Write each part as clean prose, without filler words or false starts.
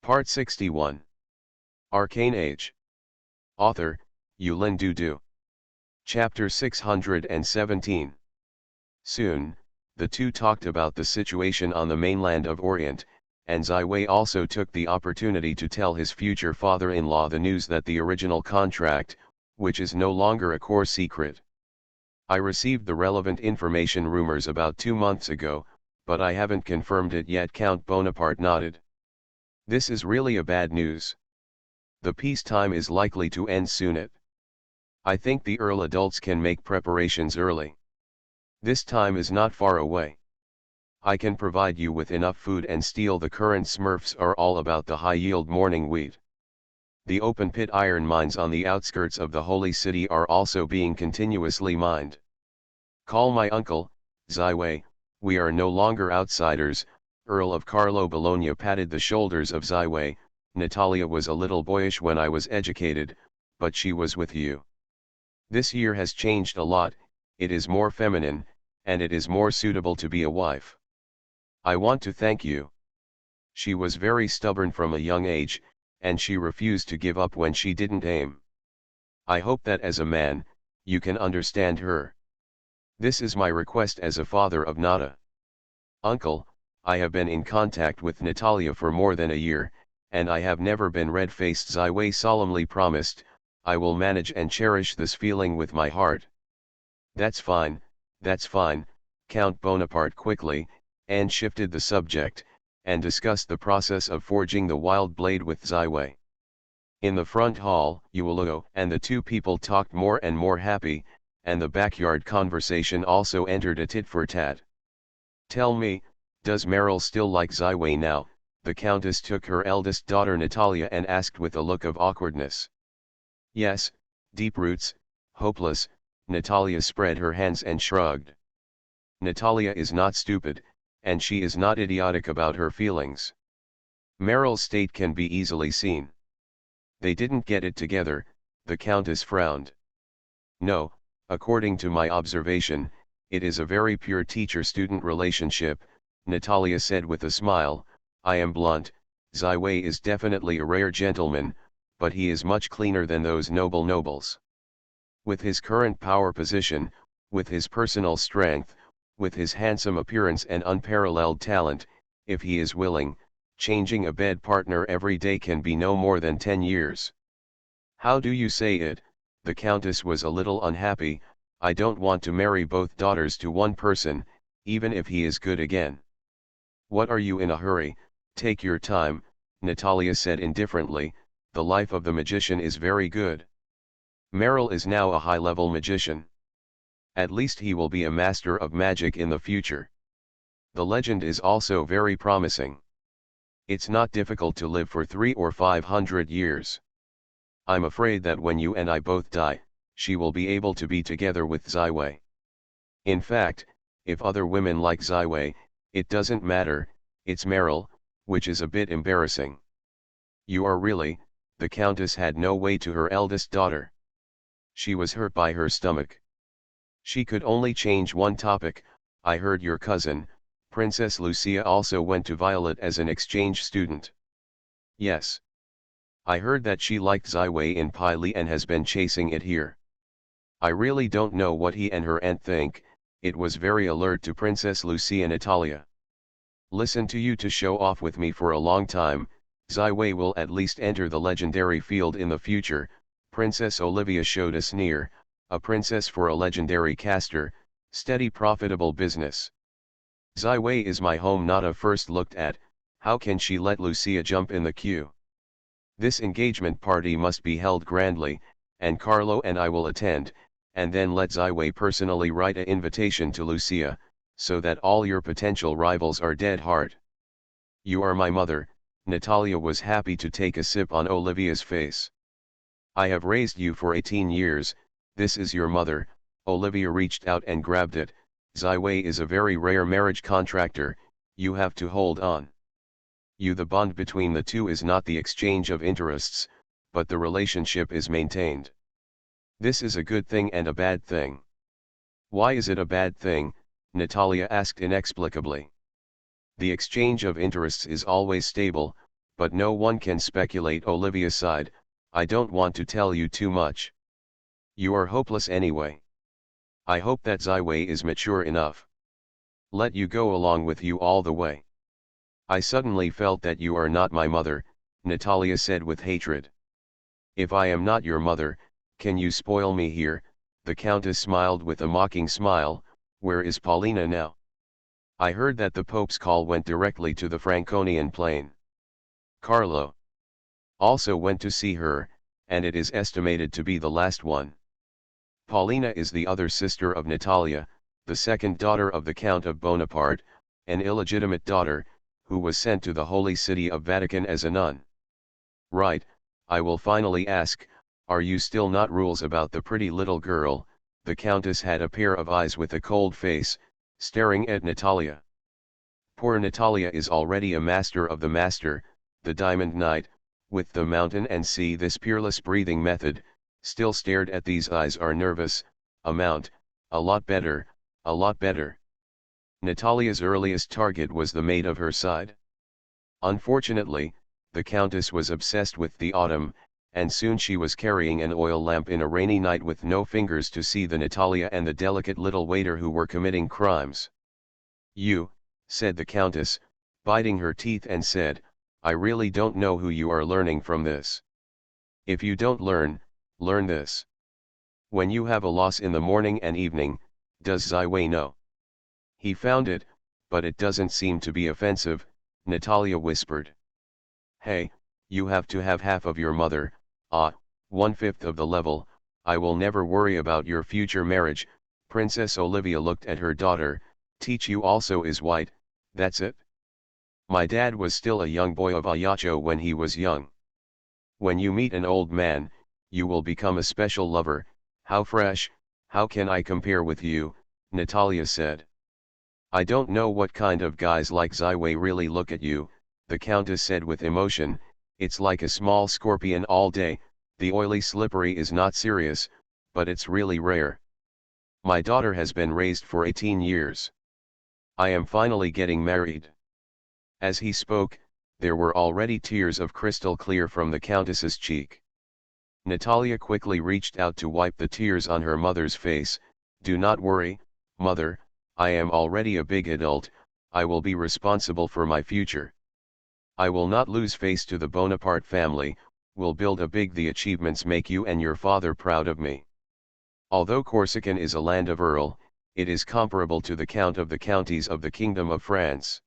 Part 61. Arcane Age. Author, Yulin Dudu. Chapter 617. Soon, the two talked about the situation on the mainland of Orient, and Ziwei also took the opportunity to tell his future father-in-law the news that the original contract, which is no longer a core secret. I received the relevant information rumors about 2 months ago, but I haven't confirmed it yet. Count Bonaparte nodded. This is really a bad news. The peacetime is likely to end soon. I think the Earl adults can make preparations early. This time is not far away. I can provide you with enough food and steel. The current Smurfs are all about the high-yield morning wheat. The open-pit iron mines on the outskirts of the holy city are also being continuously mined. Call my uncle, Ziwei, we are no longer outsiders. Earl of Carlo Bologna patted the shoulders of Ziwei. Natalia was a little boyish when I was educated, but she was with you. This year has changed a lot, it is more feminine, and it is more suitable to be a wife. I want to thank you. She was very stubborn from a young age, and she refused to give up when she didn't aim. I hope that as a man, you can understand her. This is my request as a father of Nada. Uncle, I have been in contact with Natalia for more than a year, and I have never been red-faced. Ziwei solemnly promised, I will manage and cherish this feeling with my heart. That's fine, Count Bonaparte quickly, and shifted the subject, and discussed the process of forging the wild blade with Ziwei. In the front hall, Yuoluo and the two people talked more and more happy, and the backyard conversation also entered a tit-for-tat. Tell me, does Meryl still like Ziwei now? The countess took her eldest daughter Natalia and asked with a look of awkwardness. Yes, deep roots, hopeless. Natalia spread her hands and shrugged. Natalia is not stupid, and she is not idiotic about her feelings. Meryl's state can be easily seen. They didn't get it together, the countess frowned. No, according to my observation, it is a very pure teacher-student relationship, Natalia said with a smile. I am blunt, Ziwei is definitely a rare gentleman, but he is much cleaner than those nobles. With his current power position, with his personal strength, with his handsome appearance and unparalleled talent, if he is willing, changing a bed partner every day can be no more than 10 years. How do you say it? The countess was a little unhappy. I don't want to marry both daughters to one person, even if he is good again. What are you in a hurry? Take your time, Natalia said indifferently. The life of the magician is very good. Meryl is now a high-level magician. At least he will be a master of magic in the future. The legend is also very promising. It's not difficult to live for 300 or 500 years. I'm afraid that when you and I both die, she will be able to be together with Ziwei. In fact, if other women like Ziwei, it doesn't matter, it's Meryl, which is a bit embarrassing. You are really, the countess had no way to her eldest daughter. She was hurt by her stomach. She could only change one topic. I heard your cousin, Princess Lucia, also went to Violet as an exchange student. Yes. I heard that she liked Ziwei in Pili and has been chasing it here. I really don't know what he and her aunt think. It was very alert to Princess Lucia. Natalia. Listen to you to show off with me for a long time. Ziwei will at least enter the legendary field in the future. Princess Olivia showed a sneer. A princess for a legendary caster, steady profitable business. Ziwei is my home. Nada first looked at, how can she let Lucia jump in the queue? This engagement party must be held grandly, and Carlo and I will attend, and then let Ziwei personally write an invitation to Lucia, so that all your potential rivals are dead hard. You are my mother. Natalia was happy to take a sip on Olivia's face. I have raised you for 18 years, this is your mother. Olivia reached out and grabbed it. Ziwei is a very rare marriage contractor, you have to hold on. The bond between the two is not the exchange of interests, but the relationship is maintained. This is a good thing and a bad thing. Why is it a bad thing? Natalia asked inexplicably. The exchange of interests is always stable, but no one can speculate. Olivia sighed, I don't want to tell you too much. You are hopeless anyway. I hope that Ziwei is mature enough. Let you go along with you all the way. I suddenly felt that you are not my mother, Natalia said with hatred. If I am not your mother, can you spoil me here? The Countess smiled with a mocking smile. Where is Paulina now? I heard that the Pope's call went directly to the Franconian plain. Carlo also went to see her, and it is estimated to be the last one. Paulina is the other sister of Natalia, the second daughter of the Count of Bonaparte, an illegitimate daughter, who was sent to the Holy City of Vatican as a nun. Right, I will finally ask, are you still not rules about the pretty little girl? The Countess had a pair of eyes with a cold face, staring at Natalia. Poor Natalia is already a master of the master, the Diamond Knight, with the mountain and sea. This peerless breathing method, still stared at these eyes are nervous. A mount, a lot better, a lot better. Natalia's earliest target was the maid of her side. Unfortunately, the Countess was obsessed with the autumn, and soon she was carrying an oil lamp in a rainy night with no fingers to see the Natalia and the delicate little waiter who were committing crimes. You, said the Countess, biting her teeth, and said, I really don't know who you are learning from this. If you don't learn this. When you have a loss in the morning and evening, does Ziwei know? He found it, but it doesn't seem to be offensive, Natalia whispered. Hey, you have to have half of your mother, 1/5 of the level. I will never worry about your future marriage. Princess Olivia looked at her daughter. Teach you also is white, that's it? My dad was still a young boy of Ayacho when he was young. When you meet an old man, you will become a special lover. How fresh, how can I compare with you? Natalia said. I don't know what kind of guys like Ziwei really look at you, the Countess said with emotion. It's like a small scorpion all day. The oily slippery is not serious, but it's really rare. My daughter has been raised for 18 years. I am finally getting married. As he spoke, there were already tears of crystal clear from the Countess's cheek. Natalia quickly reached out to wipe the tears on her mother's face. Do not worry, mother, I am already a big adult. I will be responsible for my future. I will not lose face to the Bonaparte family, will build a big. The achievements make you and your father proud of me. Although Corsican is a land of Earl, it is comparable to the Count of the counties of the Kingdom of France.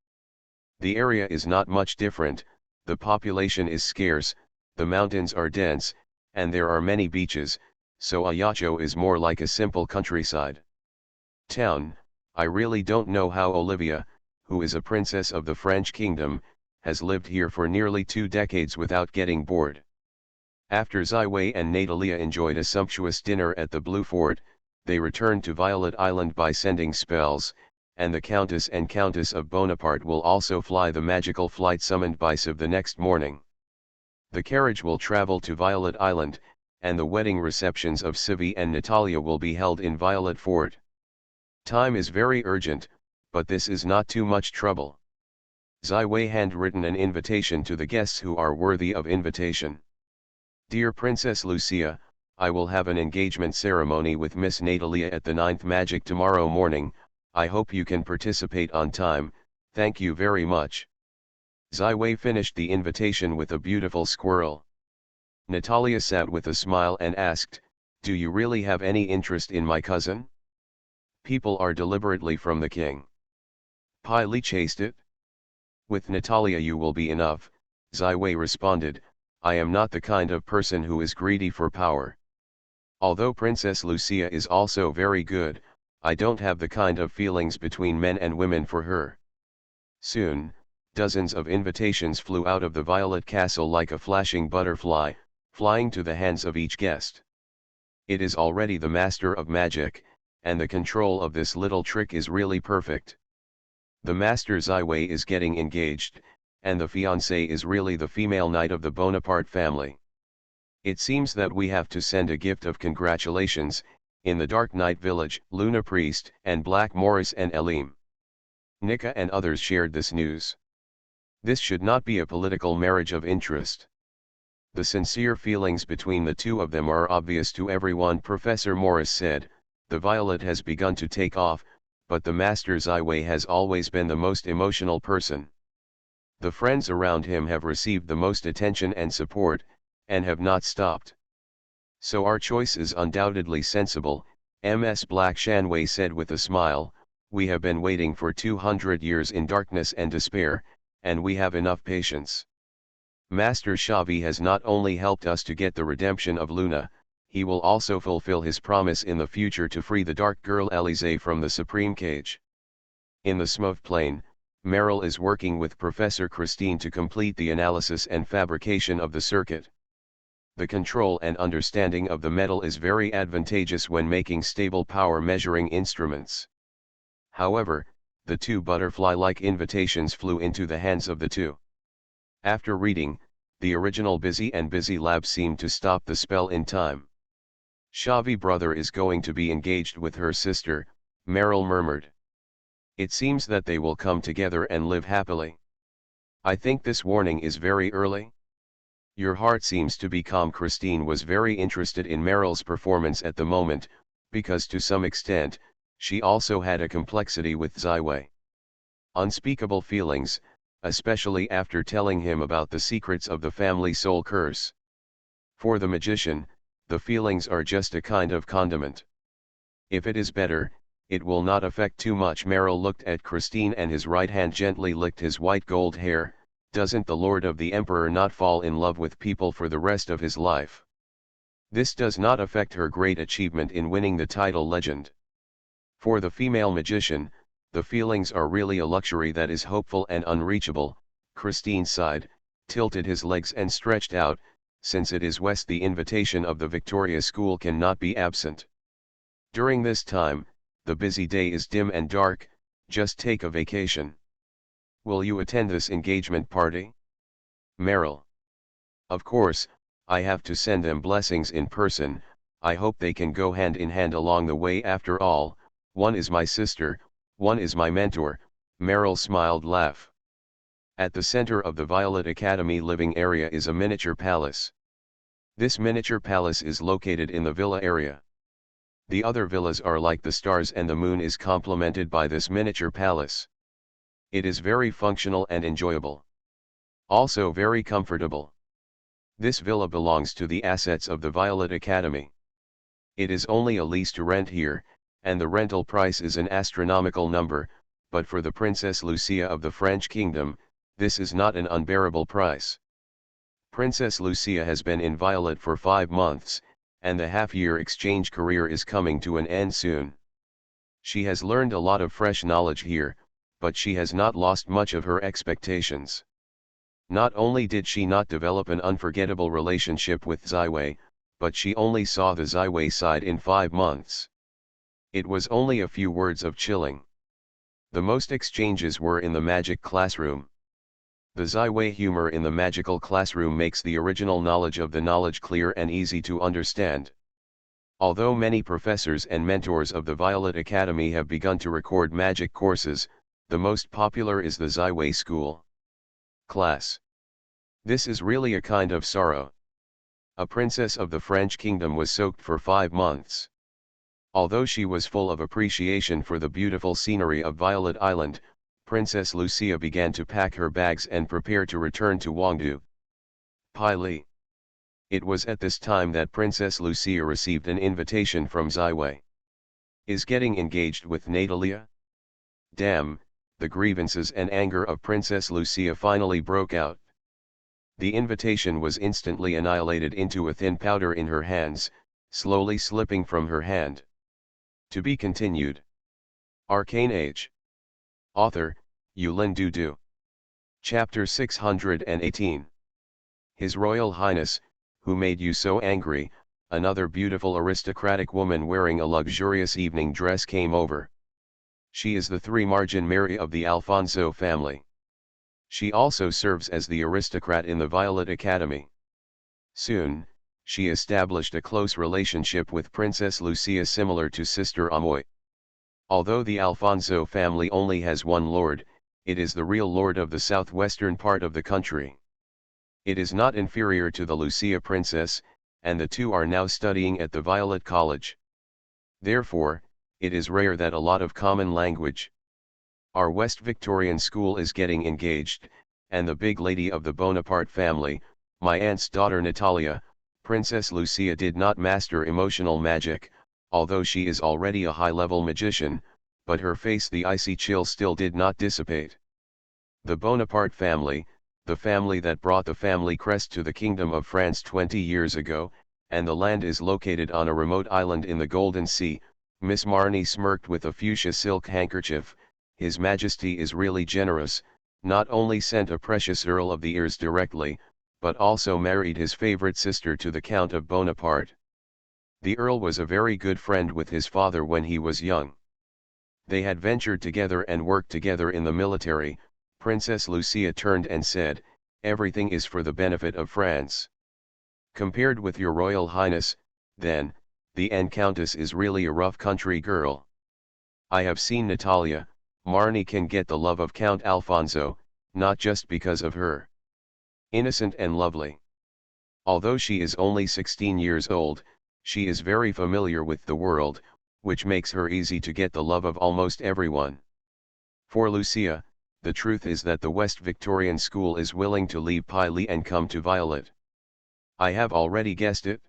The area is not much different, the population is scarce, the mountains are dense, and there are many beaches, so Ayacho is more like a simple countryside town. I really don't know how Olivia, who is a princess of the French kingdom, has lived here for nearly 2 decades without getting bored. After Ziwei and Natalia enjoyed a sumptuous dinner at the Blue Fort, they returned to Violet Island by sending spells, and the Countess and Countess of Bonaparte will also fly the magical flight summoned by Siv the next morning. The carriage will travel to Violet Island, and the wedding receptions of Sivi and Natalia will be held in Violet Fort. Time is very urgent, but this is not too much trouble. Ziwei handwritten an invitation to the guests who are worthy of invitation. Dear Princess Lucia, I will have an engagement ceremony with Miss Natalia at the 9th Magic tomorrow morning. I hope you can participate on time. Thank you very much. Ziwei finished the invitation with a beautiful squirrel. Natalia sat with a smile and asked, do you really have any interest in my cousin? People are deliberately from the king. Pai Li chased it. With Natalia you will be enough, Ziwei responded. I am not the kind of person who is greedy for power. Although Princess Lucia is also very good, I don't have the kind of feelings between men and women for her. Soon, dozens of invitations flew out of the Violet Castle like a flashing butterfly, flying to the hands of each guest. It is already the master of magic, and the control of this little trick is really perfect. The master Ziwei is getting engaged, and the fiancée is really the female knight of the Bonaparte family. It seems that we have to send a gift of congratulations. In the Dark Knight village, Luna Priest and Black Morris and Elim Nika and others shared this news. This should not be a political marriage of interest. The sincere feelings between the two of them are obvious to everyone. Professor Morris said, the Violet has begun to take off, but the Master Ziwei has always been the most emotional person. The friends around him have received the most attention and support, and have not stopped. So our choice is undoubtedly sensible, Ms. Black Shanwei said with a smile. We have been waiting for 200 years in darkness and despair, and we have enough patience. Master Xavi has not only helped us to get the redemption of Luna, he will also fulfill his promise in the future to free the dark girl Elise from the Supreme Cage. In the SMOV plane, Meryl is working with Professor Christine to complete the analysis and fabrication of the circuit. The control and understanding of the metal is very advantageous when making stable power measuring instruments. However, the two butterfly-like invitations flew into the hands of the two. After reading, the original Busy and Busy Lab seemed to stop the spell in time. Xavi brother is going to be engaged with her sister, Meryl murmured. It seems that they will come together and live happily. I think this warning is very early. Your heart seems to be calm. Christine was very interested in Meryl's performance at the moment, because to some extent, she also had a complexity with Ziwei. Unspeakable feelings, especially after telling him about the secrets of the family soul curse. For the magician, the feelings are just a kind of condiment. If it is better, it will not affect too much. Meryl looked at Christine and his right hand gently licked his white gold hair. Doesn't the Lord of the Emperor not fall in love with people for the rest of his life? This does not affect her great achievement in winning the title legend. For the female magician, the feelings are really a luxury that is hopeful and unreachable. Christine sighed, tilted his legs and stretched out. Since it is West, the invitation of the Victoria School cannot be absent. During this time, the busy day is dim and dark. Just take a vacation. Will you attend this engagement party? Meryl. Of course, I have to send them blessings in person. I hope they can go hand in hand along the way. After all, one is my sister, one is my mentor. Meryl smiled. Laugh. At the center of the Violet Academy living area is a miniature palace. This miniature palace is located in the villa area. The other villas are like the stars, and the moon is complemented by this miniature palace. It is very functional and enjoyable. Also very comfortable. This villa belongs to the assets of the Violet Academy. It is only a lease to rent here, and the rental price is an astronomical number, but for the Princess Lucia of the French Kingdom, this is not an unbearable price. Princess Lucia has been in Violet for 5 months, and the half-year exchange career is coming to an end soon. She has learned a lot of fresh knowledge here, but she has not lost much of her expectations. Not only did she not develop an unforgettable relationship with Ziwei, but she only saw the Ziwei side in 5 months. It was only a few words of chilling. The most exchanges were in the magic classroom. The Ziwei humor in the magical classroom makes the original knowledge of the knowledge clear and easy to understand. Although many professors and mentors of the Violet Academy have begun to record magic courses, the most popular is the Ziwei School class. This is really a kind of sorrow. A princess of the French kingdom was soaked for 5 months. Although she was full of appreciation for the beautiful scenery of Violet Island, Princess Lucia began to pack her bags and prepare to return to Wangdu. Pai Li. It was at this time that Princess Lucia received an invitation from Ziwei. Is getting engaged with Natalia? Damn, the grievances and anger of Princess Lucia finally broke out. The invitation was instantly annihilated into a thin powder in her hands, slowly slipping from her hand. To be continued. Arcane Age. Author, Yulin Dudu. Chapter 618. His Royal Highness, who made you so angry? Another beautiful aristocratic woman wearing a luxurious evening dress came over. She is the Three-Margin Mary of the Alfonso family. She also serves as the aristocrat in the Violet Academy. Soon, she established a close relationship with Princess Lucia similar to Sister Amoy. Although the Alfonso family only has one lord, it is the real lord of the southwestern part of the country. It is not inferior to the Lucia princess, and the two are now studying at the Violet College. Therefore, it is rare that a lot of common language. Our West Victorian school is getting engaged, and the big lady of the Bonaparte family, my aunt's daughter Natalia, Princess Lucia, did not master emotional magic, although she is already a high-level magician, but her face the icy chill still did not dissipate. The Bonaparte family, the family that brought the family crest to the Kingdom of France 20 years ago, and the land is located on a remote island in the Golden Sea. Miss Marnie smirked with a fuchsia silk handkerchief. His Majesty is really generous, not only sent a precious Earl of the Ears directly, but also married his favorite sister to the Count of Bonaparte. The Earl was a very good friend with his father when he was young. They had ventured together and worked together in the military. Princess Lucia turned and said, "Everything is for the benefit of France. Compared with your Royal Highness, then, the Countess is really a rough country girl. I have seen Natalia. Marnie can get the love of Count Alfonso, not just because of her innocent and lovely. Although she is only 16 years old, she is very familiar with the world, which makes her easy to get the love of almost everyone. For Lucia, the truth is that the West Victorian School is willing to leave Piley and come to Violet. I have already guessed it."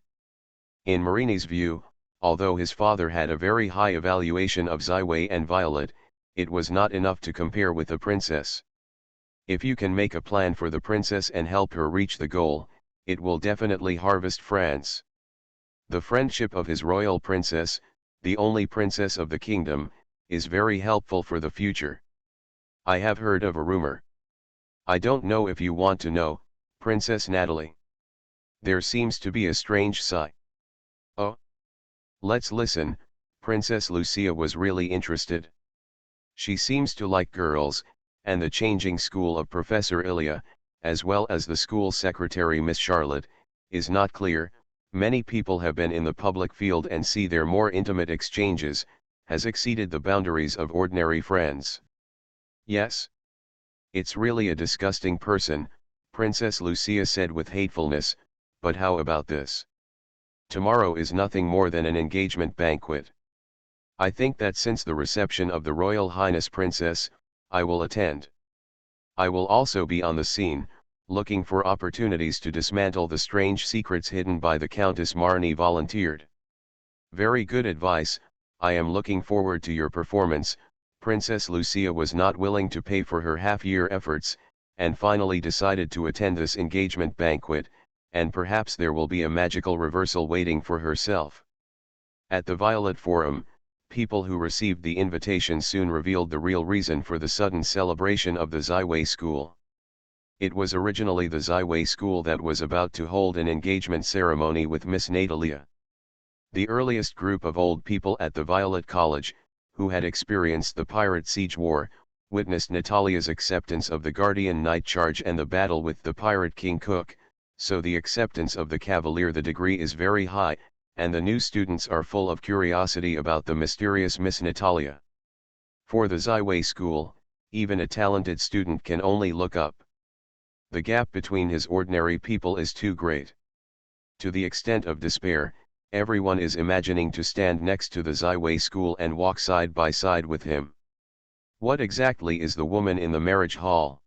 In Marini's view, although his father had a very high evaluation of Ziwei and Violet, it was not enough to compare with the princess. If you can make a plan for the princess and help her reach the goal, it will definitely harvest France. The friendship of his royal princess, the only princess of the kingdom, is very helpful for the future. I have heard of a rumor. I don't know if you want to know, Princess Natalie. There seems to be a strange sigh. Oh? Let's listen. Princess Lucia was really interested. She seems to like girls, and the changing school of Professor Ilya, as well as the school secretary Miss Charlotte, is not clear. Many people have been in the public field and see their more intimate exchanges, has exceeded the boundaries of ordinary friends. Yes? It's really a disgusting person, Princess Lucia said with hatefulness, but how about this? Tomorrow is nothing more than an engagement banquet. I think that since the reception of the Royal Highness Princess, I will attend. I will also be on the scene, looking for opportunities to dismantle the strange secrets hidden by the Countess. Marnie volunteered. Very good advice. I am looking forward to your performance. Princess Lucia was not willing to pay for her half-year efforts, and finally decided to attend this engagement banquet, and perhaps there will be a magical reversal waiting for herself. At the Violet Forum, people who received the invitation soon revealed the real reason for the sudden celebration of the Ziwei School. It was originally the Ziwei School that was about to hold an engagement ceremony with Miss Natalia. The earliest group of old people at the Violet College, who had experienced the Pirate Siege War, witnessed Natalia's acceptance of the Guardian Knight charge and the battle with the Pirate King Cook, so the acceptance of the Cavalier the degree is very high, and the new students are full of curiosity about the mysterious Miss Natalia. For the Ziwei School, even a talented student can only look up. The gap between his ordinary people is too great. To the extent of despair, everyone is imagining to stand next to the Ziwei School and walk side by side with him. What exactly is the woman in the marriage hall?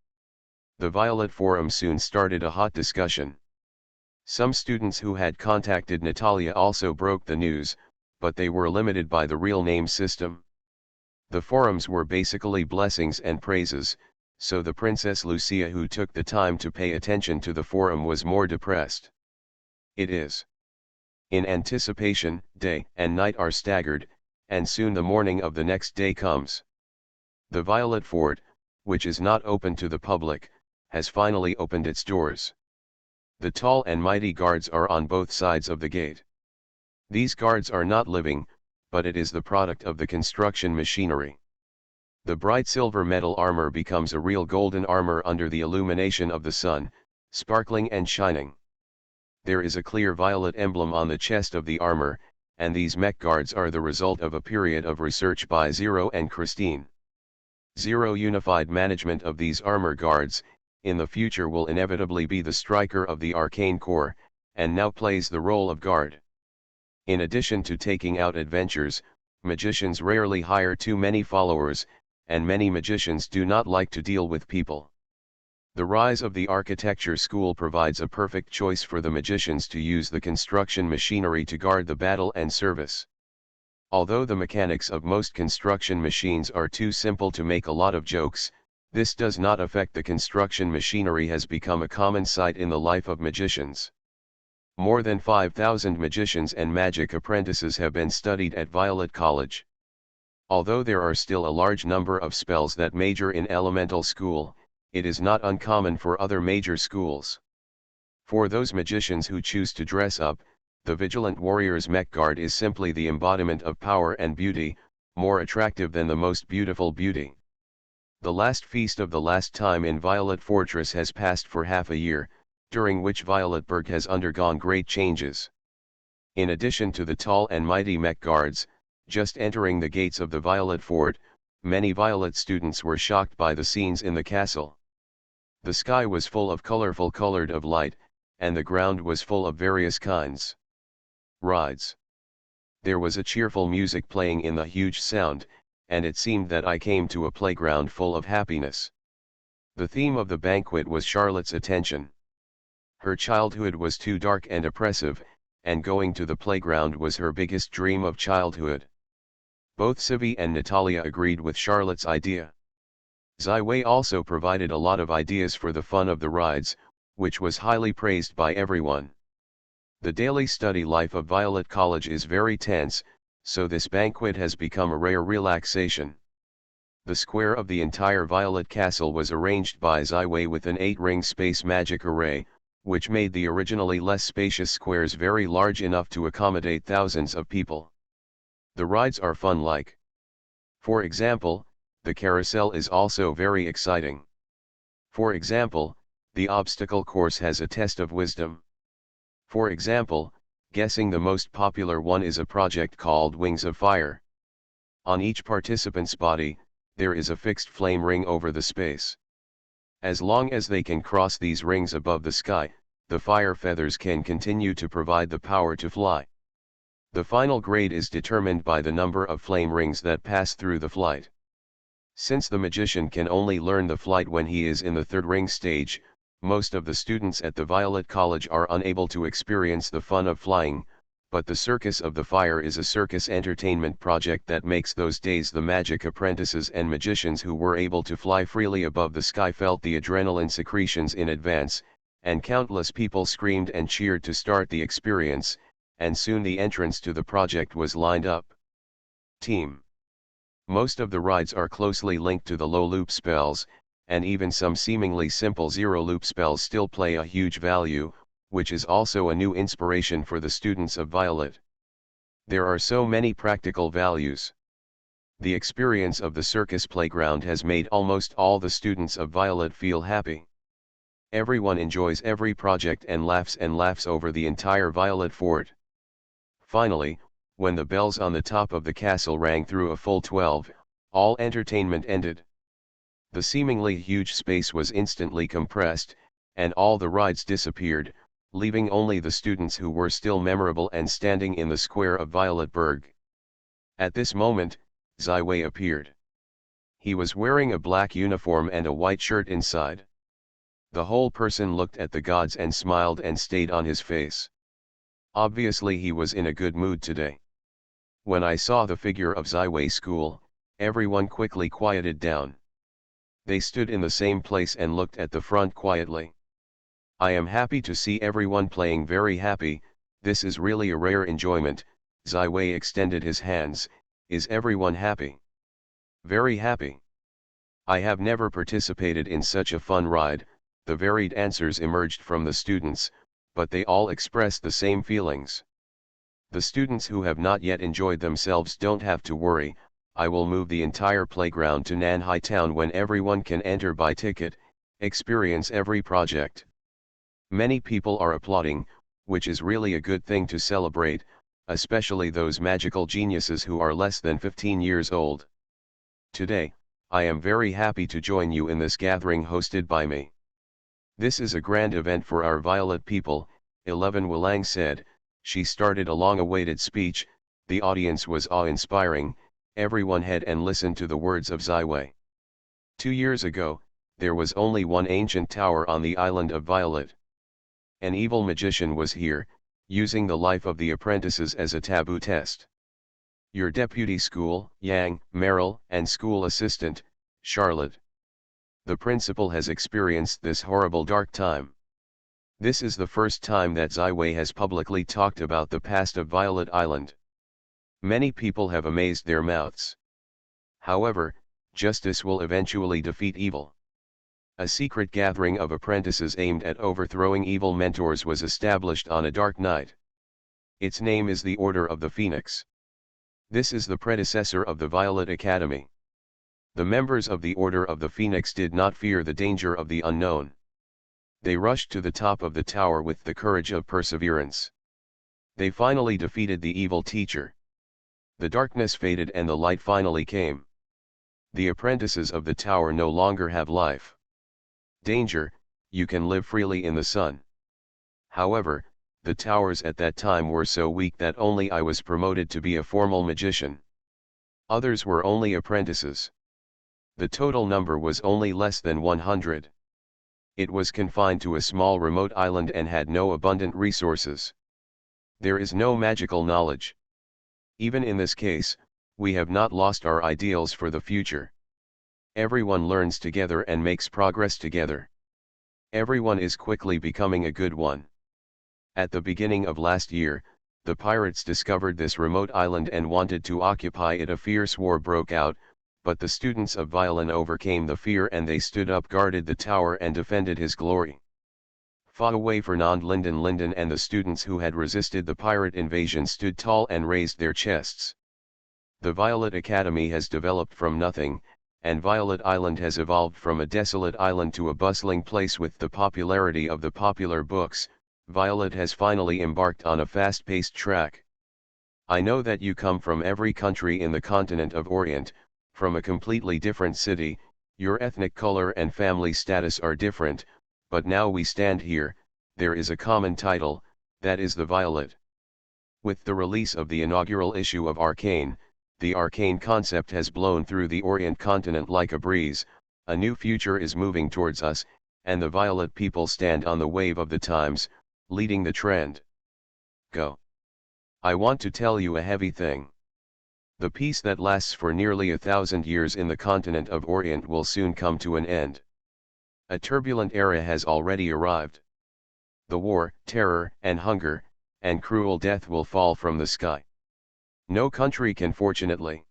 The Violet Forum soon started a hot discussion. Some students who had contacted Natalia also broke the news, but they were limited by the real name system. The forums were basically blessings and praises, so the Princess Lucia who took the time to pay attention to the forum was more depressed. It is. In anticipation, day and night are staggered, and soon the morning of the next day comes. The Violet Fort, which is not open to the public, has finally opened its doors. The tall and mighty guards are on both sides of the gate. These guards are not living, but it is the product of the construction machinery. The bright silver metal armor becomes a real golden armor under the illumination of the sun, sparkling and shining. There is a clear violet emblem on the chest of the armor, and these mech guards are the result of a period of research by Zero and Christine. Zero unified management of these armor guards, in the future will inevitably be the striker of the Arcane Corps, and now plays the role of guard. In addition to taking out adventures, magicians rarely hire too many followers, and many magicians do not like to deal with people. The rise of the architecture school provides a perfect choice for the magicians to use the construction machinery to guard the battle and service. Although the mechanics of most construction machines are too simple to make a lot of jokes, this does not affect the construction machinery has become a common sight in the life of magicians. More than 5,000 magicians and magic apprentices have been studied at Violet College. Although there are still a large number of spells that major in elemental school, it is not uncommon for other major schools. For those magicians who choose to dress up, the Vigilant Warrior's mech guard is simply the embodiment of power and beauty, more attractive than the most beautiful beauty. The last feast of the last time in Violet Fortress has passed for half a year, during which Violetburg has undergone great changes. In addition to the tall and mighty mech guards, just entering the gates of the Violet Fort, many Violet students were shocked by the scenes in the castle. The sky was full of colorful colored of light, and the ground was full of various kinds rides. There was a cheerful music playing in the huge sound, and it seemed that I came to a playground full of happiness. The theme of the banquet was Charlotte's attention. Her childhood was too dark and oppressive, and going to the playground was her biggest dream of childhood. Both Sivi and Natalia agreed with Charlotte's idea. Ziwei also provided a lot of ideas for the fun of the rides, which was highly praised by everyone. The daily study life of Violet College is very tense, so this banquet has become a rare relaxation. The square of the entire Violet Castle was arranged by Ziwei with an 8-ring space magic array, which made the originally less spacious squares very large enough to accommodate thousands of people. The rides are fun-like. For example, the carousel is also very exciting. For example, the obstacle course has a test of wisdom. For example, guessing the most popular one is a project called Wings of Fire. On each participant's body, there is a fixed flame ring over the space. As long as they can cross these rings above the sky, the fire feathers can continue to provide the power to fly. The final grade is determined by the number of flame rings that pass through the flight. Since the magician can only learn the flight when he is in the 3rd ring stage, most of the students at the Violet College are unable to experience the fun of flying, but the Circus of the Fire is a circus entertainment project that makes those days the magic apprentices and magicians who were able to fly freely above the sky felt the adrenaline secretions in advance, and countless people screamed and cheered to start the experience, and soon the entrance to the project was lined up. Team. Most of the rides are closely linked to the low loop spells, and even some seemingly simple zero loop spells still play a huge value, which is also a new inspiration for the students of Violet. There are so many practical values. The experience of the circus playground has made almost all the students of Violet feel happy. Everyone enjoys every project and laughs over the entire Violet Fort. Finally, when the bells on the top of the castle rang through a full 12, all entertainment ended. The seemingly huge space was instantly compressed, and all the rides disappeared, leaving only the students who were still memorable and standing in the square of Violetburg. At this moment, Ziwei appeared. He was wearing a black uniform and a white shirt inside. The whole person looked at the gods and smiled and stayed on his face. Obviously he was in a good mood today. When I saw the figure of Ziwei school, everyone quickly quieted down. They stood in the same place and looked at the front quietly. I am happy to see everyone playing very happy, this is really a rare enjoyment. Ziwei extended his hands. Is everyone happy? Very happy. I have never participated in such a fun ride. The varied answers emerged from the students, but they all expressed the same feelings. The students who have not yet enjoyed themselves don't have to worry. I will move the entire playground to Nanhai Town when everyone can enter by ticket, experience every project. Many people are applauding, which is really a good thing to celebrate, especially those magical geniuses who are less than 15 years old. Today, I am very happy to join you in this gathering hosted by me. This is a grand event for our Violet people, 11 Wilang said. She started a long-awaited speech. The audience was awe-inspiring. Everyone had and listened to the words of Ziwei. 2 years ago, there was only one ancient tower on the island of Violet. An evil magician was here, using the life of the apprentices as a taboo test. Your deputy school, Yang, Meryl, and school assistant, Charlotte. The principal has experienced this horrible dark time. This is the first time that Ziwei has publicly talked about the past of Violet Island. Many people have amazed their mouths. However, justice will eventually defeat evil. A secret gathering of apprentices aimed at overthrowing evil mentors was established on a dark night. Its name is the Order of the Phoenix. This is the predecessor of the Violet Academy. The members of the Order of the Phoenix did not fear the danger of the unknown. They rushed to the top of the tower with the courage of perseverance. They finally defeated the evil teacher. The darkness faded and the light finally came. The apprentices of the tower no longer have life. Danger, you can live freely in the sun. However, the towers at that time were so weak that only I was promoted to be a formal magician. Others were only apprentices. The total number was only less than 100. It was confined to a small remote island and had no abundant resources. There is no magical knowledge. Even in this case, we have not lost our ideals for the future. Everyone learns together and makes progress together. Everyone is quickly becoming a good one. At the beginning of last year, the pirates discovered this remote island and wanted to occupy it. A fierce war broke out, but the students of Violin overcame the fear and they stood up, guarded the tower and defended his glory. Fa Wei, Fernand, Linden and the students who had resisted the pirate invasion stood tall and raised their chests. The Violet Academy has developed from nothing, and Violet Island has evolved from a desolate island to a bustling place. With the popularity of the popular books, Violet has finally embarked on a fast-paced track. I know that you come from every country in the continent of Orient, from a completely different city. Your ethnic color and family status are different, but now we stand here, there is a common title, that is the Violet. With the release of the inaugural issue of Arcane, the Arcane concept has blown through the Orient continent like a breeze. A new future is moving towards us, and the Violet people stand on the wave of the times, leading the trend. Go. I want to tell you a heavy thing. The peace that lasts for nearly 1,000 years in the continent of Orient will soon come to an end. A turbulent era has already arrived. The war, terror, and hunger, and cruel death will fall from the sky. No country can, fortunately.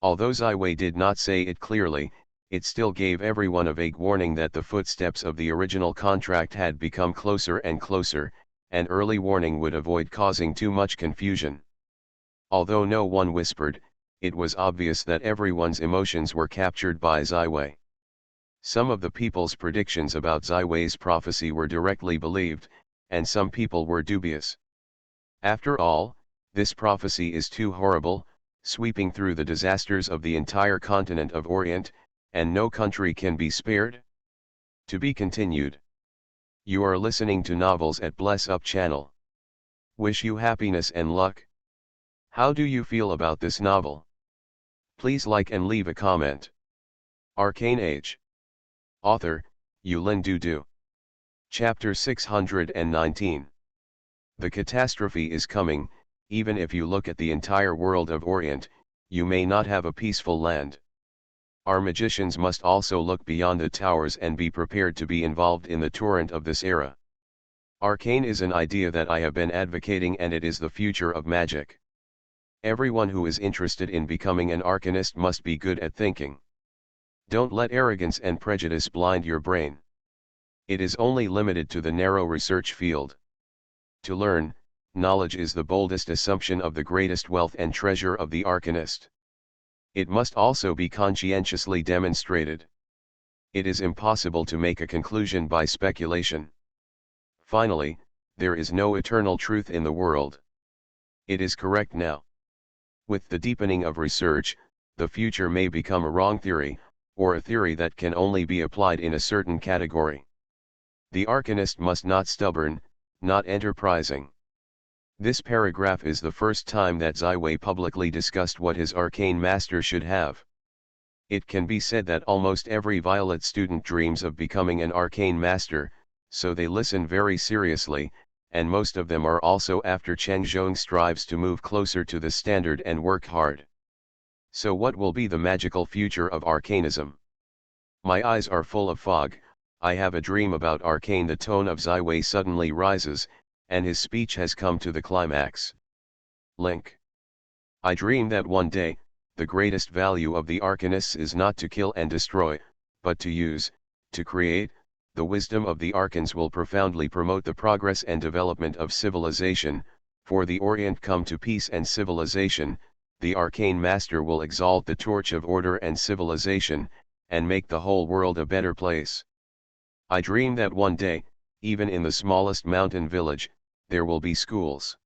Although Ziwei did not say it clearly, it still gave everyone a vague warning that the footsteps of the original contract had become closer and closer, and early warning would avoid causing too much confusion. Although no one whispered, it was obvious that everyone's emotions were captured by Ziwei. Some of the people's predictions about Ziwei's prophecy were directly believed, and some people were dubious. After all, this prophecy is too horrible, sweeping through the disasters of the entire continent of Orient, and no country can be spared. To be continued. You are listening to Novels at Bless Up channel. Wish you happiness and luck. How do you feel about this novel? Please like and leave a comment. Arcane Age. Author, Yulin Dudu. Chapter 619. The catastrophe is coming. Even if you look at the entire world of Orient, you may not have a peaceful land. Our magicians must also look beyond the towers and be prepared to be involved in the torrent of this era. Arcane is an idea that I have been advocating, and it is the future of magic. Everyone who is interested in becoming an arcanist must be good at thinking. Don't let arrogance and prejudice blind your brain. It is only limited to the narrow research field. To learn, knowledge is the boldest assumption of the greatest wealth and treasure of the arcanist. It must also be conscientiously demonstrated. It is impossible to make a conclusion by speculation. Finally, there is no eternal truth in the world. It is correct now. With the deepening of research, the future may become a wrong theory, or a theory that can only be applied in a certain category. The arcanist must not stubborn, not enterprising. This paragraph is the first time that Zaiwei publicly discussed what his arcane master should have. It can be said that almost every Violet student dreams of becoming an arcane master, so they listen very seriously, and most of them are also after Cheng Zhong strives to move closer to the standard and work hard. So what will be the magical future of arcanism? My eyes are full of fog, I have a dream about arcane. The tone of Zaiwei suddenly rises, and his speech has come to the climax. Link. I dream that one day, the greatest value of the arcanists is not to kill and destroy, but to use, to create. The wisdom of the arcans will profoundly promote the progress and development of civilization, for the Orient come to peace and civilization. The arcane master will exalt the torch of order and civilization, and make the whole world a better place. I dream that one day, even in the smallest mountain village, there will be schools.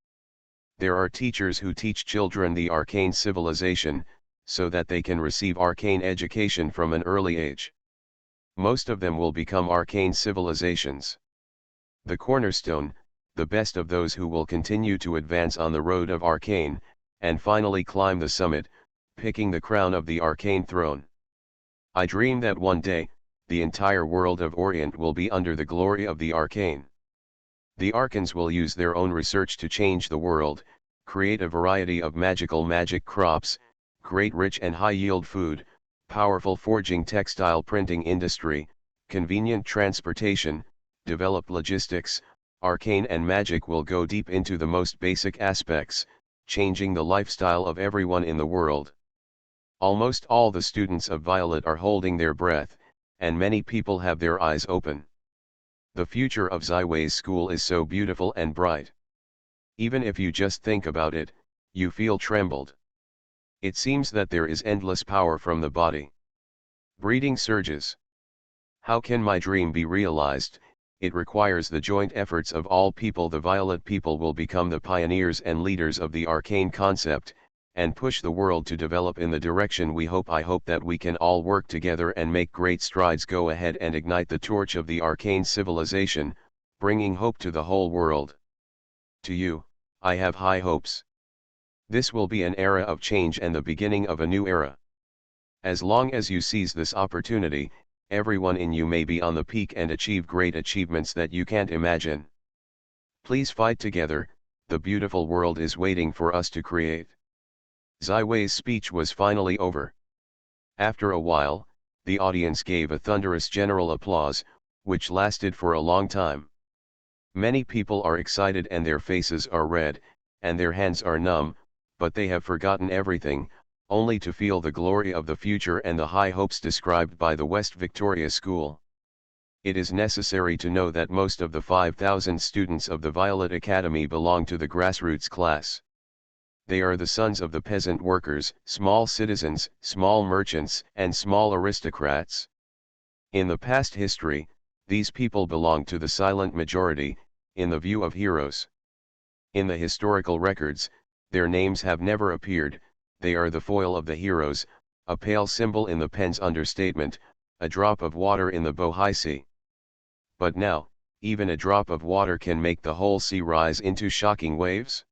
There are teachers who teach children the arcane civilization, so that they can receive arcane education from an early age. Most of them will become arcane civilizations. The cornerstone, the best of those who will continue to advance on the road of arcane, and finally climb the summit, picking the crown of the arcane throne. I dream that one day, the entire world of Orient will be under the glory of the arcane. The arcans will use their own research to change the world, create a variety of magic crops, great rich and high-yield food, powerful forging textile printing industry, convenient transportation, developed logistics. Arcane and magic will go deep into the most basic aspects, changing the lifestyle of everyone in the world. Almost all the students of Violet are holding their breath, and many people have their eyes open. The future of Zaiwei's school is so beautiful and bright. Even if you just think about it, you feel trembled. It seems that there is endless power from the body. Breeding surges. How can my dream be realized? It requires the joint efforts of all people. The Violet people will become the pioneers and leaders of the arcane concept, and push the world to develop in the direction we hope. I hope that we can all work together and make great strides. Go ahead and ignite the torch of the arcane civilization, bringing hope to the whole world. To you, I have high hopes. This will be an era of change and the beginning of a new era. As long as you seize this opportunity, everyone in you may be on the peak and achieve great achievements that you can't imagine. Please fight together, the beautiful world is waiting for us to create. Zaiwei's speech was finally over. After a while, the audience gave a thunderous general applause, which lasted for a long time. Many people are excited and their faces are red, and their hands are numb, but they have forgotten everything, only to feel the glory of the future and the high hopes described by the West Victoria School. It is necessary to know that most of the 5,000 students of the Violet Academy belong to the grassroots class. They are the sons of the peasant workers, small citizens, small merchants, and small aristocrats. In the past history, these people belonged to the silent majority, in the view of heroes. In the historical records, their names have never appeared. They are the foil of the heroes, a pale symbol in the pen's understatement, a drop of water in the Bohai Sea. But now, even a drop of water can make the whole sea rise into shocking waves.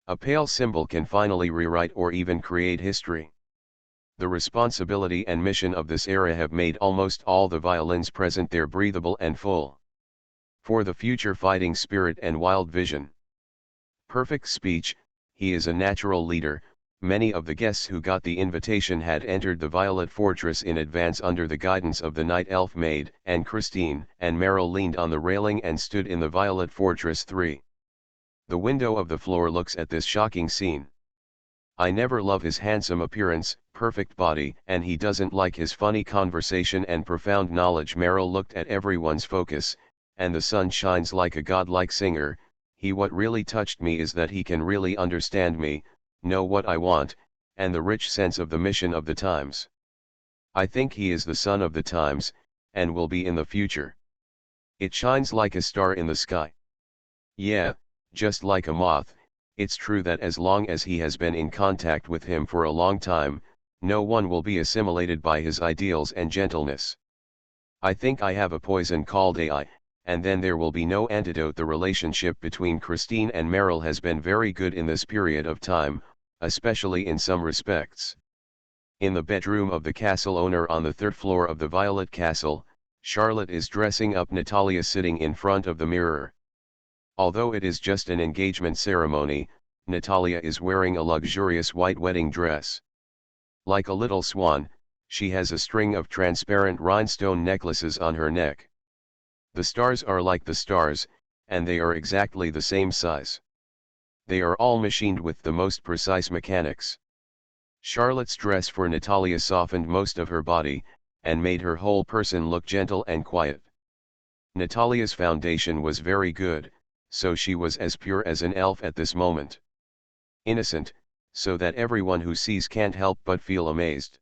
A pale symbol can finally rewrite or even create history. The responsibility and mission of this era have made almost all the violins present there breathable and full. For the future fighting spirit and wild vision. Perfect speech, he is a natural leader. Many of the guests who got the invitation had entered the Violet Fortress in advance under the guidance of the Night Elf Maid, and Christine and Meryl leaned on the railing and stood in the Violet Fortress 3. The window of the floor looks at this shocking scene. I never love his handsome appearance, perfect body, and he doesn't like his funny conversation and profound knowledge. Meryl looked at everyone's focus, and the sun shines like a godlike singer. What really touched me is that he can really understand me, know what I want, and the rich sense of the mission of the times. I think he is the son of the times, and will be in the future. It shines like a star in the sky. Yeah, just like a moth. It's true that as long as he has been in contact with him for a long time, No one will be assimilated by his ideals and gentleness. I think I have a poison called AI, and then there will be no antidote. The relationship between Christine and Meryl has been very good in this period of time, especially in some respects. In the bedroom of the castle owner on the third floor of the Violet Castle, Charlotte is dressing up Natalia sitting in front of the mirror. Although it is just an engagement ceremony, Natalia is wearing a luxurious white wedding dress. Like a little swan, she has a string of transparent rhinestone necklaces on her neck. The stars are like the stars, and they are exactly the same size. They are all machined with the most precise mechanics. Charlotte's dress for Natalia softened most of her body, and made her whole person look gentle and quiet. Natalia's foundation was very good, so she was as pure as an elf at this moment. Innocent, so that everyone who sees can't help but feel amazed.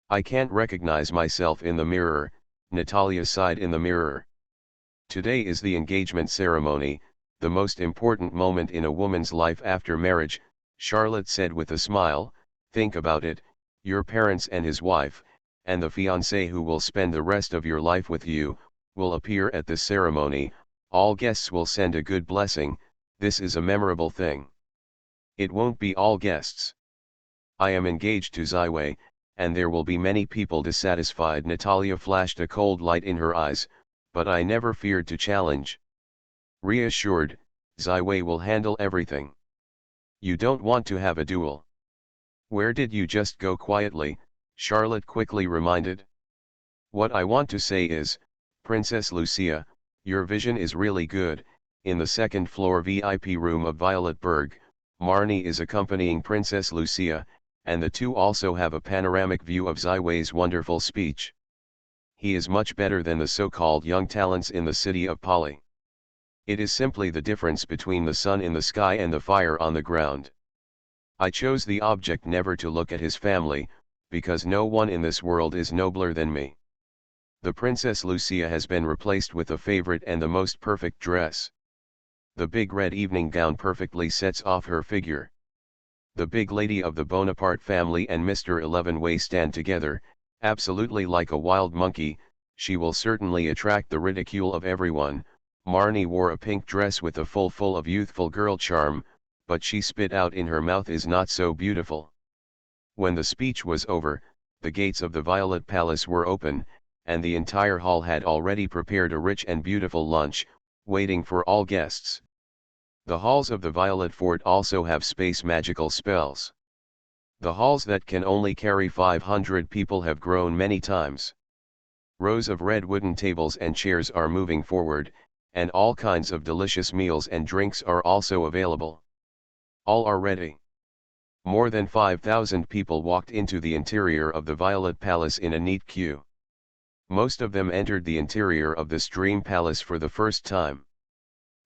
I can't recognize myself in the mirror, Natalia sighed in the mirror. Today is the engagement ceremony, the most important moment in a woman's life after marriage, Charlotte said with a smile. Think about it, your parents and his wife, and the fiancé who will spend the rest of your life with you, will appear at this ceremony, all guests will send a good blessing, this is a memorable thing. It won't be all guests. I am engaged to Ziwei, and there will be many people dissatisfied. Natalia flashed a cold light in her eyes, but I never feared to challenge. Reassured, Ziwei will handle everything. You don't want to have a duel. Where did you just go quietly? Charlotte quickly reminded. What I want to say is, Princess Lucia, your vision is really good. In the second floor VIP room of Violetberg, Marnie is accompanying Princess Lucia, and the two also have a panoramic view of Ziwei's wonderful speech. He is much better than the so-called young talents in the city of Pali. It is simply the difference between the sun in the sky and the fire on the ground. I chose the object never to look at his family, because no one in this world is nobler than me. The Princess Lucia has been replaced with a favorite and the most perfect dress. The big red evening gown perfectly sets off her figure. The big lady of the Bonaparte family and Mr. Elevenway stand together, absolutely like a wild monkey. She will certainly attract the ridicule of everyone. Marnie wore a pink dress with a full of youthful girl charm, but she spit out in her mouth is not so beautiful. When the speech was over, the gates of the Violet Palace were open, and the entire hall had already prepared a rich and beautiful lunch, waiting for all guests. The halls of the Violet Fort also have space magical spells. The halls that can only carry 500 people have grown many times. Rows of red wooden tables and chairs are moving forward, and all kinds of delicious meals and drinks are also available. All are ready. More than 5,000 people walked into the interior of the Violet Palace in a neat queue. Most of them entered the interior of this dream palace for the first time.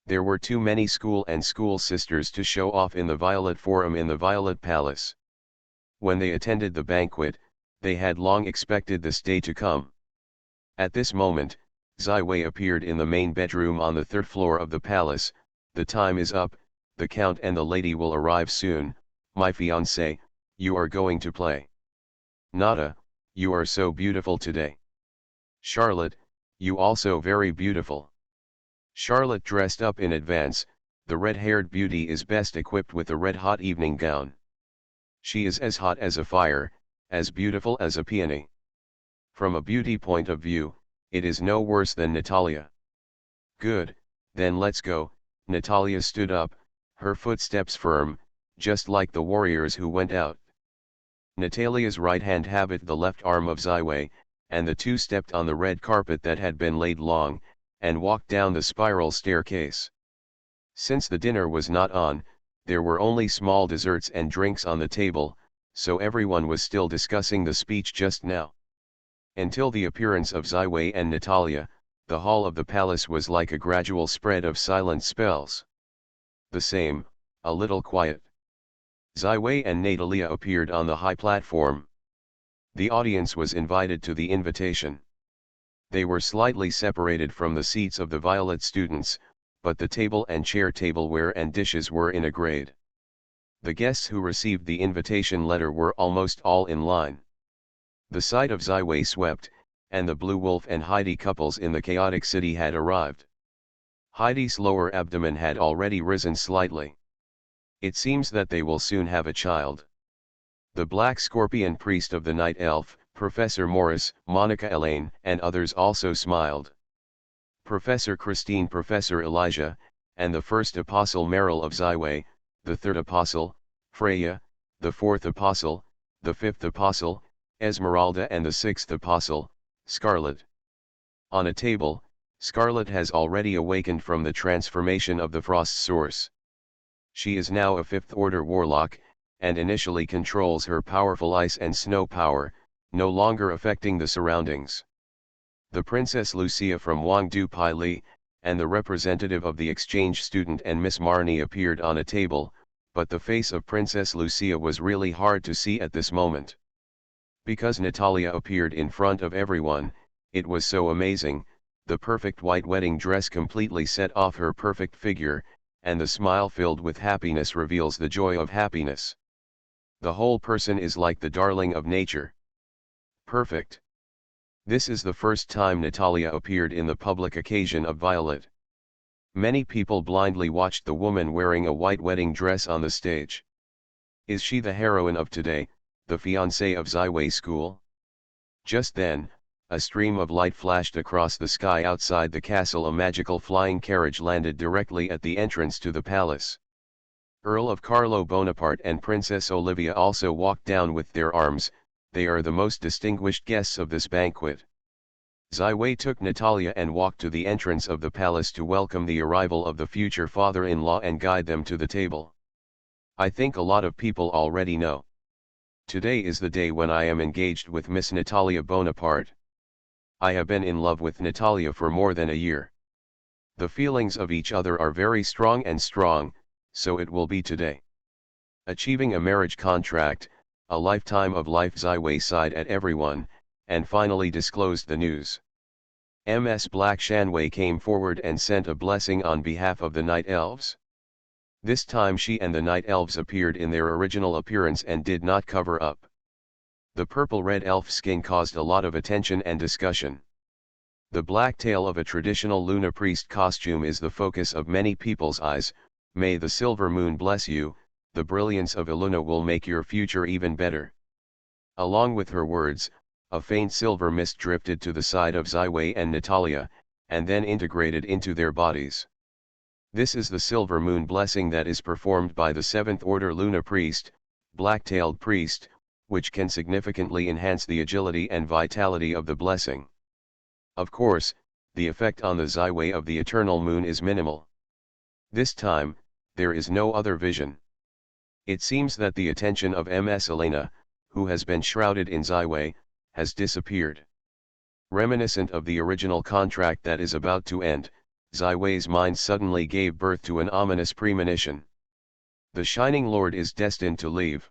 There were too many school and school sisters to show off in the Violet Forum in the Violet Palace. When they attended the banquet, they had long expected this day to come. At this moment, Ziwei appeared in the main bedroom on the third floor of the palace. The time is up, the count and the lady will arrive soon. My fiancé, you are going to play. Nada, you are so beautiful today. Charlotte, you also very beautiful. Charlotte dressed up in advance, the red-haired beauty is best equipped with a red-hot evening gown. She is as hot as a fire, as beautiful as a peony. From a beauty point of view, it is no worse than Natalia. Good, then let's go. Natalia stood up, her footsteps firm, just like the warriors who went out. Natalia's right hand haved the left arm of Ziwei, and the two stepped on the red carpet that had been laid long, and walked down the spiral staircase. Since the dinner was not on, there were only small desserts and drinks on the table, so everyone was still discussing the speech just now. Until the appearance of Ziwei and Natalia, the hall of the palace was like a gradual spread of silent spells. The same, a little quiet. Ziwei and Natalia appeared on the high platform. The audience was invited to the invitation. They were slightly separated from the seats of the Violet students, but the table and chair tableware and dishes were in a grade. The guests who received the invitation letter were almost all in line. The sight of Ziwei swept, and the Blue Wolf and Heidi couples in the chaotic city had arrived. Heidi's lower abdomen had already risen slightly. It seems that they will soon have a child. The Black Scorpion priest of the Night Elf, Professor Morris, Monica Elaine, and others also smiled. Professor Christine, Professor Elijah, and the first apostle Meryl of Ziwei, the third apostle, Freya, the fourth apostle, the fifth apostle, Esmeralda, and the sixth apostle, Scarlet. On a table, Scarlet has already awakened from the transformation of the Frost Source. She is now a fifth-order warlock, and initially controls her powerful ice and snow power, no longer affecting the surroundings. The Princess Lucia from Wangdu Pai Li, and the representative of the exchange student and Miss Marnie appeared on a table, but the face of Princess Lucia was really hard to see at this moment. Because Natalia appeared in front of everyone, it was so amazing. The perfect white wedding dress completely set off her perfect figure, and the smile filled with happiness reveals the joy of happiness. The whole person is like the darling of nature. Perfect. This is the first time Natalia appeared in the public occasion of Violet. Many people blindly watched the woman wearing a white wedding dress on the stage. Is she the heroine of today, the fiancée of Ziwei School? Just then, a stream of light flashed across the sky outside the castle. A magical flying carriage landed directly at the entrance to the palace. Earl of Carlo Bonaparte and Princess Olivia also walked down with their arms. They are the most distinguished guests of this banquet. Ziwei took Natalia and walked to the entrance of the palace to welcome the arrival of the future father-in-law and guide them to the table. I think a lot of people already know. Today is the day when I am engaged with Miss Natalia Bonaparte. I have been in love with Natalia for more than a year. The feelings of each other are very strong, so it will be today. Achieving a marriage contract, a lifetime of life. Ziwei sighed at everyone, and finally disclosed the news. Ms. Black Shanwei came forward and sent a blessing on behalf of the Night Elves. This time she and the Night Elves appeared in their original appearance and did not cover up. The purple-red elf skin caused a lot of attention and discussion. The black tail of a traditional Luna priest costume is the focus of many people's eyes. May the silver moon bless you, the brilliance of Iluna will make your future even better. Along with her words, a faint silver mist drifted to the side of Ziwei and Natalia, and then integrated into their bodies. This is the silver moon blessing that is performed by the 7th Order Luna priest, black-tailed priest, which can significantly enhance the agility and vitality of the blessing. Of course, the effect on the Ziwei of the eternal moon is minimal. This time, there is no other vision. It seems that the attention of Ms. Elena, who has been shrouded in Ziwei, has disappeared. Reminiscent of the original contract that is about to end, Ziwei's mind suddenly gave birth to an ominous premonition. The Shining Lord is destined to leave.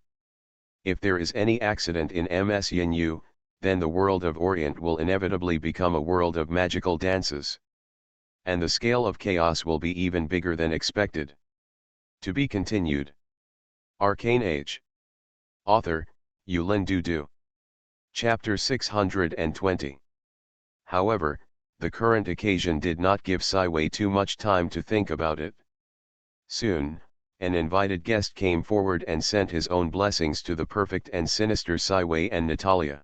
If there is any accident in Ms. Yinyu, then the world of Orient will inevitably become a world of magical dances. And the scale of chaos will be even bigger than expected. To be continued. Arcane Age. Author, Yulin Dudu. Chapter 620. However, the current occasion did not give Ziwei too much time to think about it. Soon, an invited guest came forward and sent his own blessings to the perfect and sinister Ziwei and Natalia.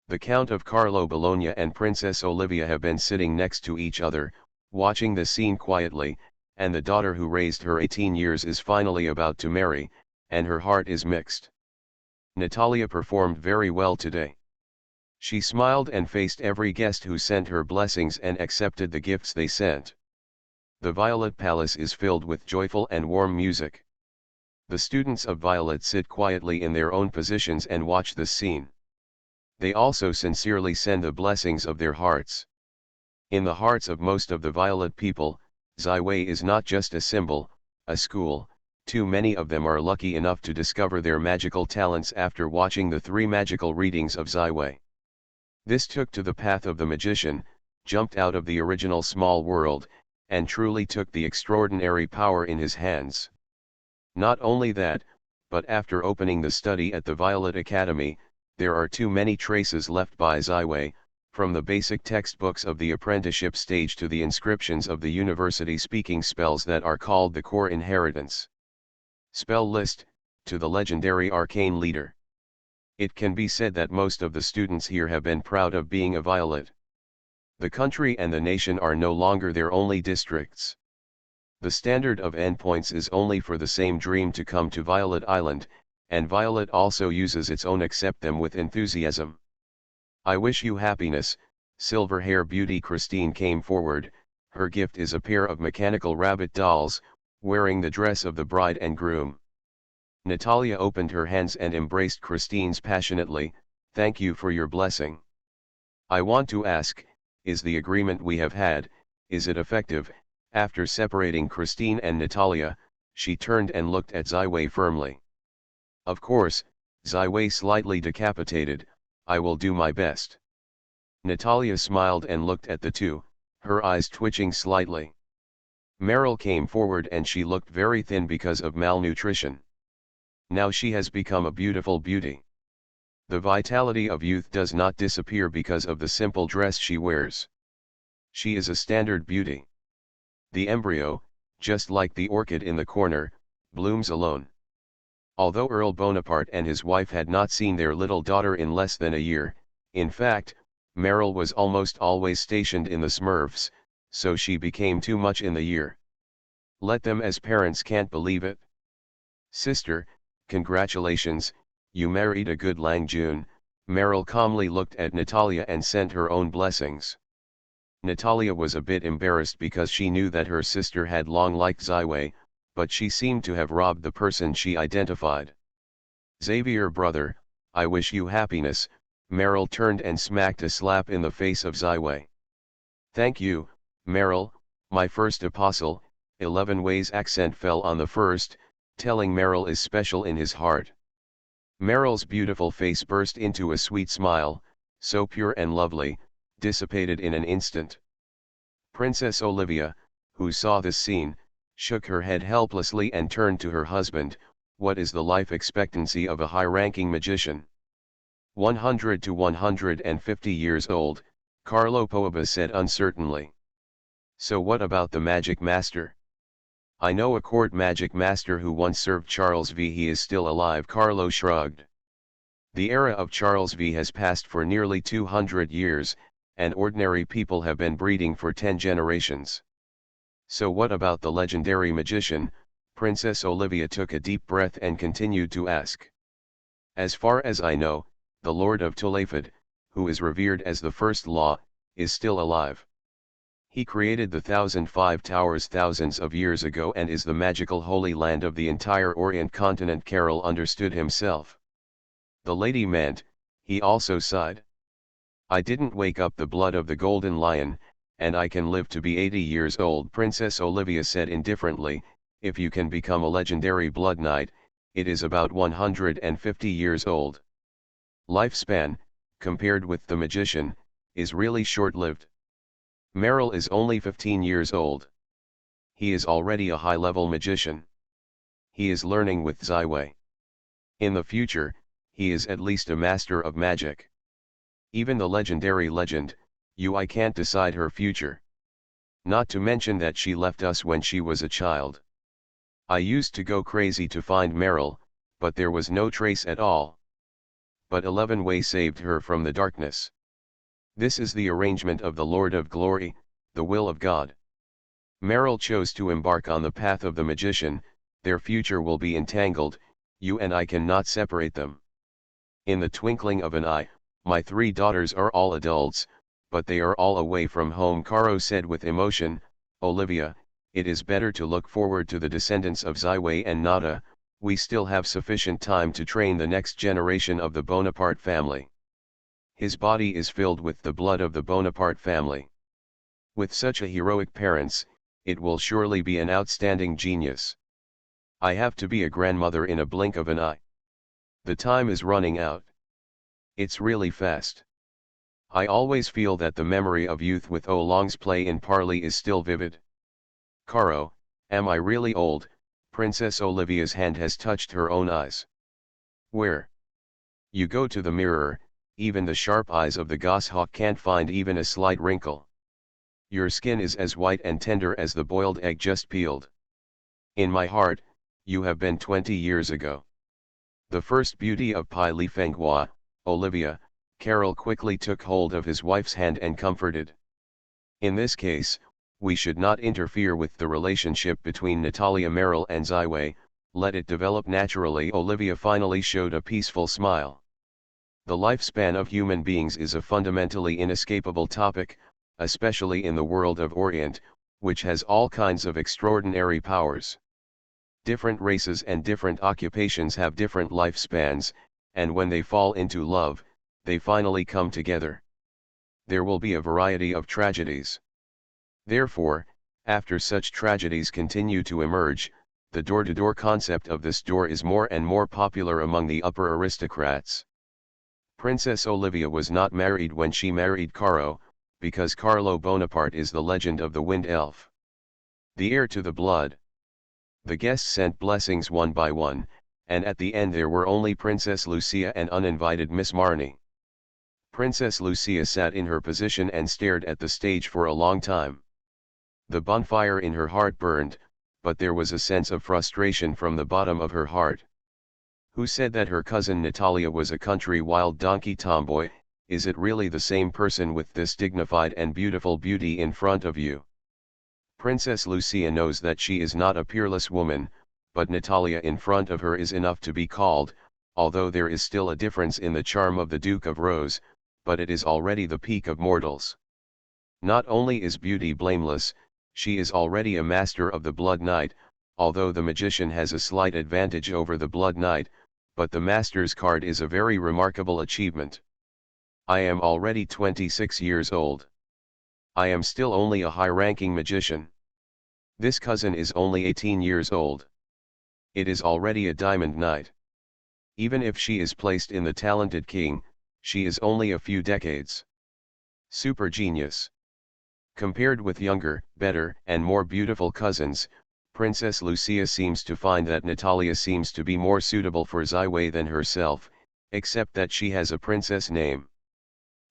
The Count of Carlo Bologna and Princess Olivia have been sitting next to each other, watching the scene quietly, and the daughter who raised her 18 years is finally about to marry, and her heart is mixed. Natalia performed very well today. She smiled and faced every guest who sent her blessings and accepted the gifts they sent. The Violet Palace is filled with joyful and warm music. The students of Violet sit quietly in their own positions and watch this scene. They also sincerely send the blessings of their hearts. In the hearts of most of the Violet people, Ziwei is not just a symbol, a school. Too many of them are lucky enough to discover their magical talents after watching the 3 magical readings of Ziwei. This took to the path of the magician, jumped out of the original small world, and truly took the extraordinary power in his hands. Not only that, but after opening the study at the Violet Academy, there are too many traces left by Ziwei, from the basic textbooks of the apprenticeship stage to the inscriptions of the university speaking spells that are called the core inheritance. Spell list, to the legendary arcane leader. It can be said that most of the students here have been proud of being a violet. The country and the nation are no longer their only districts. The standard of endpoints is only for the same dream to come to Violet Island, and Violet also uses its own accept them with enthusiasm. I wish you happiness, silver hair beauty Christine came forward. Her gift is a pair of mechanical rabbit dolls, wearing the dress of the bride and groom. Natalia opened her hands and embraced Christine's passionately. Thank you for your blessing. I want to ask, is the agreement we have had, is it effective? After separating Christine and Natalia, she turned and looked at Ziwei firmly. Of course, Ziwei slightly decapitated. I will do my best. Natalia smiled and looked at the two, her eyes twitching slightly. Meryl came forward and she looked very thin because of malnutrition. Now she has become a beautiful beauty. The vitality of youth does not disappear because of the simple dress she wears. She is a standard beauty. The embryo, just like the orchid in the corner, blooms alone. Although Earl Bonaparte and his wife had not seen their little daughter in less than a year, in fact, Meryl was almost always stationed in the Smurfs, so she became too much in the year. Let them as parents can't believe it. Sister, congratulations, you married a good Lang Jun. Meryl calmly looked at Natalia and sent her own blessings. Natalia was a bit embarrassed because she knew that her sister had long liked Ziwei, but she seemed to have robbed the person she identified. Xavier brother, I wish you happiness. Meryl turned and smacked a slap in the face of Ziwei. Thank you, Meryl, my first apostle. 11 Wei's accent fell on the first, telling Meryl is special in his heart. Meryl's beautiful face burst into a sweet smile, so pure and lovely, dissipated in an instant. Princess Olivia, who saw this scene, shook her head helplessly and turned to her husband. What is the life expectancy of a high-ranking magician? 100 to 150 years old, Carlo Poaba said uncertainly. So what about the magic master? I know a court magic master who once served Charles V. He is still alive. Carlo shrugged. The era of Charles V has passed for nearly 200 years, and ordinary people have been breeding for 10 generations. So what about the legendary magician? Princess Olivia took a deep breath and continued to ask. As far as I know, the Lord of Tulafid, who is revered as the first law, is still alive. He created the 1005 towers thousands of years ago and is the magical holy land of the entire Orient continent. Carol understood himself. The lady meant, he also sighed. I didn't wake up the blood of the golden lion, and I can live to be 80 years old. Princess Olivia said indifferently, if you can become a legendary blood knight, it is about 150 years old. Lifespan, compared with the magician, is really short-lived. Meryl is only 15 years old. He is already a high-level magician. He is learning with Ziwei. In the future, he is at least a master of magic. Even the legendary legend, I can't decide her future. Not to mention that she left us when she was a child. I used to go crazy to find Meryl, but there was no trace at all. But 11 Wei saved her from the darkness. This is the arrangement of the Lord of Glory, the will of God. Meryl chose to embark on the path of the magician. Their future will be entangled, you and I cannot separate them. In the twinkling of an eye, my 3 daughters are all adults, but they are all away from home. Caro said with emotion. Olivia, it is better to look forward to the descendants of Ziwei and Nada. We still have sufficient time to train the next generation of the Bonaparte family. His body is filled with the blood of the Bonaparte family. With such a heroic parents, it will surely be an outstanding genius. I have to be a grandmother in a blink of an eye. The time is running out. It's really fast. I always feel that the memory of youth with Oolong's play in Parley is still vivid. Caro, am I really old? Princess Olivia's hand has touched her own eyes. Where? You go to the mirror, even the sharp eyes of the goshawk can't find even a slight wrinkle. Your skin is as white and tender as the boiled egg just peeled. In my heart, you have been 20 years ago. The first beauty of Pai Li Fenghua, Olivia, Carol quickly took hold of his wife's hand and comforted. In this case, we should not interfere with the relationship between Natalia Merrill and Ziwei, let it develop naturally. Olivia finally showed a peaceful smile. The lifespan of human beings is a fundamentally inescapable topic, especially in the world of Orient, which has all kinds of extraordinary powers. Different races and different occupations have different lifespans, and when they fall into love, they finally come together. There will be a variety of tragedies. Therefore, after such tragedies continue to emerge, the door-to-door concept of this door is more and more popular among the upper aristocrats. Princess Olivia was not married when she married Caro, because Carlo Bonaparte is the legend of the wind elf, the heir to the blood. The guests sent blessings one by one, and at the end there were only Princess Lucia and uninvited Miss Marnie. Princess Lucia sat in her position and stared at the stage for a long time. The bonfire in her heart burned, but there was a sense of frustration from the bottom of her heart. Who said that her cousin Natalia was a country wild donkey tomboy? Is it really the same person with this dignified and beautiful beauty in front of you? Princess Lucia knows that she is not a peerless woman, but Natalia in front of her is enough to be called, although there is still a difference in the charm of the Duke of Rose, but it is already the peak of mortals. Not only is beauty blameless, she is already a master of the Blood Knight, although the magician has a slight advantage over the Blood Knight, but the master's card is a very remarkable achievement. I am already 26 years old. I am still only a high-ranking magician. This cousin is only 18 years old. It is already a diamond knight. Even if she is placed in the talented king, she is only a few decades. Super genius. Compared with younger, better, and more beautiful cousins, Princess Lucia seems to find that Natalia seems to be more suitable for Ziwei than herself, except that she has a princess name.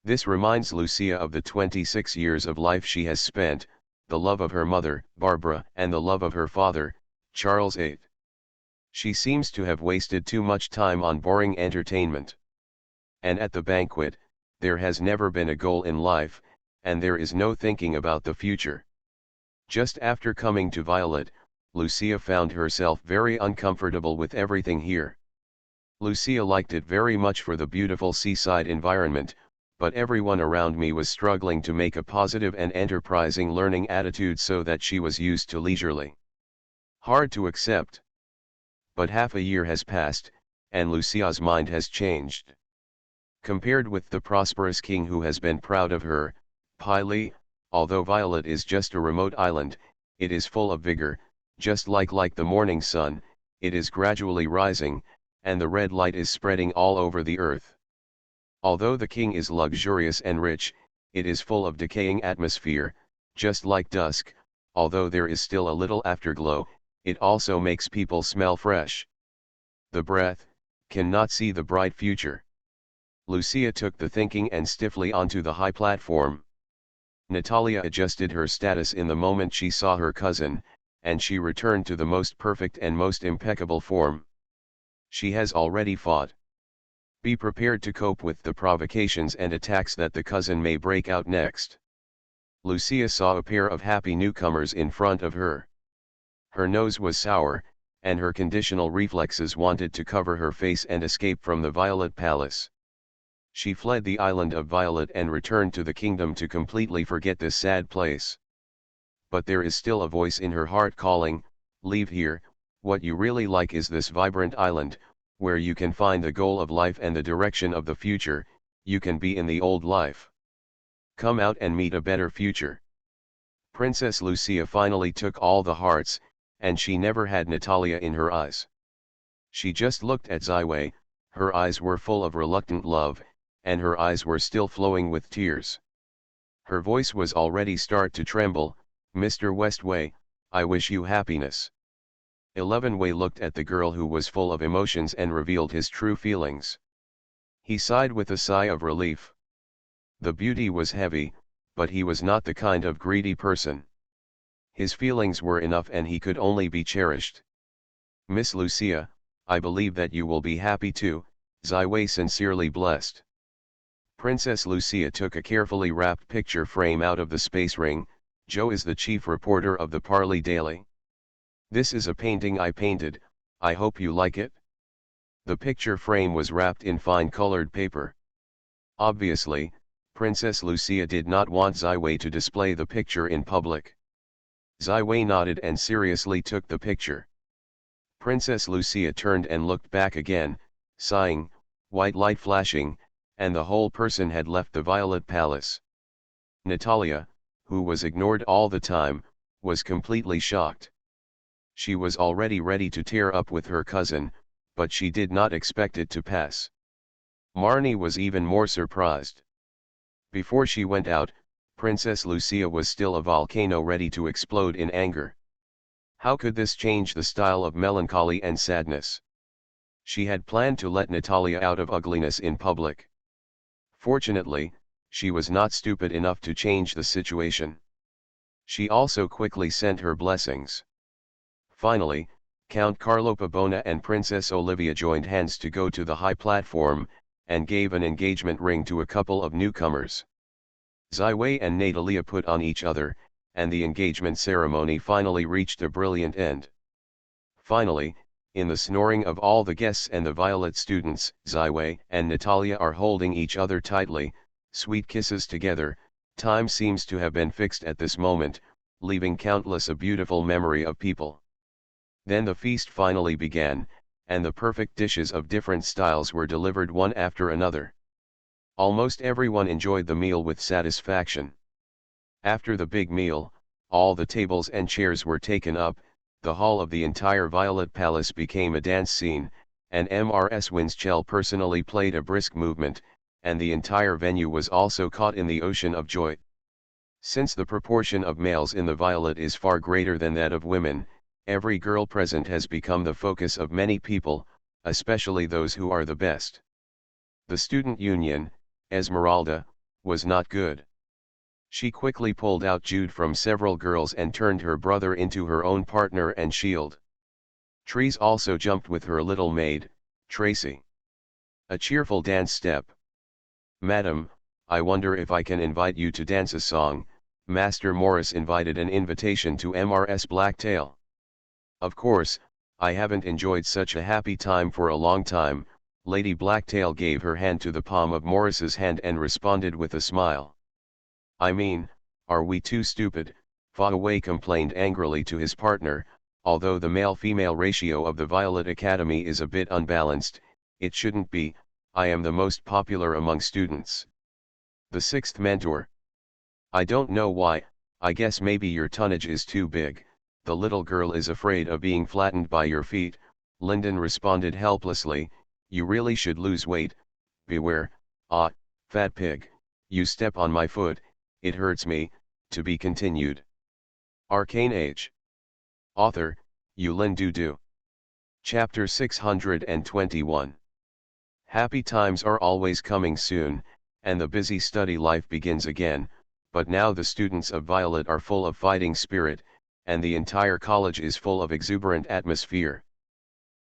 This reminds Lucia of the 26 years of life she has spent, the love of her mother, Barbara, and the love of her father, Charles VIII. She seems to have wasted too much time on boring entertainment. And at the banquet, there has never been a goal in life, and there is no thinking about the future. Just after coming to Violet, Lucia found herself very uncomfortable with everything here. Lucia liked it very much for the beautiful seaside environment, but everyone around me was struggling to make a positive and enterprising learning attitude, so that she was used to leisurely. Hard to accept. But half a year has passed, and Lucia's mind has changed. Compared with the prosperous king who has been proud of her, Pai Li, although Violet is just a remote island, it is full of vigor, just like the morning sun, it is gradually rising, and the red light is spreading all over the earth. Although the king is luxurious and rich, it is full of decaying atmosphere, just like dusk, although there is still a little afterglow, it also makes people smell fresh. The breath cannot see the bright future. Lucia took the thinking and stiffly onto the high platform. Natalia adjusted her status in the moment she saw her cousin, and she returned to the most perfect and most impeccable form. She has already fought. Be prepared to cope with the provocations and attacks that the cousin may break out next. Lucia saw a pair of happy newcomers in front of her. Her nose was sour, and her conditional reflexes wanted to cover her face and escape from the Violet Palace. She fled the island of Violet and returned to the kingdom to completely forget this sad place. But there is still a voice in her heart calling, "Leave here, what you really like is this vibrant island, where you can find the goal of life and the direction of the future, you can be in the old life. Come out and meet a better future." Princess Lucia finally took all the hearts, and she never had Natalia in her eyes. She just looked at Ziwei, her eyes were full of reluctant love, and her eyes were still flowing with tears. Her voice was already start to tremble, "Mr. Westway, I wish you happiness. 11 Wei looked at the girl who was full of emotions and revealed his true feelings. He sighed with a sigh of relief. The beauty was heavy, but he was not the kind of greedy person. His feelings were enough and he could only be cherished. Miss Lucia, I believe that you will be happy too, Zai Wei sincerely blessed. Princess Lucia took a carefully wrapped picture frame out of the space ring. Joe is the chief reporter of the Parley Daily. This is a painting I painted, I hope you like it. The picture frame was wrapped in fine colored paper. Obviously, Princess Lucia did not want Zai Wei to display the picture in public. Zai Wei nodded and seriously took the picture. Princess Lucia turned and looked back again, sighing, white light flashing, and the whole person had left the Violet Palace. Natalia, who was ignored all the time, was completely shocked. She was already ready to tear up with her cousin, but she did not expect it to pass. Marnie was even more surprised. Before she went out, Princess Lucia was still a volcano ready to explode in anger. How could this change the style of melancholy and sadness? She had planned to let Natalia out of ugliness in public. Fortunately, she was not stupid enough to change the situation. She also quickly sent her blessings. Finally, Count Carlo Pabona and Princess Olivia joined hands to go to the high platform, and gave an engagement ring to a couple of newcomers. Zai Wei and Natalia put on each other, and the engagement ceremony finally reached a brilliant end. Finally, in the snoring of all the guests and the Violet students, Zai Wei and Natalia are holding each other tightly, sweet kisses together. Time seems to have been fixed at this moment, leaving countless a beautiful memory of people. Then the feast finally began, and the perfect dishes of different styles were delivered one after another. Almost everyone enjoyed the meal with satisfaction. After the big meal, all the tables and chairs were taken up, the hall of the entire Violet Palace became a dance scene, and Mrs. Winchell personally played a brisk movement, and the entire venue was also caught in the ocean of joy. Since the proportion of males in the Violet is far greater than that of women, every girl present has become the focus of many people, especially those who are the best. The student union, Esmeralda, was not good. She quickly pulled out Jude from several girls and turned her brother into her own partner and shield. Trees also jumped with her little maid, Tracy. A cheerful dance step. Madam, I wonder if I can invite you to dance a song. Master Morris invited an invitation to Mrs. Blacktail. Of course, I haven't enjoyed such a happy time for a long time. Lady Blacktail gave her hand to the palm of Morris's hand and responded with a smile. I mean, are we too stupid? Fa Wei complained angrily to his partner. Although the male-female ratio of the Violet Academy is a bit unbalanced, it shouldn't be. I am the most popular among students. The sixth mentor. I don't know why, I guess maybe your tonnage is too big. The little girl is afraid of being flattened by your feet. Lyndon responded helplessly, you really should lose weight. Beware, ah, fat pig, you step on my foot, it hurts me. To be continued. Arcane Age. Author, Yulin Dudu. Chapter 621. Happy times are always coming soon, and the busy study life begins again, but now the students of Violet are full of fighting spirit, and the entire college is full of exuberant atmosphere.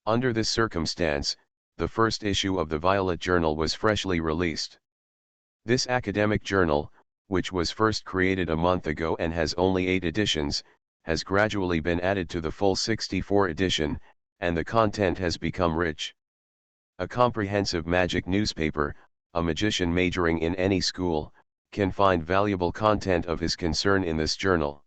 Under this circumstance, the first issue of the Violet Journal was freshly released. This academic journal, which was first created a month ago and has only 8 editions, has gradually been added to the full 64 edition, and the content has become rich. A comprehensive magic newspaper, a magician majoring in any school, can find valuable content of his concern in this journal.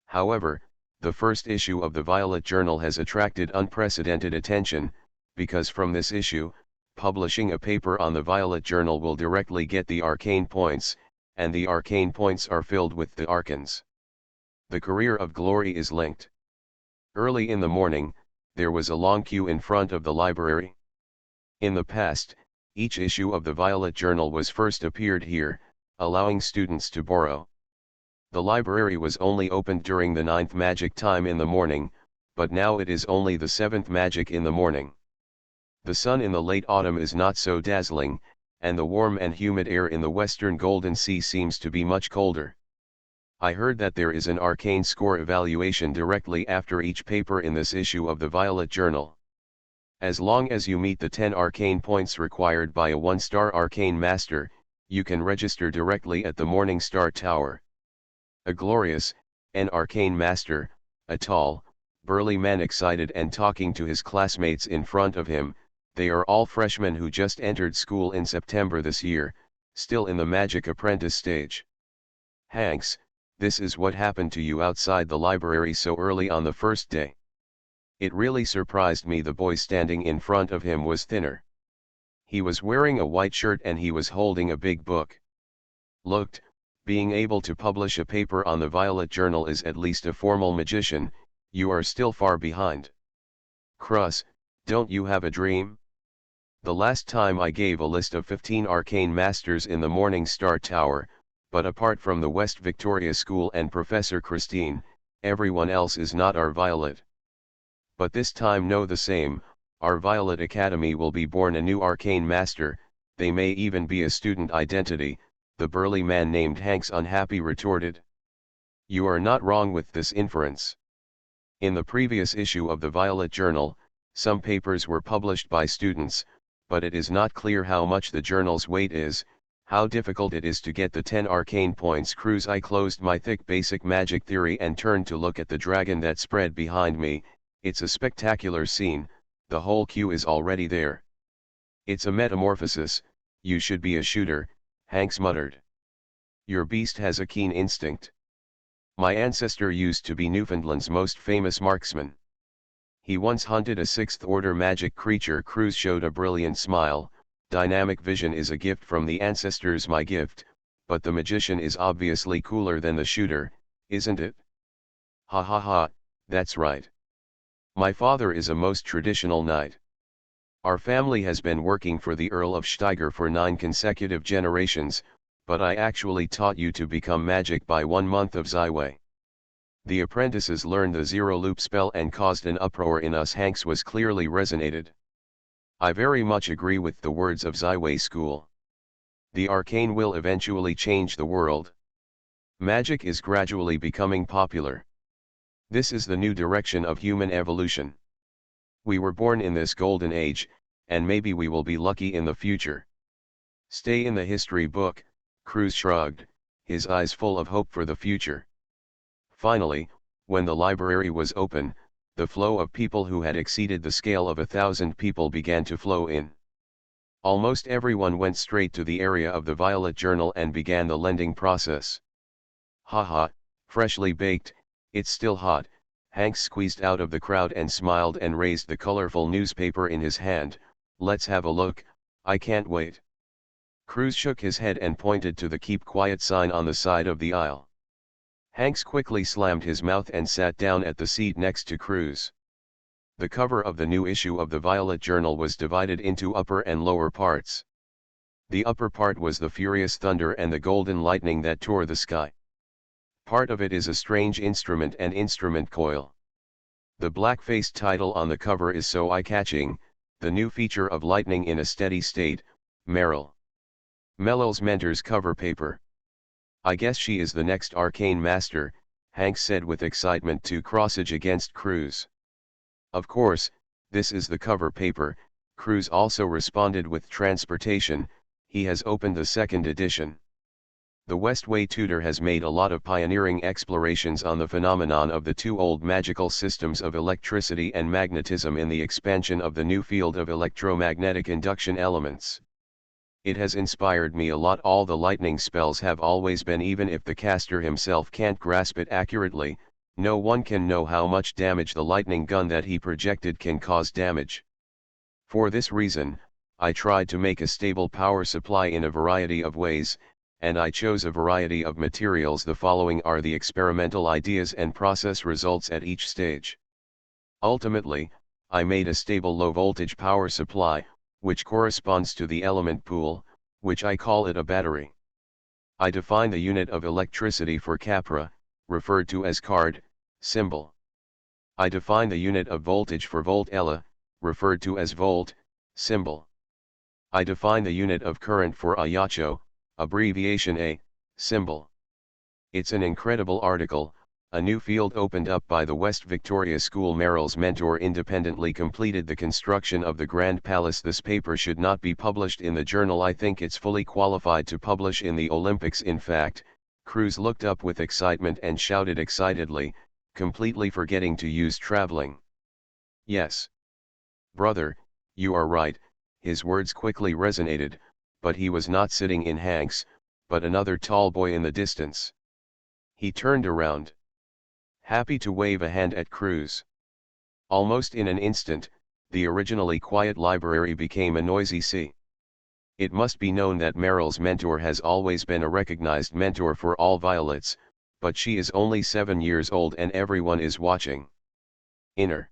However, the first issue of the Violet Journal has attracted unprecedented attention, because from this issue, publishing a paper on the Violet Journal will directly get the arcane points, and the arcane points are filled with the arcans. The career of glory is linked. Early in the morning, there was a long queue in front of the library. In the past, each issue of the Violet Journal was first appeared here, allowing students to borrow. The library was only opened during the 9th magic time in the morning, but now it is only the 7th magic in the morning. The sun in the late autumn is not so dazzling, and the warm and humid air in the western Golden Sea seems to be much colder. I heard that there is an arcane score evaluation directly after each paper in this issue of the Violet Journal. As long as you meet the 10 arcane points required by a 1-star arcane master, you can register directly at the Morning Star Tower. A glorious, an arcane master, a tall, burly man excited and talking to his classmates in front of him. They are all freshmen who just entered school in September this year, still in the magic apprentice stage. Hanks, this is what happened to you outside the library so early on the first day. It really surprised me. The boy standing in front of him was thinner. He was wearing a white shirt and he was holding a big book. Looked, being able to publish a paper on the Violet Journal is at least a formal magician. You are still far behind. Crus, don't you have a dream? The last time I gave a list of 15 arcane masters in the Morning Star Tower, but apart from the West Victoria School and Professor Christine, everyone else is not our Violet. But this time know the same, our Violet Academy will be born a new arcane master. They may even be a student identity, the burly man named Hanks unhappy retorted. You are not wrong with this inference. In the previous issue of the Violet Journal, some papers were published by students, but it is not clear how much the journal's weight is, how difficult it is to get the 10 arcane points. Cruz, I closed my thick basic magic theory and turned to look at the dragon that spread behind me. It's a spectacular scene, the whole queue is already there. It's a metamorphosis, you should be a shooter, Hanks muttered. Your beast has a keen instinct. My ancestor used to be Newfoundland's most famous marksman. He once hunted a 6th-order magic creature. Cruz showed a brilliant smile. Dynamic vision is a gift from the ancestors, my gift, but the magician is obviously cooler than the shooter, isn't it? Ha ha ha, that's right. My father is a most traditional knight. Our family has been working for the Earl of Steiger for 9 consecutive generations, but I actually taught you to become magic by 1 month of Zyway. The apprentices learned the zero-loop spell and caused an uproar in us. Hanks was clearly resonated. I very much agree with the words of Zyway School. The arcane will eventually change the world. Magic is gradually becoming popular. This is the new direction of human evolution. We were born in this golden age, and maybe we will be lucky in the future. Stay in the history book, Cruz shrugged, his eyes full of hope for the future. Finally, when the library was open, the flow of people who had exceeded the scale of 1,000 people began to flow in. Almost everyone went straight to the area of the Violet Journal and began the lending process. Haha, freshly baked, it's still hot. Hanks squeezed out of the crowd and smiled and raised the colorful newspaper in his hand. Let's have a look, I can't wait. Cruz shook his head and pointed to the Keep Quiet sign on the side of the aisle. Hanks quickly slammed his mouth and sat down at the seat next to Cruz. The cover of the new issue of the Violet Journal was divided into upper and lower parts. The upper part was the furious thunder and the golden lightning that tore the sky. Part of it is a strange instrument and instrument coil. The black-faced title on the cover is so eye-catching, the new feature of lightning in a steady state, Merrill. Mellow's mentor's cover paper. I guess she is the next arcane master, Hanks said with excitement to crossage against Cruz. Of course, this is the cover paper, Cruz also responded with transportation. He has opened the 2nd edition. The Westway tutor has made a lot of pioneering explorations on the phenomenon of the 2 old magical systems of electricity and magnetism in the expansion of the new field of electromagnetic induction elements. It has inspired me a lot. All the lightning spells have always been, even if the caster himself can't grasp it accurately, no one can know how much damage the lightning gun that he projected can cause damage. For this reason, I tried to make a stable power supply in a variety of ways, and I chose a variety of materials. The following are the experimental ideas and process results at each stage. Ultimately, I made a stable low-voltage power supply, which corresponds to the element pool, which I call it a battery. I define the unit of electricity for Capra, referred to as card, symbol. I define the unit of voltage for volt Ella, referred to as volt, symbol. I define the unit of current for Ayacho, abbreviation A, symbol. It's an incredible article, a new field opened up by the West Victoria School. Merrill's mentor independently completed the construction of the Grand Palace. This paper should not be published in the journal. I think it's fully qualified to publish in the Olympics. In fact, Cruz looked up with excitement and shouted excitedly, completely forgetting to use traveling. Yes. Brother, you are right, his words quickly resonated, but he was not sitting in Hanks, but another tall boy in the distance. He turned around, happy to wave a hand at Cruz. Almost in an instant, the originally quiet library became a noisy sea. It must be known that Merrill's mentor has always been a recognized mentor for all violets, but she is only 7 years old and everyone is watching. Inner.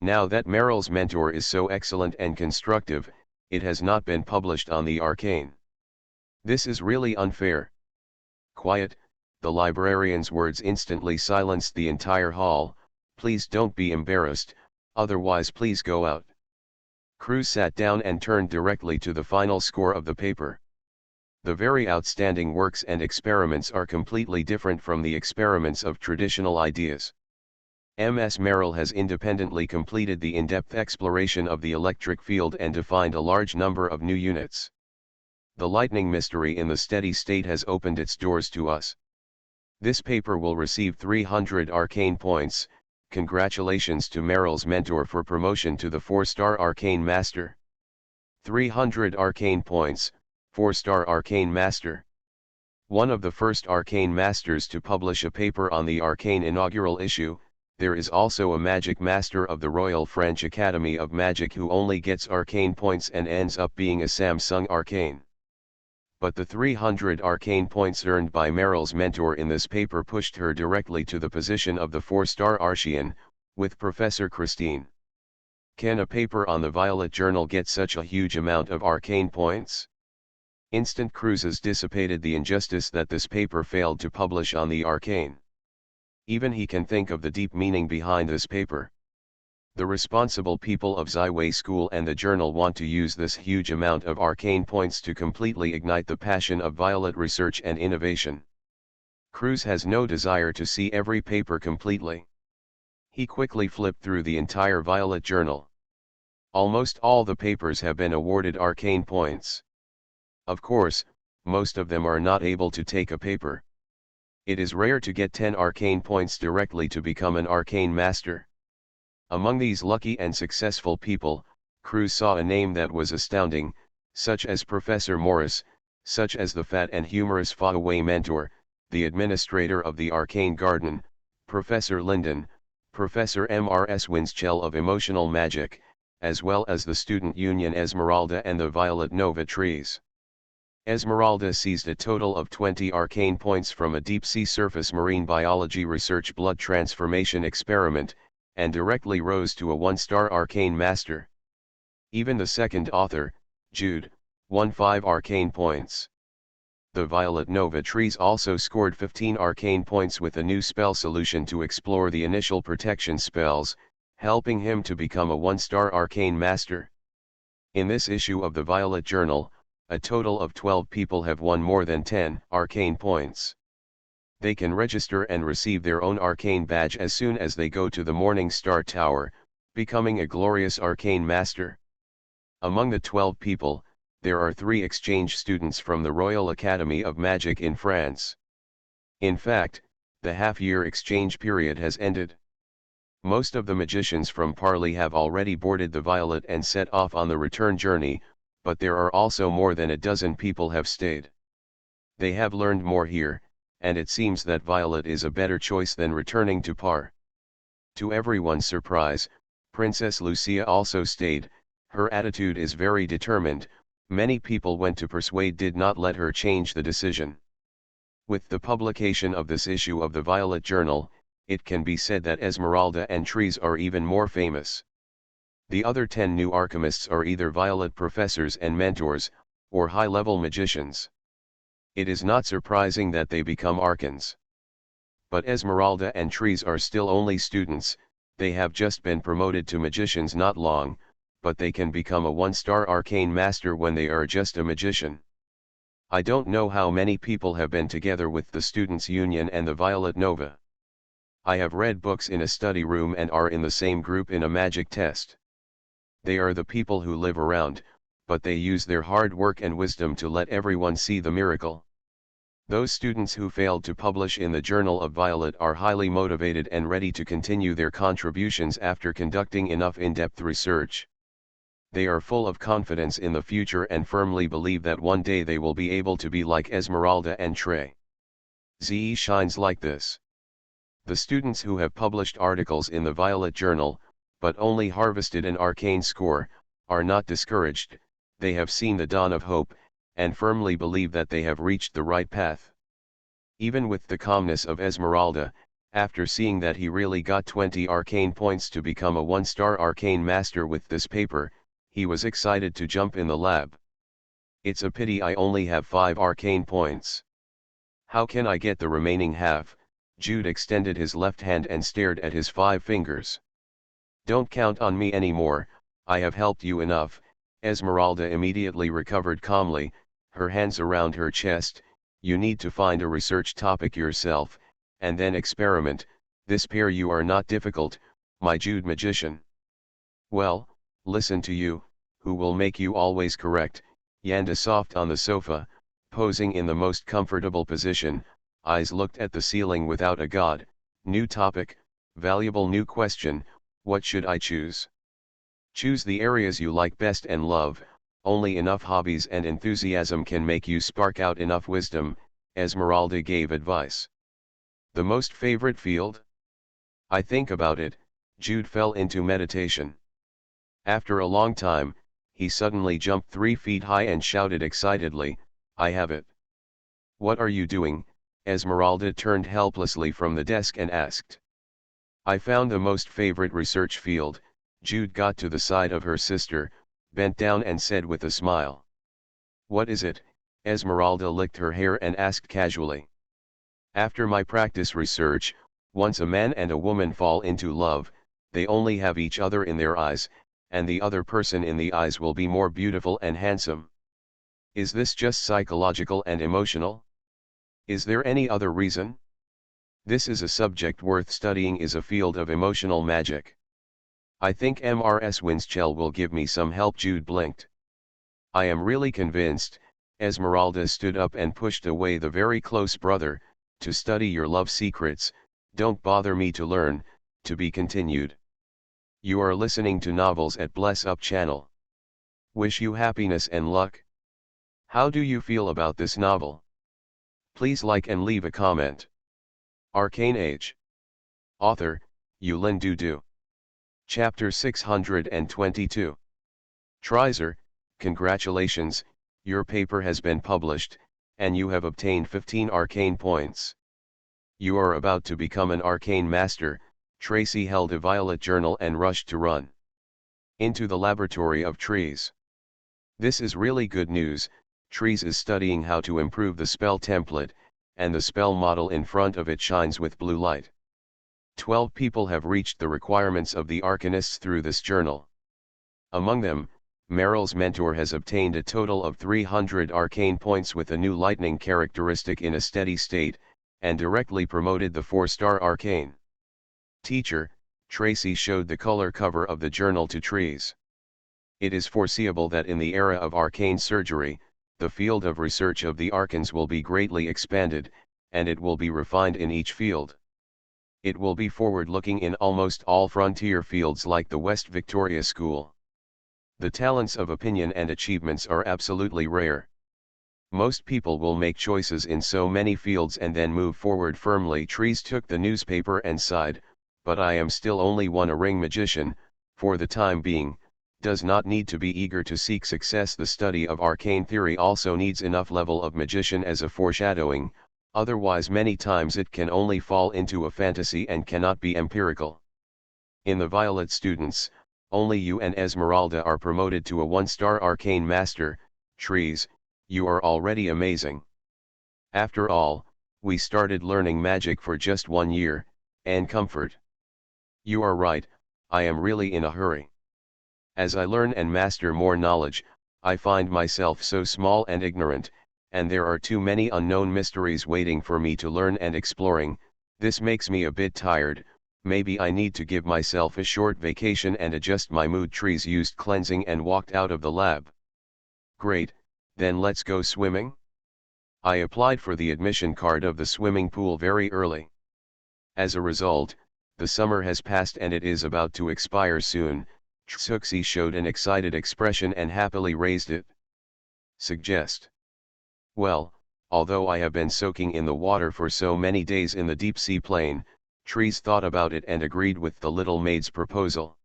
Now that Merrill's mentor is so excellent and constructive, it has not been published on the Arcane. This is really unfair. Quiet, the librarian's words instantly silenced the entire hall. Please don't be embarrassed, otherwise please go out. Cruz sat down and turned directly to the final score of the paper. The very outstanding works and experiments are completely different from the experiments of traditional ideas. Ms. Merrill has independently completed the in-depth exploration of the electric field and defined a large number of new units. The lightning mystery in the steady state has opened its doors to us. This paper will receive 300 arcane points. Congratulations to Merrill's mentor for promotion to the 4-star Arcane Master. 300 arcane points, 4-star Arcane Master. One of the first Arcane Masters to publish a paper on the Arcane inaugural issue. There is also a Magic Master of the Royal French Academy of Magic who only gets arcane points and ends up being a Samsung Arcane. But the 300 arcane points earned by Merrill's mentor in this paper pushed her directly to the position of the 4-star Archean, with Professor Christine. Can a paper on the Violet Journal get such a huge amount of arcane points? Instant Cruzes dissipated the injustice that this paper failed to publish on the Arcane. Even he can think of the deep meaning behind this paper. The responsible people of Zyway School and the journal want to use this huge amount of arcane points to completely ignite the passion of Violet research and innovation. Cruz has no desire to see every paper completely. He quickly flipped through the entire Violet journal. Almost all the papers have been awarded arcane points. Of course, most of them are not able to take a paper. It is rare to get 10 arcane points directly to become an arcane master. Among these lucky and successful people, Cruz saw a name that was astounding, such as Professor Morris, such as the fat and humorous Faraway mentor, the administrator of the Arcane Garden, Professor Linden, Professor M.R.S. Winschell of Emotional Magic, as well as the Student Union Esmeralda and the Violet Nova trees. Esmeralda seized a total of 20 arcane points from a deep-sea surface marine biology research blood transformation experiment, and directly rose to a 1-star arcane master. Even the second author, Jude, won 5 arcane points. The Violet Nova trees also scored 15 arcane points with a new spell solution to explore the initial protection spells, helping him to become a 1-star arcane master. In this issue of the Violet Journal, a total of 12 people have won more than 10 arcane points. They can register and receive their own arcane badge as soon as they go to the Morning Star Tower, becoming a glorious arcane master. Among the 12 people, there are 3 exchange students from the Royal Academy of Magic in France. In fact, the half-year exchange period has ended. Most of the magicians from Parley have already boarded the Violet and set off on the return journey, but there are also more than a dozen people have stayed. They have learned more here, and it seems that Violet is a better choice than returning to Par. To everyone's surprise, Princess Lucia also stayed. Her attitude is very determined. Many people went to persuade did not let her change the decision. With the publication of this issue of the Violet Journal, it can be said that Esmeralda and Trees are even more famous. The other 10 new alchemists are either Violet professors and mentors, or high-level magicians. It is not surprising that they become archons. But Esmeralda and Trees are still only students. They have just been promoted to magicians not long, but they can become a one-star arcane master when they are just a magician. I don't know how many people have been together with the Students' Union and the Violet Nova. I have read books in a study room and are in the same group in a magic test. They are the people who live around, but they use their hard work and wisdom to let everyone see the miracle. Those students who failed to publish in the Journal of Violet are highly motivated and ready to continue their contributions after conducting enough in-depth research. They are full of confidence in the future and firmly believe that one day they will be able to be like Esmeralda and Trey. ZE shines like this. The students who have published articles in the Violet Journal, but only harvested an arcane score, are not discouraged. They have seen the dawn of hope, and firmly believe that they have reached the right path. Even with the calmness of Esmeralda, after seeing that he really got 20 arcane points to become a one-star arcane master with this paper, he was excited to jump in the lab. It's a pity I only have 5 arcane points. How can I get the remaining half? Jude extended his left hand and stared at his 5 fingers. Don't count on me anymore, I have helped you enough. Esmeralda immediately recovered calmly, her hands around her chest. You need to find a research topic yourself, and then experiment. This pair you are not difficult, my Jude magician. Well, listen to you, who will make you always correct. Yanda soft on the sofa, posing in the most comfortable position, eyes looked at the ceiling without a god. New topic, valuable new question, what should I choose? Choose the areas you like best and love. Only enough hobbies and enthusiasm can make you spark out enough wisdom, Esmeralda gave advice. The most favorite field? I think about it. Jude fell into meditation. After a long time, he suddenly jumped 3 feet high and shouted excitedly, I have it. What are you doing? Esmeralda turned helplessly from the desk and asked. I found the most favorite research field. Jude got to the side of her sister, bent down and said with a smile. What is it? Esmeralda licked her hair and asked casually. After my practice research, once a man and a woman fall into love, they only have each other in their eyes, and the other person in the eyes will be more beautiful and handsome. Is this just psychological and emotional? Is there any other reason? This is a subject worth studying, is a field of emotional magic. I think Mrs. Winchell will give me some help. Jude blinked. I am really convinced. Esmeralda stood up and pushed away the very close brother. To study your love secrets, don't bother me to learn. To be continued. You are listening to Novels at Bless Up channel. Wish you happiness and luck. How do you feel about this novel? Please like and leave a comment. Arcane Age. Author, Yulin Dudu. Chapter 622. Trizer, congratulations, your paper has been published, and you have obtained 15 arcane points. You are about to become an arcane master. Tracy held a violet journal and rushed to run into the laboratory of Trees. This is really good news. Trees is studying how to improve the spell template, and the spell model in front of it shines with blue light. 12 people have reached the requirements of the Arcanists through this journal. Among them, Meryl's mentor has obtained a total of 300 arcane points with a new lightning characteristic in a steady state, and directly promoted the 4-star arcane. Teacher, Tracy showed the color cover of the journal to Trees. It is foreseeable that in the era of arcane surgery, the field of research of the arcans will be greatly expanded, and it will be refined in each field. It will be forward-looking in almost all frontier fields like the West Victoria School. The talents of opinion and achievements are absolutely rare. Most people will make choices in so many fields and then move forward firmly. Trees took the newspaper and sighed, but I am still only a ring magician, for the time being, does not need to be eager to seek success. The study of arcane theory also needs enough level of magician as a foreshadowing, otherwise many times it can only fall into a fantasy and cannot be empirical. In the Violet students, only you and Esmeralda are promoted to a 1-star arcane master. Trees, you are already amazing. After all, we started learning magic for just 1 year, and comfort. You are right, I am really in a hurry. As I learn and master more knowledge, I find myself so small and ignorant, and there are too many unknown mysteries waiting for me to learn and exploring. This makes me a bit tired. Maybe I need to give myself a short vacation and adjust my mood. Trees used cleansing and walked out of the lab. Great, then let's go swimming? I applied for the admission card of the swimming pool very early. As a result, the summer has passed and it is about to expire soon. Tsuxi showed an excited expression and happily raised it. Suggest. Well, although I have been soaking in the water for so many days in the deep sea plane, Trees thought about it and agreed with the little maid's proposal.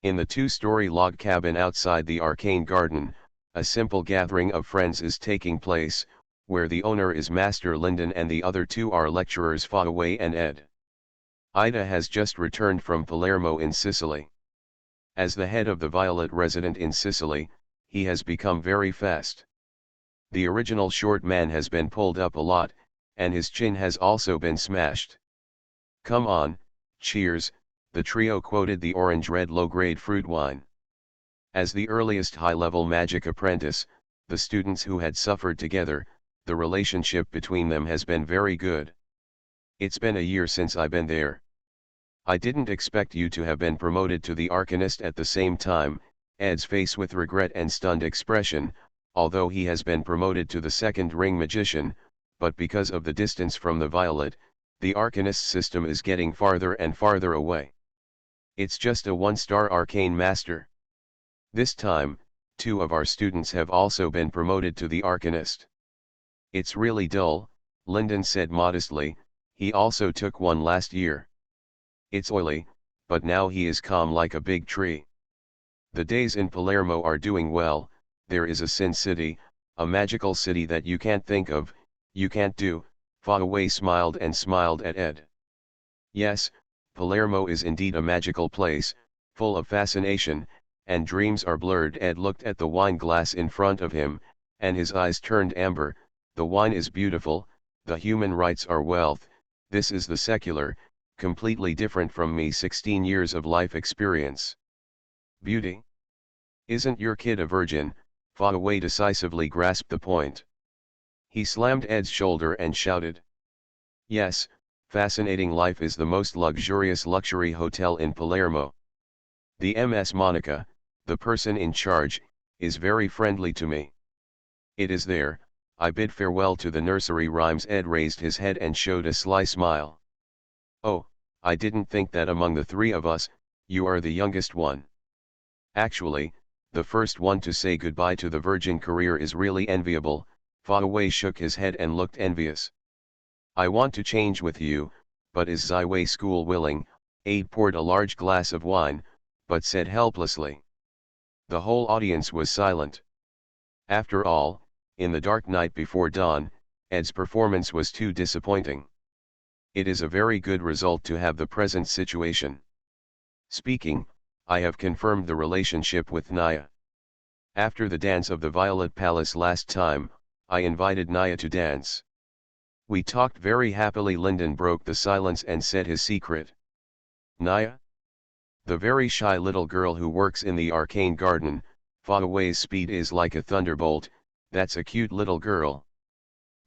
In the two-story log cabin outside the Arcane Garden, a simple gathering of friends is taking place, where the owner is Master Linden and the other two are lecturers Faraway and Ed. Ida has just returned from Palermo in Sicily. As the head of the Violet resident in Sicily, he has become very fast. The original short man has been pulled up a lot, and his chin has also been smashed. Come on, cheers, the trio quoted the orange-red low-grade fruit wine. As the earliest high-level magic apprentice, the students who had suffered together, the relationship between them has been very good. It's been a year since I've been there. I didn't expect you to have been promoted to the Arcanist at the same time, Ed's face with regret and stunned expression, although he has been promoted to the second ring magician, but because of the distance from the Violet, the Arcanist system is getting farther and farther away. It's just a one-star arcane master. This time, 2 of our students have also been promoted to the Arcanist. It's really dull, Lyndon said modestly, he also took one last year. It's oily, but now he is calm like a big tree. The days in Palermo are doing well. There is a Sin City, a magical city that you can't think of, you can't do. Faraway smiled and smiled at Ed. Yes, Palermo is indeed a magical place, full of fascination, and dreams are blurred. Ed looked at the wine glass in front of him, and his eyes turned amber. The wine is beautiful, the human rights are wealth, this is the secular, completely different from me 16 years of life experience. Beauty? Isn't your kid a virgin? Faraway decisively grasped the point. He slammed Ed's shoulder and shouted. Yes, fascinating life is the most luxurious luxury hotel in Palermo. The Ms. Monica, the person in charge, is very friendly to me. It is there, I bid farewell to the nursery rhymes. Ed raised his head and showed a sly smile. Oh, I didn't think that among the 3 of us, you are the youngest one. Actually, the first one to say goodbye to the virgin career is really enviable. Faraway shook his head and looked envious. I want to change with you, but is Zyway school willing? Aide poured a large glass of wine, but said helplessly. The whole audience was silent. After all, in the dark night before dawn, Ed's performance was too disappointing. It is a very good result to have the present situation. Speaking, I have confirmed the relationship with Naya. After the dance of the Violet Palace last time, I invited Naya to dance. We talked very happily. Lyndon broke the silence and said his secret. Naya? The very shy little girl who works in the Arcane Garden. Faraway's speed is like a thunderbolt. That's a cute little girl.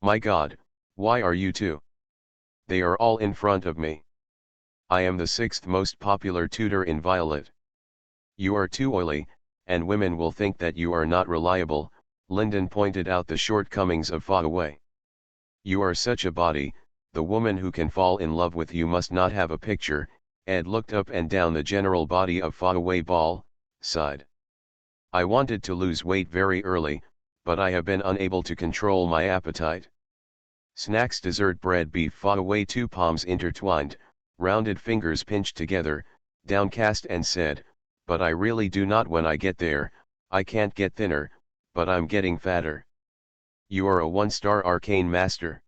My God, why are you 2? They are all in front of me. I am the 6th most popular tutor in Violet. You are too oily, and women will think that you are not reliable. Lyndon pointed out the shortcomings of Faraway. You are such a body, the woman who can fall in love with you must not have a picture. Ed looked up and down the general body of Faraway Ball, sighed. I wanted to lose weight very early, but I have been unable to control my appetite. Snacks, dessert, bread, beef. Faraway, 2 palms intertwined, rounded fingers pinched together, downcast, and said, but I really do not. When I get there, I can't get thinner, but I'm getting fatter. You are a 1-star arcane master.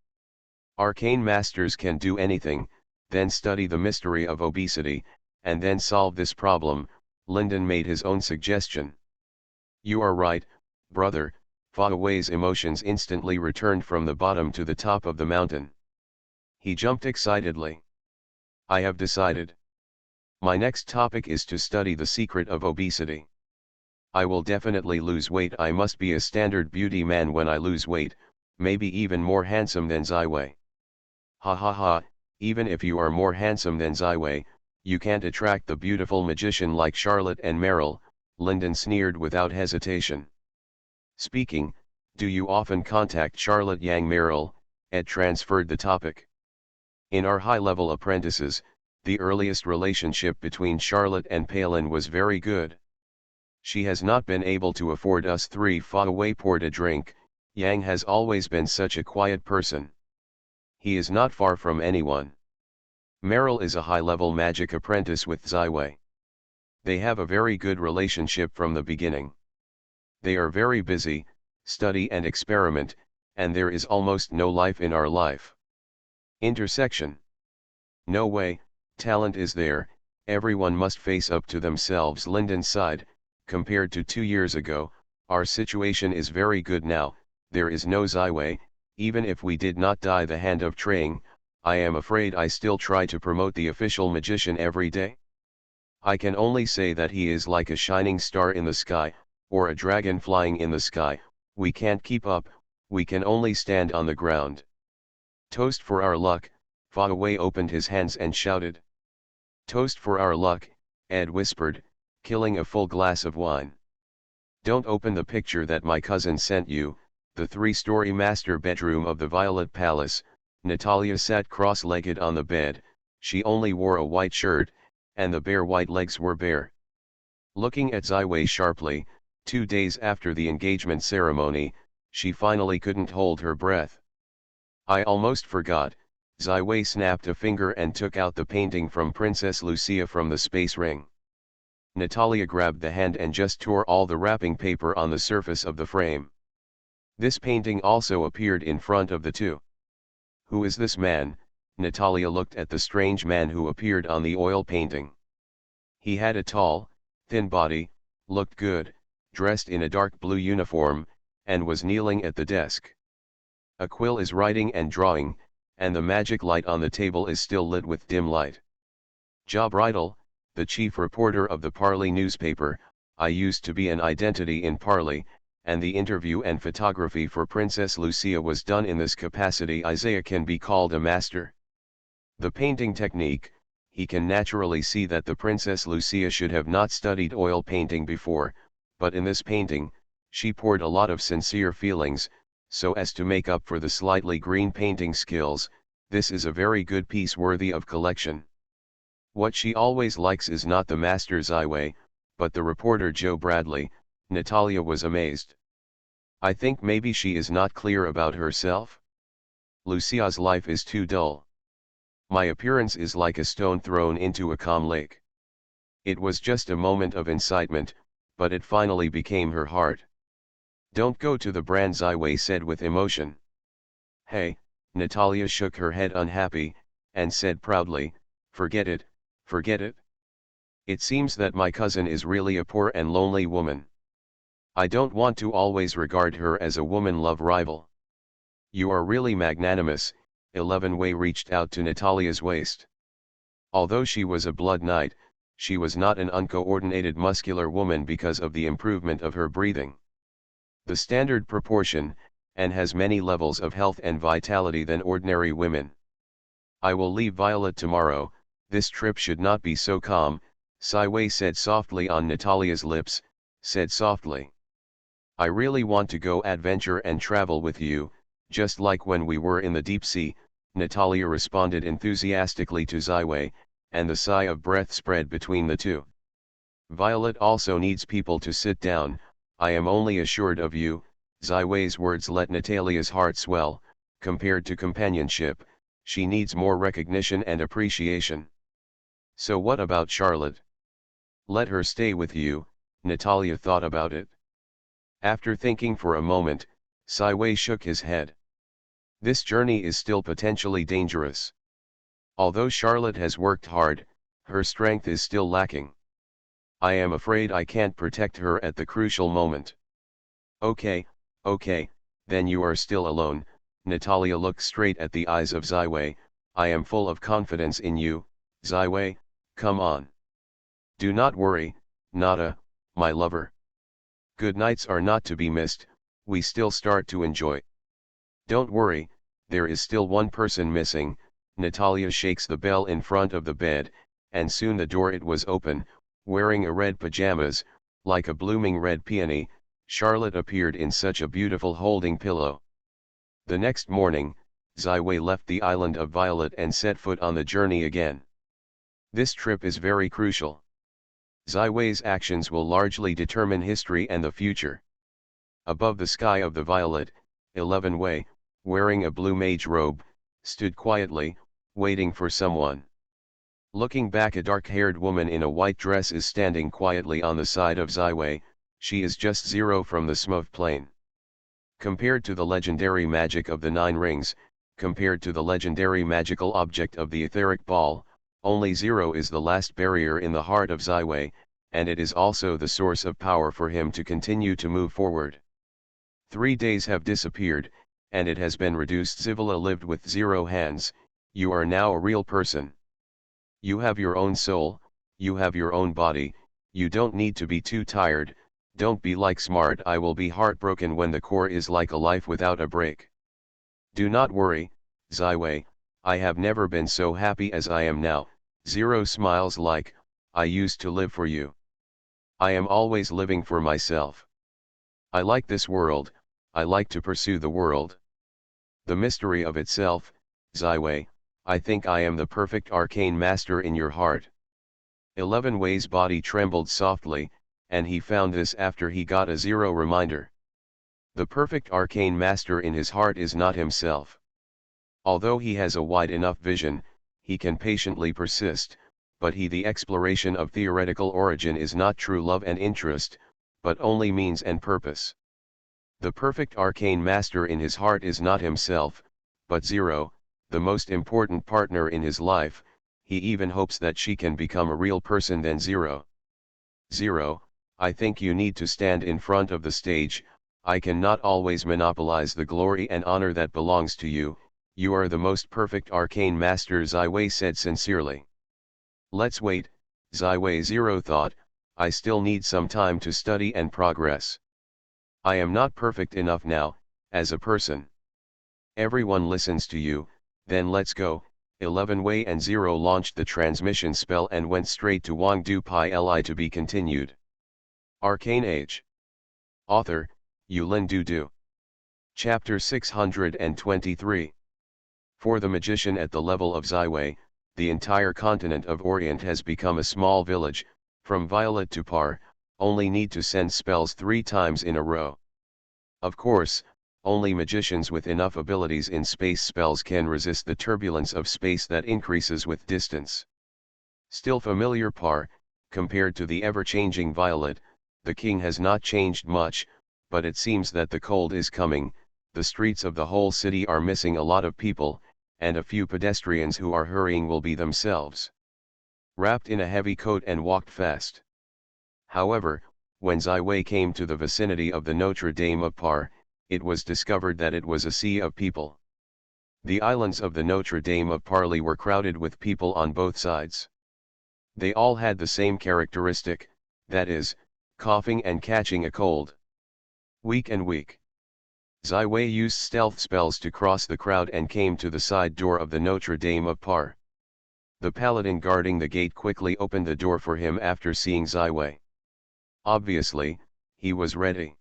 Arcane masters can do anything, then study the mystery of obesity, and then solve this problem. Lyndon made his own suggestion. You are right, brother. Faraway's emotions instantly returned from the bottom to the top of the mountain. He jumped excitedly. I have decided. My next topic is to study the secret of obesity. I will definitely lose weight. I must be a standard beauty man when I lose weight, maybe even more handsome than Ziwei. Ha ha ha, even if you are more handsome than Ziwei, you can't attract the beautiful magician like Charlotte and Meryl, Lyndon sneered without hesitation. Speaking, do you often contact Charlotte Yang? Meryl, Ed transferred the topic. In our high-level apprentices, the earliest relationship between Charlotte and Palin was very good. She has not been able to afford us 3 fa away poured a drink. Yang has always been such a quiet person. He is not far from anyone. Meryl is a high-level magic apprentice with Ziwei. They have a very good relationship from the beginning. They are very busy, study and experiment, and there is almost no life in our life. Intersection. No way, talent is there, everyone must face up to themselves. Lyndon sighed, compared to 2 years ago, our situation is very good now. There is no Ziwei. Even if we did not die the hand of Trang, I am afraid I still try to promote the official magician every day. I can only say that he is like a shining star in the sky, or a dragon flying in the sky. We can't keep up, we can only stand on the ground. Toast for our luck, Fa Wei opened his hands and shouted. Toast for our luck, Ed whispered, killing a full glass of wine. Don't open the picture that my cousin sent you. The 3-story master bedroom of the Violet Palace. Natalia sat cross-legged on the bed, she only wore a white shirt, and the bare white legs were bare. Looking at Ziwei sharply, 2 days after the engagement ceremony, she finally couldn't hold her breath. I almost forgot, Ziwei snapped a finger and took out the painting from Princess Lucia from the space ring. Natalia grabbed the hand and just tore all the wrapping paper on the surface of the frame. This painting also appeared in front of the two. Who is this man? Natalia looked at the strange man who appeared on the oil painting. He had a tall, thin body, looked good, dressed in a dark blue uniform, and was kneeling at the desk. A quill is writing and drawing, and the magic light on the table is still lit with dim light. Job Riddle, the chief reporter of the Parley newspaper, I used to be an identity in Parley, and the interview and photography for Princess Lucia was done in this capacity. Isaiah can be called a master. The painting technique, he can naturally see that the Princess Lucia should have not studied oil painting before, but in this painting, she poured a lot of sincere feelings, so as to make up for the slightly green painting skills. This is a very good piece worthy of collection. What she always likes is not the master Ziwei, but the reporter Joe Bradley. Natalia was amazed. I think maybe she is not clear about herself. Lucia's life is too dull. My appearance is like a stone thrown into a calm lake. It was just a moment of incitement, but it finally became her heart. Don't go to the brand, Ziwei said with emotion. Hey, Natalia shook her head unhappy, and said proudly, forget it, forget it. It seems that my cousin is really a poor and lonely woman. I don't want to always regard her as a woman love rival. You are really magnanimous. 11 Wei reached out to Natalia's waist. Although she was a blood knight, she was not an uncoordinated muscular woman because of the improvement of her breathing. The standard proportion, and has many levels of health and vitality than ordinary women. I will leave Violet tomorrow, this trip should not be so calm, Ziwei said softly on Natalia's lips, said softly. I really want to go adventure and travel with you, just like when we were in the deep sea, Natalia responded enthusiastically to Ziwei, and the sigh of breath spread between the two. Violet also needs people to sit down, I am only assured of you. Ziwei's words let Natalia's heart swell. Compared to companionship, she needs more recognition and appreciation. So what about Charlotte? Let her stay with you, Natalia thought about it. After thinking for a moment, Ziwei shook his head. This journey is still potentially dangerous. Although Charlotte has worked hard, her strength is still lacking. I am afraid I can't protect her at the crucial moment. Okay, then you are still alone. Natalia looked straight at the eyes of Ziwei. I am full of confidence in you, Ziwei, come on. Do not worry, Nada, my lover. Good nights are not to be missed, we still start to enjoy. Don't worry, there is still one person missing. Natalia shakes the bell in front of the bed, and soon the door it was open, wearing a red pajamas, like a blooming red peony. Charlotte appeared in such a beautiful holding pillow. The next morning, Ziwei left the island of Violet and set foot on the journey again. This trip is very crucial. Ziwei's actions will largely determine history and the future. Above the sky of the Violet, 11 Wei, wearing a blue mage robe, stood quietly, waiting for someone. Looking back, a dark-haired woman in a white dress is standing quietly on the side of Ziwei. She is just Zero from the Smooth Plane. Compared to the legendary magic of the Nine Rings, compared to the legendary magical object of the etheric ball, only Zero is the last barrier in the heart of Ziwei, and it is also the source of power for him to continue to move forward. 3 days have disappeared, and it has been reduced. Zivila lived with 0 hands. You are now a real person. You have your own soul, you have your own body, you don't need to be too tired. Don't be like Smart. I will be heartbroken when the core is like a life without a break. Do not worry, Ziwei, I have never been so happy as I am now. Zero smiles like, I used to live for you. I am always living for myself. I like this world, I like to pursue the world. The mystery of itself, Ziwei, I think I am the perfect arcane master in your heart. 11 Wei's body trembled softly, and he found this after he got a Zero reminder. The perfect arcane master in his heart is not himself. Although he has a wide enough vision, he can patiently persist, but the exploration of theoretical origin is not true love and interest, but only means and purpose. The perfect arcane master in his heart is not himself, but Zero, the most important partner in his life. He even hopes that she can become a real person than Zero. Zero, I think you need to stand in front of the stage. I cannot always monopolize the glory and honor that belongs to you. You are the most perfect arcane master, Ziwei said sincerely. Let's wait, Ziwei Zero thought, I still need some time to study and progress. I am not perfect enough now, as a person. Everyone listens to you, then let's go. 11 Wei and Zero launched the transmission spell and went straight to Wang Du Pai Li to be continued. Arcane Age. Author, Yulin Du. Chapter 623. For the magician at the level of Ziwei, the entire continent of Orient has become a small village. From Violet to Par, only need to send spells 3 times in a row. Of course, only magicians with enough abilities in space spells can resist the turbulence of space that increases with distance. Still familiar Par, compared to the ever-changing Violet, the king has not changed much, but it seems that the cold is coming. The streets of the whole city are missing a lot of people, and a few pedestrians who are hurrying will be themselves. Wrapped in a heavy coat and walked fast. However, when Ziwei came to the vicinity of the Notre Dame of Par, it was discovered that it was a sea of people. The islands of the Notre Dame of Parly were crowded with people on both sides. They all had the same characteristic, that is, coughing and catching a cold. Weak. Ziwei used stealth spells to cross the crowd and came to the side door of the Notre Dame of Par. The paladin guarding the gate quickly opened the door for him after seeing Ziwei. Obviously, he was ready.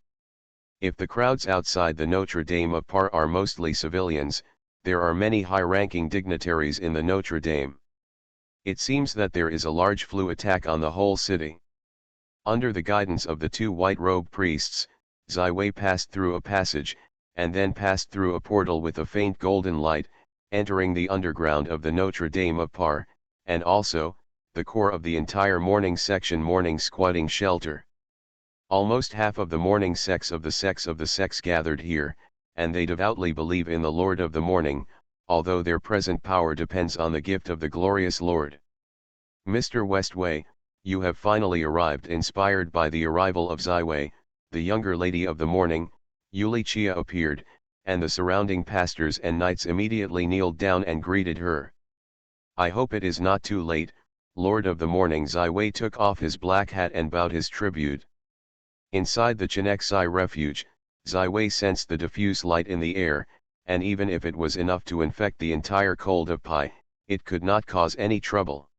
If the crowds outside the Notre Dame of Par are mostly civilians, there are many high-ranking dignitaries in the Notre Dame. It seems that there is a large flu attack on the whole city. Under the guidance of the 2 white-robed priests, Ziwei passed through a passage, and then passed through a portal with a faint golden light, entering the underground of the Notre Dame of Par, and also, the core of the entire morning section morning squatting shelter. Almost half of the morning sects of the sects gathered here, and they devoutly believe in the Lord of the Morning, although their present power depends on the gift of the glorious Lord. Mr. Westway, you have finally arrived. Inspired by the arrival of Ziwei, the younger lady of the morning, Yuli Chia appeared, and the surrounding pastors and knights immediately kneeled down and greeted her. I hope it is not too late, Lord of the Morning Zai took off his black hat and bowed his tribute. Inside the Chenexai refuge, Zai sensed the diffuse light in the air, and even if it was enough to infect the entire cold of Pi, it could not cause any trouble.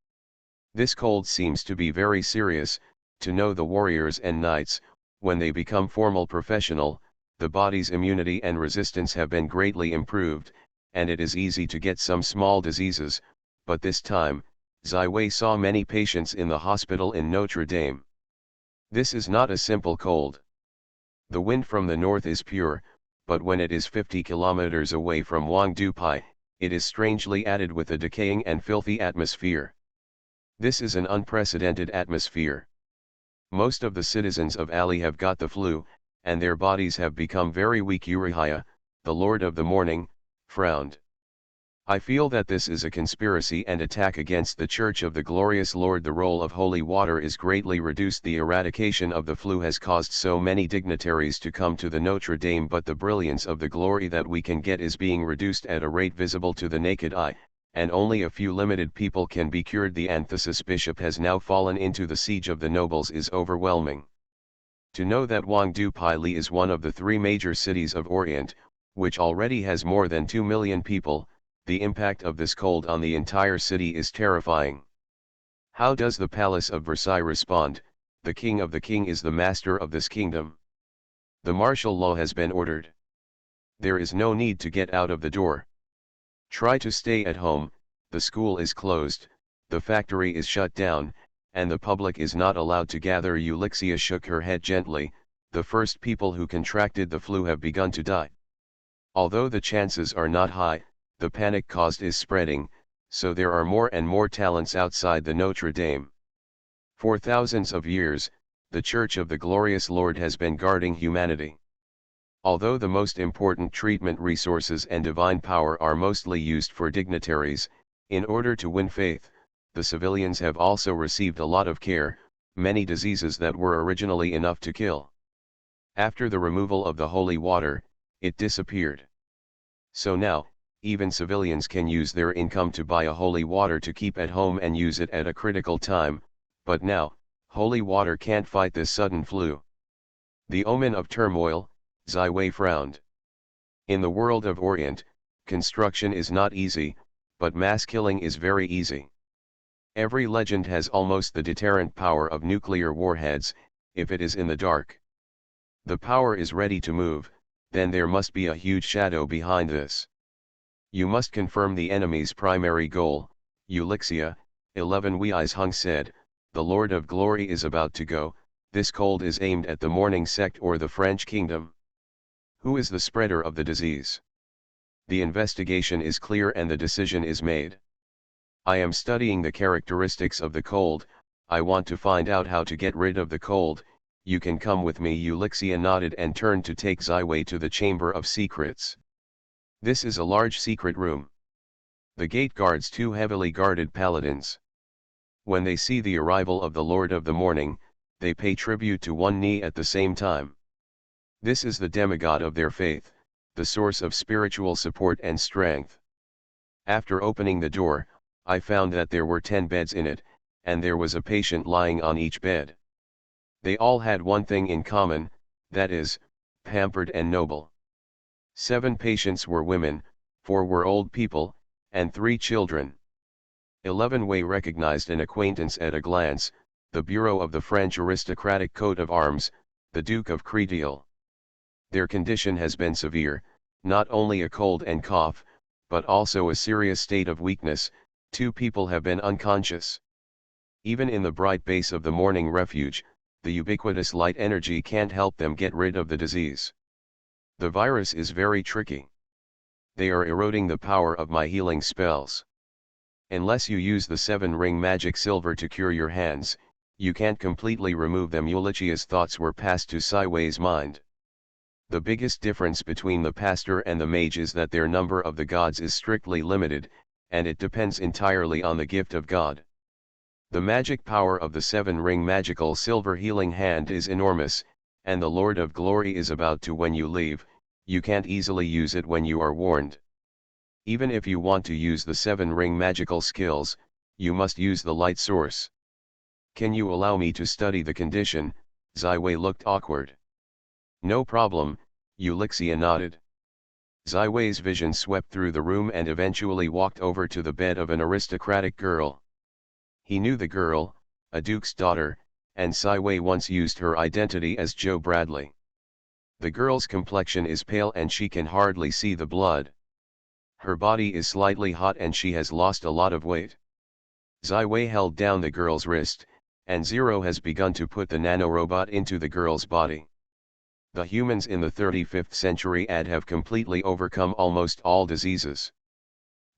This cold seems to be very serious, to know the warriors and knights, when they become formal professional, the body's immunity and resistance have been greatly improved, and it is easy to get some small diseases, but this time, Zai saw many patients in the hospital in Notre Dame. This is not a simple cold. The wind from the north is pure, but when it is 50 kilometers away from Huangdu Pai, it is strangely added with a decaying and filthy atmosphere. This is an unprecedented atmosphere. Most of the citizens of Ali have got the flu, and their bodies have become very weak. Uriah, the Lord of the Morning, frowned. I feel that this is a conspiracy and attack against the Church of the Glorious Lord. The role of holy water is greatly reduced. The eradication of the flu has caused so many dignitaries to come to the Notre Dame, but the brilliance of the glory that we can get is being reduced at a rate visible to the naked eye, and only a few limited people can be cured. The antithesis bishop has now fallen into the siege of the nobles is overwhelming. To know that Huangdu Pai Li is one of the three major cities of Orient, which already has more than 2 million people, the impact of this cold on the entire city is terrifying. How does the Palace of Versailles respond? The king of the king is the master of this kingdom. The martial law has been ordered. There is no need to get out of the door. Try to stay at home, the school is closed, the factory is shut down, and the public is not allowed to gather. Ulixia shook her head gently. The first people who contracted the flu have begun to die. Although the chances are not high, the panic caused is spreading, so there are more and more talents outside the Notre Dame. For thousands of years, the Church of the Glorious Lord has been guarding humanity. Although the most important treatment resources and divine power are mostly used for dignitaries, in order to win faith, the civilians have also received a lot of care, many diseases that were originally enough to kill. After the removal of the holy water, it disappeared. So now, even civilians can use their income to buy a holy water to keep at home and use it at a critical time, but now, holy water can't fight this sudden flu. The omen of turmoil, Zai frowned. In the world of Orient, construction is not easy, but mass killing is very easy. Every legend has almost the deterrent power of nuclear warheads, if it is in the dark. The power is ready to move, then there must be a huge shadow behind this. You must confirm the enemy's primary goal. Ulixia, 11 Weis Hung said, the Lord of Glory is about to go. This cold is aimed at the Morning sect or the French kingdom. Who is the spreader of the disease? The investigation is clear and the decision is made. I am studying the characteristics of the cold. I want to find out how to get rid of the cold. You can come with me. Ulixia nodded and turned to take Zai to the Chamber of Secrets. This is a large secret room. The gate guards two heavily guarded paladins. When they see the arrival of the Lord of the Morning, they pay tribute to one knee at the same time. This is the demigod of their faith, the source of spiritual support and strength. After opening the door, I found that there were 10 beds in it, and there was a patient lying on each bed. They all had one thing in common, that is, pampered and noble. 7 patients were women, 4 were old people, and 3 children. 11 Wei recognized an acquaintance at a glance, the bureau of the French aristocratic coat of arms, the Duke of Créteil. Their condition has been severe, not only a cold and cough, but also a serious state of weakness. 2 people have been unconscious. Even in the bright base of the morning refuge, the ubiquitous light energy can't help them get rid of the disease. The virus is very tricky. They are eroding the power of my healing spells. Unless you use the 7-ring magic silver to cure your hands, you can't completely remove them. Ulichia's thoughts were passed to Zai's mind. The biggest difference between the pastor and the mage is that their number of the gods is strictly limited, and it depends entirely on the gift of God. The magic power of the 7-ring magical silver healing hand is enormous, and the Lord of Glory is about to. When you leave, you can't easily use it when you are warned. Even if you want to use the 7-ring magical skills, you must use the light source. Can you allow me to study the condition? Ziwei looked awkward. No problem, Ulixia nodded. Ziwei's vision swept through the room and eventually walked over to the bed of an aristocratic girl. He knew the girl, a duke's daughter, and Ziwei once used her identity as Joe Bradley. The girl's complexion is pale and she can hardly see the blood. Her body is slightly hot and she has lost a lot of weight. Ziwei held down the girl's wrist, and Zero has begun to put the nanorobot into the girl's body. The humans in the 35th century AD have completely overcome almost all diseases.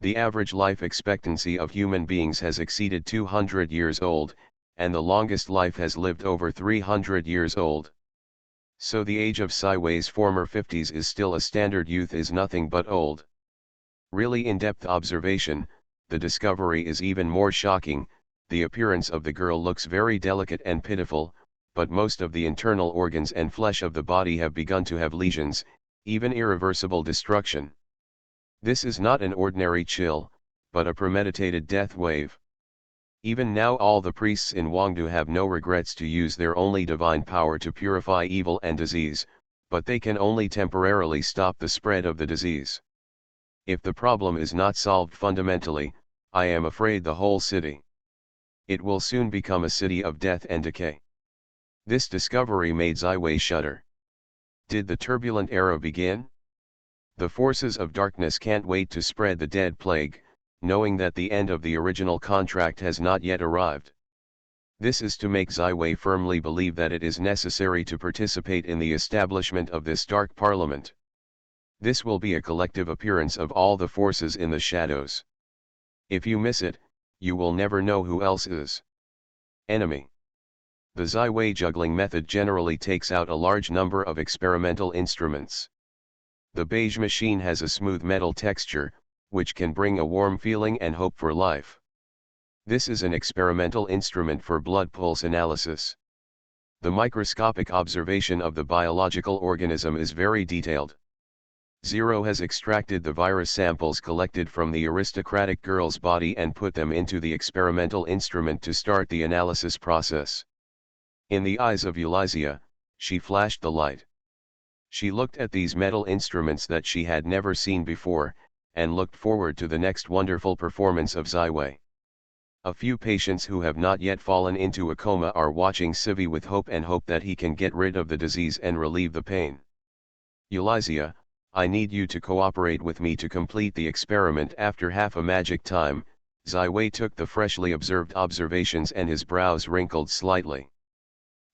The average life expectancy of human beings has exceeded 200 years old, and the longest life has lived over 300 years old. So the age of Ziwei's former 50s is still a standard youth is nothing but old. Really in-depth observation, the discovery is even more shocking. The appearance of the girl looks very delicate and pitiful, but most of the internal organs and flesh of the body have begun to have lesions, even irreversible destruction. This is not an ordinary chill, but a premeditated death wave. Even now all the priests in Wangdu have no regrets to use their only divine power to purify evil and disease, but they can only temporarily stop the spread of the disease. If the problem is not solved fundamentally, I am afraid the whole city. It will soon become a city of death and decay. This discovery made Ziwei shudder. Did the turbulent era begin? The forces of darkness can't wait to spread the dead plague, knowing that the end of the original contract has not yet arrived. This is to make Ziwei firmly believe that it is necessary to participate in the establishment of this dark parliament. This will be a collective appearance of all the forces in the shadows. If you miss it, you will never know who else is enemy. The Ziwei juggling method generally takes out a large number of experimental instruments. The beige machine has a smooth metal texture, which can bring a warm feeling and hope for life. This is an experimental instrument for blood pulse analysis. The microscopic observation of the biological organism is very detailed. Zero has extracted the virus samples collected from the aristocratic girl's body and put them into the experimental instrument to start the analysis process. In the eyes of Ulixia, she flashed the light. She looked at these metal instruments that she had never seen before, and looked forward to the next wonderful performance of Ziwei. A few patients who have not yet fallen into a coma are watching Civi with hope and hope that he can get rid of the disease and relieve the pain. Ulixia, I need you to cooperate with me to complete the experiment. After half a magic time, Ziwei took the freshly observed observations and his brows wrinkled slightly.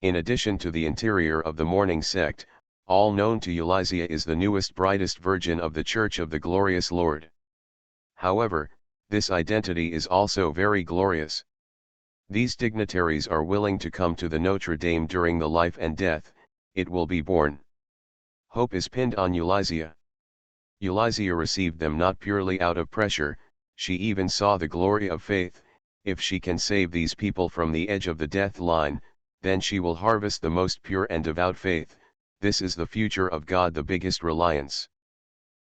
In addition to the interior of the Morning Sect, all known to Ulixia is the newest brightest virgin of the Church of the Glorious Lord. However, this identity is also very glorious. These dignitaries are willing to come to the Notre Dame during the life and death, it will be born. Hope is pinned on Ulixia. Ulixia received them not purely out of pressure, she even saw the glory of faith. If she can save these people from the edge of the death line, then she will harvest the most pure and devout faith. This is the future of God, the biggest reliance.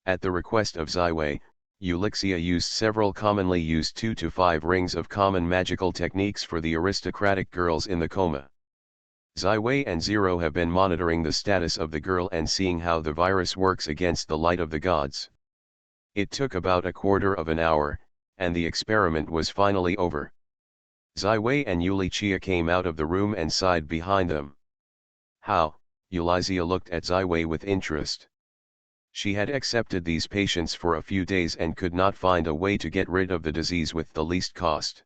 At the request of Ziwei, Ulixia used several commonly used 2 to 5 rings of common magical techniques for the aristocratic girls in the coma. Ziwei and Zero have been monitoring the status of the girl and seeing how the virus works against the light of the gods. It took about a quarter of an hour, and the experiment was finally over. Ziwei and Ulixia came out of the room and sighed behind them. How? Ulixia looked at Ziwei with interest. She had accepted these patients for a few days and could not find a way to get rid of the disease with the least cost.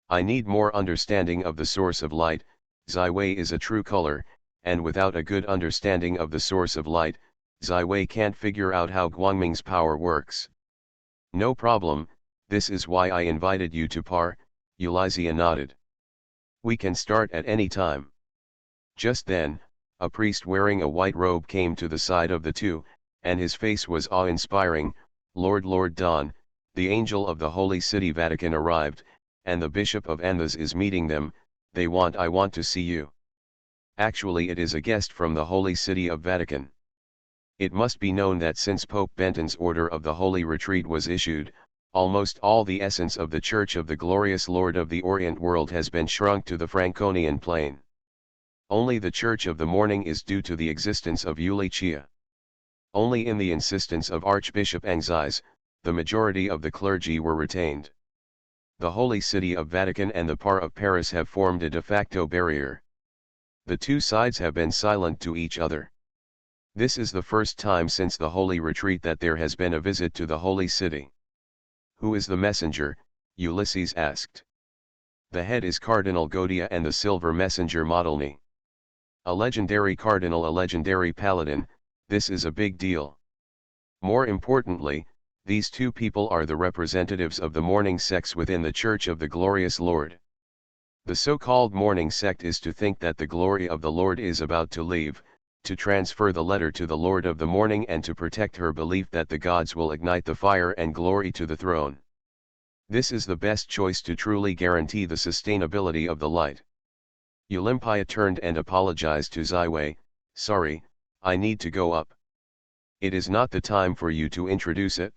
I need more understanding of the source of light. Ziwei is a true color, and without a good understanding of the source of light, Ziwei can't figure out how Guangming's power works. No problem, this is why I invited you to Par, Ulixia nodded. We can start at any time. Just then, a priest wearing a white robe came to the side of the two, and his face was awe-inspiring. Lord Don, the angel of the Holy City Vatican arrived, and the Bishop of Anthos is meeting them. I want to see you. Actually it is a guest from the Holy City of Vatican. It must be known that since Pope Benton's order of the Holy Retreat was issued, almost all the essence of the Church of the Glorious Lord of the Orient world has been shrunk to the Franconian plane. Only the Church of the Morning is due to the existence of Eulichia. Only in the insistence of Archbishop Anxies, the majority of the clergy were retained. The Holy City of Vatican and the Par of Paris have formed a de facto barrier. The two sides have been silent to each other. This is the first time since the Holy Retreat that there has been a visit to the Holy City. Who is the messenger? Ulysses asked. The head is Cardinal Godia and the silver messenger Modelny. A legendary cardinal, a legendary paladin, this is a big deal. More importantly, these two people are the representatives of the morning sects within the Church of the Glorious Lord. The so-called morning sect is to think that the glory of the Lord is about to leave, to transfer the letter to the Lord of the morning and to protect her belief that the gods will ignite the fire and glory to the throne. This is the best choice to truly guarantee the sustainability of the light. Olympia turned and apologized to Zyway. Sorry, I need to go up. It is not the time for you to introduce it.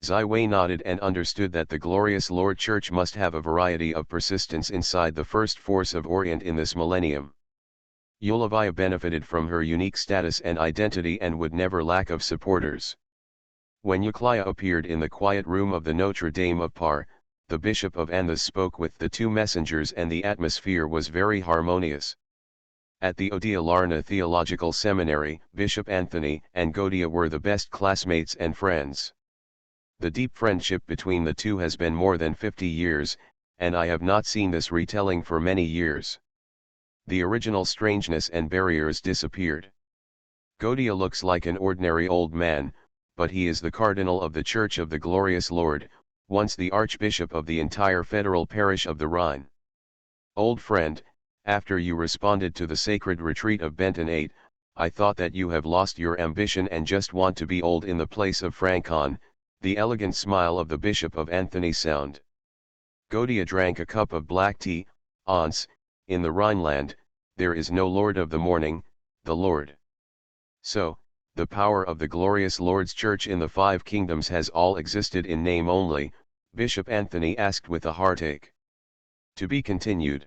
Zyway nodded and understood that the Glorious Lord Church must have a variety of persistence inside the first force of Orient in this millennium. Eulabia benefited from her unique status and identity and would never lack of supporters. When Euclia appeared in the quiet room of the Notre Dame of Par, the Bishop of Anthos spoke with the two messengers and the atmosphere was very harmonious. At the Odia Larna Theological Seminary, Bishop Anthony and Godia were the best classmates and friends. The deep friendship between the two has been more than 50 years, and I have not seen this retelling for many years. The original strangeness and barriers disappeared. Godia looks like an ordinary old man, but he is the cardinal of the Church of the Glorious Lord, once the archbishop of the entire federal parish of the Rhine. Old friend, after you responded to the sacred retreat of Benton 8, I thought that you have lost your ambition and just want to be old in the place of Francon. The elegant smile of the Bishop of Anthony sound. Godia drank a cup of black tea. Once, in the Rhineland, there is no Lord of the morning, the Lord. So, the power of the Glorious Lord's Church in the Five Kingdoms has all existed in name only, Bishop Anthony asked with a heartache. To be continued.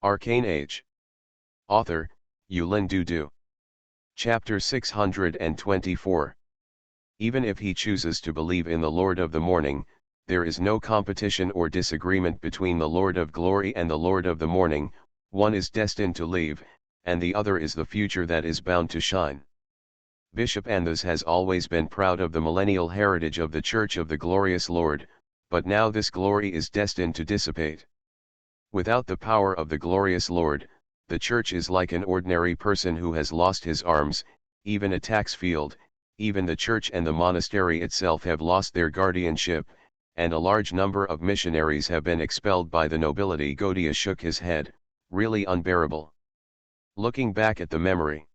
Arcane Age. Author, Yulin Dudu. Chapter 624. Even if he chooses to believe in the Lord of the morning, there is no competition or disagreement between the Lord of glory and the Lord of the morning, one is destined to leave, and the other is the future that is bound to shine. Bishop Anthos has always been proud of the millennial heritage of the Church of the Glorious Lord, but now this glory is destined to dissipate. Without the power of the Glorious Lord, the Church is like an ordinary person who has lost his arms, even a tax field. Even the church and the monastery itself have lost their guardianship, and a large number of missionaries have been expelled by the nobility. Godia shook his head, really unbearable. Looking back at the memory.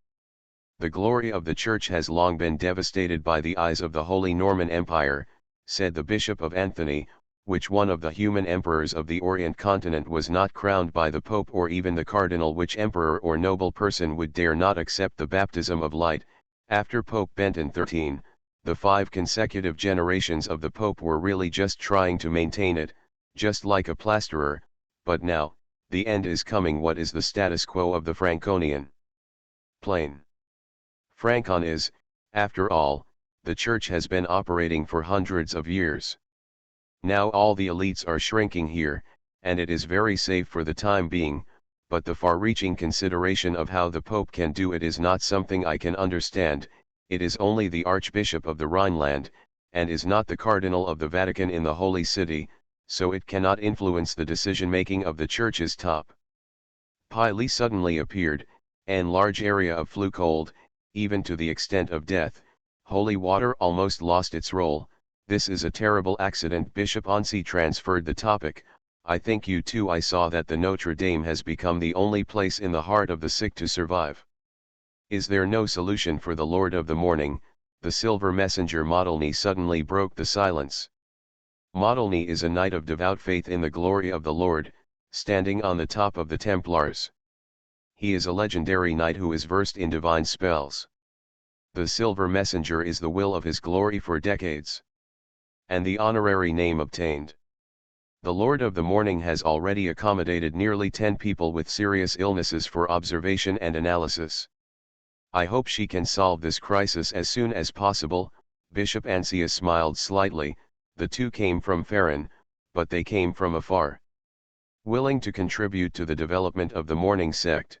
The glory of the church has long been devastated by the eyes of the Holy Norman Empire, said the Bishop of Anthony, which one of the human emperors of the Orient continent was not crowned by the Pope or even the Cardinal, which emperor or noble person would dare not accept the baptism of light. After Pope Benton XIII, the 5 consecutive generations of the Pope were really just trying to maintain it, just like a plasterer, but now, the end is coming. What is the status quo of the Franconian plane? Francon is, after all, the Church has been operating for hundreds of years. Now all the elites are shrinking here, and it is very safe for the time being, but the far-reaching consideration of how the Pope can do it is not something I can understand. It is only the Archbishop of the Rhineland, and is not the Cardinal of the Vatican in the Holy City, so it cannot influence the decision-making of the Church's top. Pili suddenly appeared, and large area of flew cold, even to the extent of death. Holy water almost lost its role. This is a terrible accident. Bishop Onsi transferred the topic. I think you too. I saw that the Notre Dame has become the only place in the heart of the sick to survive. Is there no solution for the Lord of the morning? The silver messenger Modelny suddenly broke the silence. Modelny is a knight of devout faith in the glory of the Lord, standing on the top of the Templars. He is a legendary knight who is versed in divine spells. The silver messenger is the will of his glory for decades. and the honorary name obtained. The Lord of the Morning has already accommodated nearly 10 people with serious illnesses for observation and analysis. I hope she can solve this crisis as soon as possible. Bishop Ansia smiled slightly. The two came from Farron, but they came from afar, willing to contribute to the development of the Morning sect.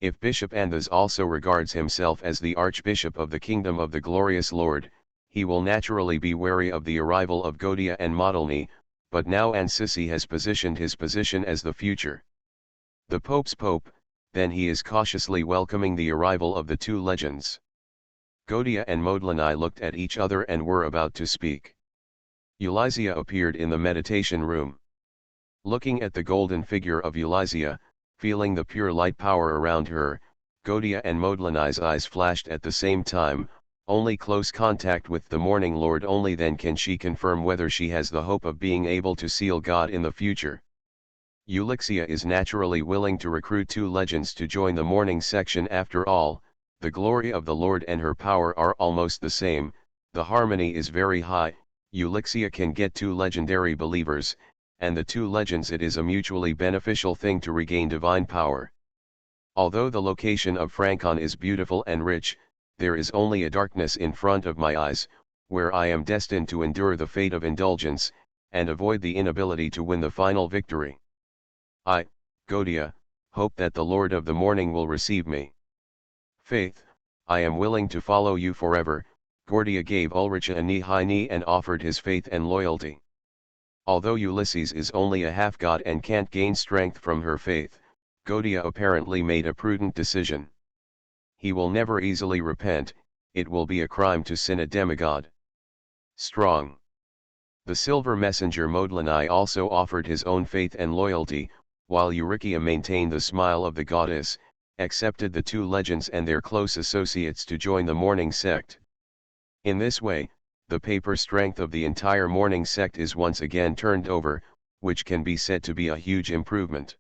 If Bishop Anthas also regards himself as the Archbishop of the Kingdom of the Glorious Lord, he will naturally be wary of the arrival of Gaudia and Modilny, but now Ansisi has positioned his position as the future the Pope's Pope, then he is cautiously welcoming the arrival of the two legends. Gaudia and Modilny looked at each other and were about to speak. Eulizia appeared in the meditation room. Looking at the golden figure of Eulizia, feeling the pure light power around her, Gaudia and Modilny's eyes flashed at the same time. Only close contact with the Morning Lord, only then can she confirm whether she has the hope of being able to seal God in the future. Eulixia is naturally willing to recruit two legends to join the Morning section. After all, the glory of the Lord and her power are almost the same, the harmony is very high. Eulixia can get two legendary believers, and the two legends, it is a mutually beneficial thing to regain divine power. Although the location of Francon is beautiful and rich, there is only a darkness in front of my eyes, where I am destined to endure the fate of indulgence, and avoid the inability to win the final victory. I, Gaudia, hope that the Lord of the Morning will receive me. Faith, I am willing to follow you forever. Gaudia gave Ulricha a knee-high knee and offered his faith and loyalty. Although Ulysses is only a half-god and can't gain strength from her faith, Gaudia apparently made a prudent decision. He will never easily repent, it will be a crime to sin a demigod. Strong. The silver messenger Modilny also offered his own faith and loyalty, while Eurycia maintained the smile of the goddess, accepted the two legends and their close associates to join the Morning sect. In this way, the paper strength of the entire Morning sect is once again turned over, which can be said to be a huge improvement.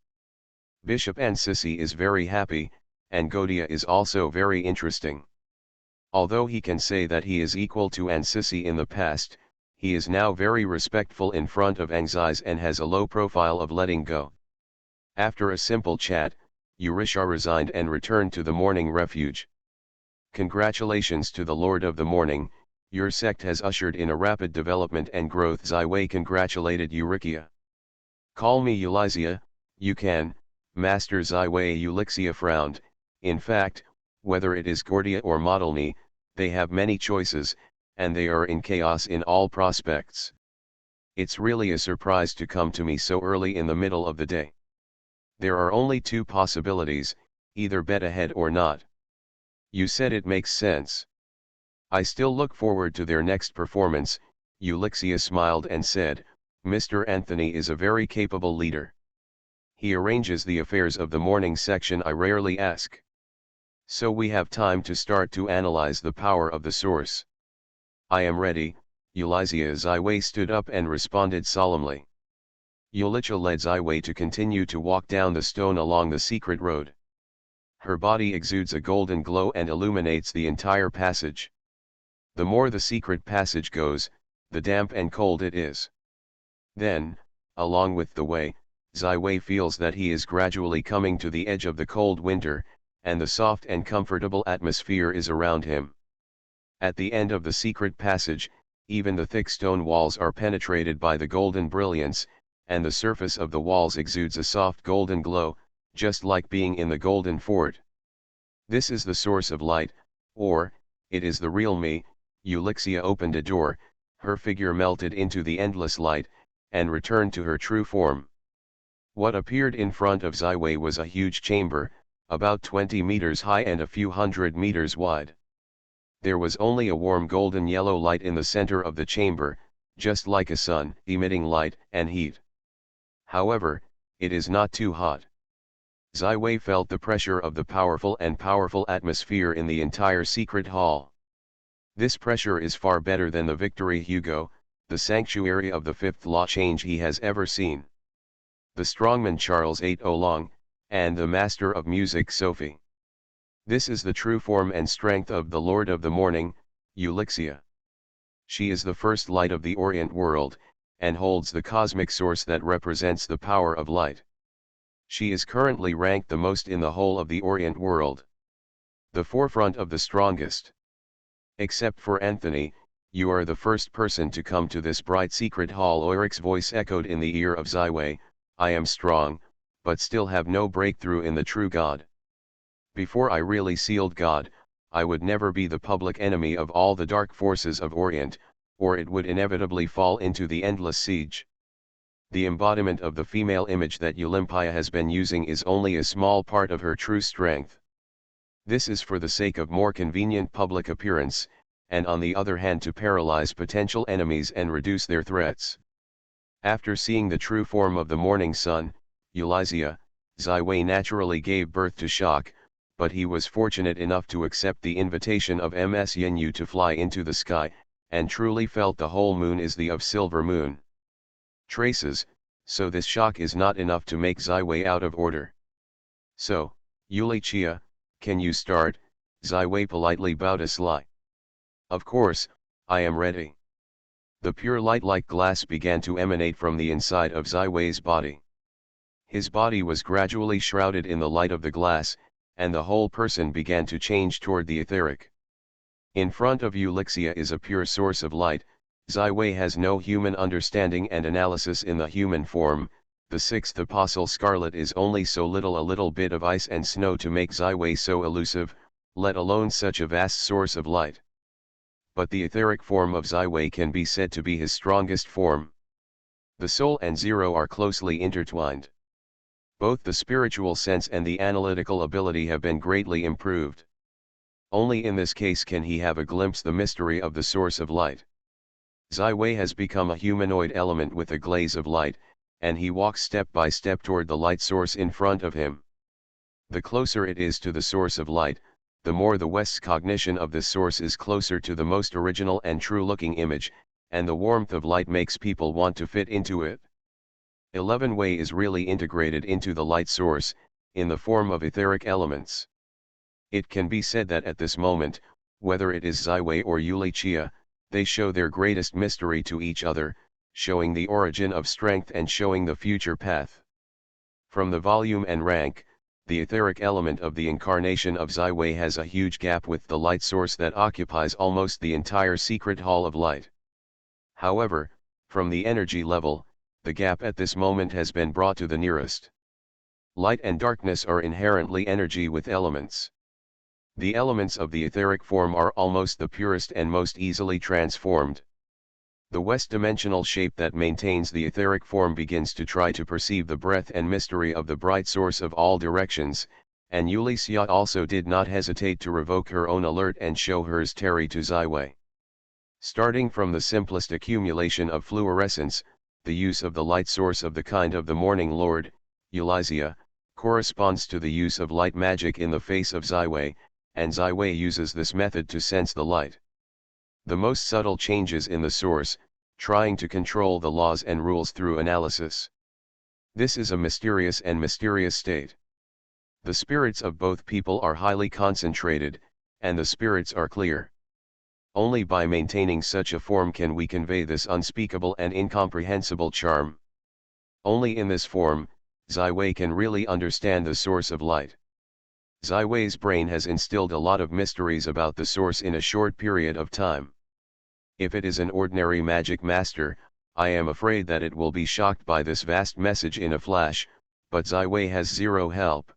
Bishop Ansisi is very happy, and Gaudia is also very interesting. Although he can say that he is equal to Ansisi in the past, he is now very respectful in front of Angzis and has a low profile of letting go. After a simple chat, Eurycia resigned and returned to the Morning refuge. Congratulations to the Lord of the Morning, your sect has ushered in a rapid development and growth. Zaiwei congratulated Eurycia. Call me Eulizia, you can, Master Zaiwei. Eulixia frowned. In fact, whether it is Gaudia or Modilny, they have many choices, and they are in chaos in all prospects. It's really a surprise to come to me so early in the middle of the day. There are only two possibilities, either bet ahead or not. You said it makes sense. I still look forward to their next performance. Eulixia smiled and said, Mr. Anthony is a very capable leader. He arranges the affairs of the Morning section. I rarely ask. So we have time to start to analyze the power of the source. I am ready. Eulizia. Zaiwei stood up and responded solemnly. Eulicia led Zaiwei to continue to walk down the stone along the secret road. Her body exudes a golden glow and illuminates the entire passage. The more the secret passage goes, the damp and cold it is. Then, along with the way, Zaiwei feels that he is gradually coming to the edge of the cold winter, and the soft and comfortable atmosphere is around him. At the end of the secret passage, even the thick stone walls are penetrated by the golden brilliance, and the surface of the walls exudes a soft golden glow, just like being in the golden fort. This is the source of light, or, it is the real me. Eulixia opened a door, her figure melted into the endless light, and returned to her true form. What appeared in front of Zaiwei was a huge chamber, about 20 meters high and a few hundred meters wide. There was only a warm golden yellow light in the center of the chamber, just like a sun, emitting light and heat. However, it is not too hot. Zaiwei felt the pressure of the powerful atmosphere in the entire secret hall. This pressure is far better than the Victory Hugo, the sanctuary of the fifth law change he has ever seen. The strongman Charles 8 Oolong, and the master of music Sophie. This is the true form and strength of the Lord of the Morning, Eulixia. She is the first light of the Orient world, and holds the cosmic source that represents the power of light. She is currently ranked the most in the whole of the Orient world. The forefront of the strongest. Except for Anthony, you are the first person to come to this bright secret hall. Oeric's voice echoed in the ear of Ziwei. I am strong, but still have no breakthrough in the true God. Before I really sealed God, I would never be the public enemy of all the dark forces of Orient, or it would inevitably fall into the endless siege. The embodiment of the female image that Olympia has been using is only a small part of her true strength. This is for the sake of more convenient public appearance, and on the other hand to paralyze potential enemies and reduce their threats. After seeing the true form of the morning sun, Eulizia, Ziwei naturally gave birth to shock, but he was fortunate enough to accept the invitation of Ms Yenyu to fly into the sky, and truly felt the whole moon is the of silver moon. Traces, so this shock is not enough to make Ziwei out of order. So, Yulichia, can you start? Ziwei politely bowed a sly. Of course, I am ready. The pure light like glass began to emanate from the inside of Ziwei's body. His body was gradually shrouded in the light of the glass, and the whole person began to change toward the etheric. In front of Ulixia is a pure source of light. Ziwei has no human understanding and analysis in the human form. The sixth apostle Scarlet is only a little bit of ice and snow to make Ziwei so elusive, let alone such a vast source of light. But the etheric form of Ziwei can be said to be his strongest form. The soul and zero are closely intertwined. Both the spiritual sense and the analytical ability have been greatly improved. Only in this case can he have a glimpse the mystery of the source of light. Ziwei has become a humanoid element with a glaze of light, and he walks step by step toward the light source in front of him. The closer it is to the source of light, the more the West's cognition of this source is closer to the most original and true-looking image, and the warmth of light makes people want to fit into it. 11 Wei is really integrated into the light source, in the form of etheric elements. It can be said that at this moment, whether it is Ziwei or Yulichia, they show their greatest mystery to each other, showing the origin of strength and showing the future path. From the volume and rank, the etheric element of the incarnation of Ziwei has a huge gap with the light source that occupies almost the entire secret hall of light. However, from the energy level, the gap at this moment has been brought to the nearest. Light and darkness are inherently energy with elements. The elements of the etheric form are almost the purest and most easily transformed. The West-dimensional shape that maintains the etheric form begins to try to perceive the breadth and mystery of the bright source of all directions, and Ulyssia also did not hesitate to revoke her own alert and show hers Terry to Ziwei. Starting from the simplest accumulation of fluorescence, the use of the light source of the kind of the Morning Lord, Ulyssia, corresponds to the use of light magic in the face of Ziwei, and Ziwei uses this method to sense the light. The most subtle changes in the source, trying to control the laws and rules through analysis. This is a mysterious state. The spirits of both people are highly concentrated, and the spirits are clear. Only by maintaining such a form can we convey this unspeakable and incomprehensible charm. Only in this form, Ziwei can really understand the source of light. Ziwei's brain has instilled a lot of mysteries about the source in a short period of time. If it is an ordinary magic master, I am afraid that it will be shocked by this vast message in a flash, but Ziwei has zero help.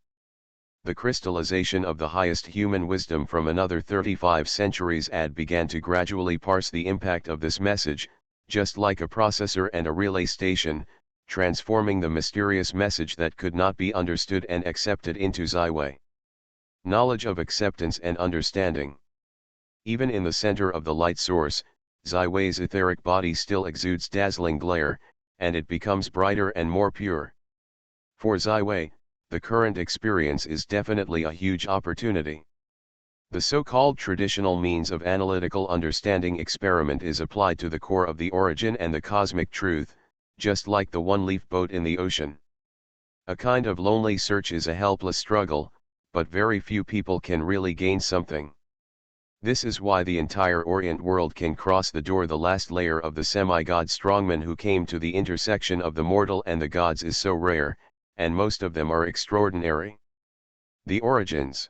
The crystallization of the highest human wisdom from another 35 centuries began to gradually parse the impact of this message, just like a processor and a relay station, transforming the mysterious message that could not be understood and accepted into Ziwei. Knowledge of acceptance and understanding. Even in the center of the light source, Ziwei's etheric body still exudes dazzling glare, and it becomes brighter and more pure. For Ziwei, the current experience is definitely a huge opportunity. The so-called traditional means of analytical understanding experiment is applied to the core of the origin and the cosmic truth, just like the one-leaf boat in the ocean. A kind of lonely search is a helpless struggle, but very few people can really gain something. This is why the entire Orient world can cross the door. The last layer of the semi-god strongmen who came to the intersection of the mortal and the gods is so rare, and most of them are extraordinary. The origins.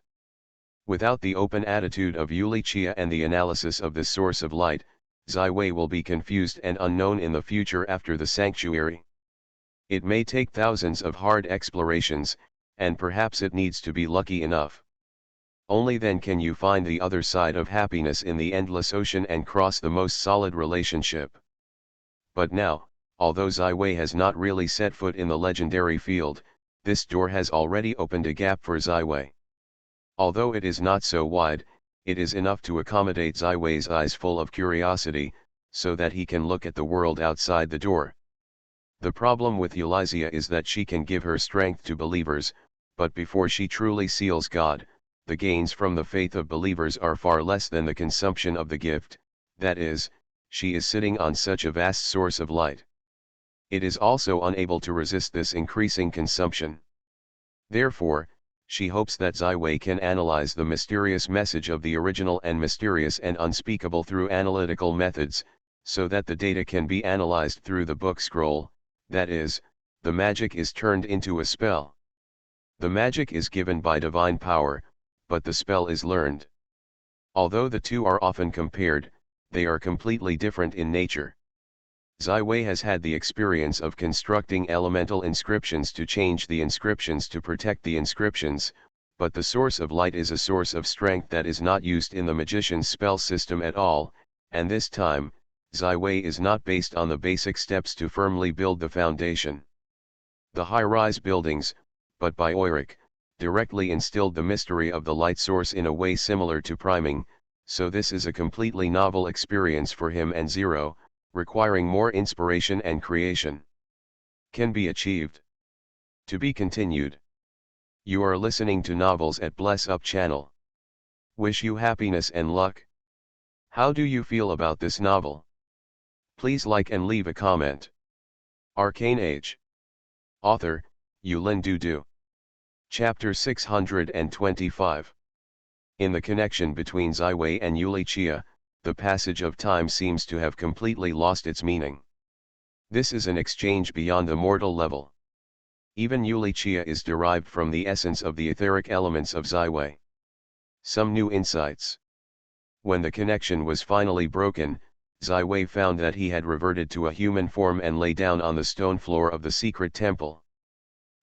Without the open attitude of Yulichia and the analysis of this source of light, Zaiwei will be confused and unknown in the future after the sanctuary. It may take thousands of hard explorations, and perhaps it needs to be lucky enough. Only then can you find the other side of happiness in the endless ocean and cross the most solid relationship. But now, although Zaiwei has not really set foot in the legendary field, this door has already opened a gap for Zaiwei. Although it is not so wide, it is enough to accommodate Zaiwei's eyes full of curiosity, so that he can look at the world outside the door. The problem with Eulizia is that she can give her strength to believers, but before she truly seals God, the gains from the faith of believers are far less than the consumption of the gift, that is, she is sitting on such a vast source of light. It is also unable to resist this increasing consumption. Therefore, she hopes that Zaiwei can analyze the mysterious message of the original and mysterious and unspeakable through analytical methods, so that the data can be analyzed through the book scroll, that is, the magic is turned into a spell. The magic is given by divine power, but the spell is learned. Although the two are often compared, they are completely different in nature. Zaiwei has had the experience of constructing elemental inscriptions to change the inscriptions to protect the inscriptions, but the source of light is a source of strength that is not used in the magician's spell system at all, and this time, Zaiwei is not based on the basic steps to firmly build the foundation. The high-rise buildings, but by Oiric, directly instilled the mystery of the light source in a way similar to priming, so this is a completely novel experience for him and Zero, requiring more inspiration and creation. Can be achieved. To be continued. You are listening to Novels at Bless Up channel. Wish you happiness and luck. How do you feel about this novel? Please like and leave a comment. Arcane Age. Author, Yulin Dudu. Chapter 625. In the connection between Zaiwei and Yulichia, the passage of time seems to have completely lost its meaning. This is an exchange beyond the mortal level. Even Yulichia is derived from the essence of the etheric elements of Zaiwei. Some new insights. When the connection was finally broken, Zaiwei found that he had reverted to a human form and lay down on the stone floor of the secret temple.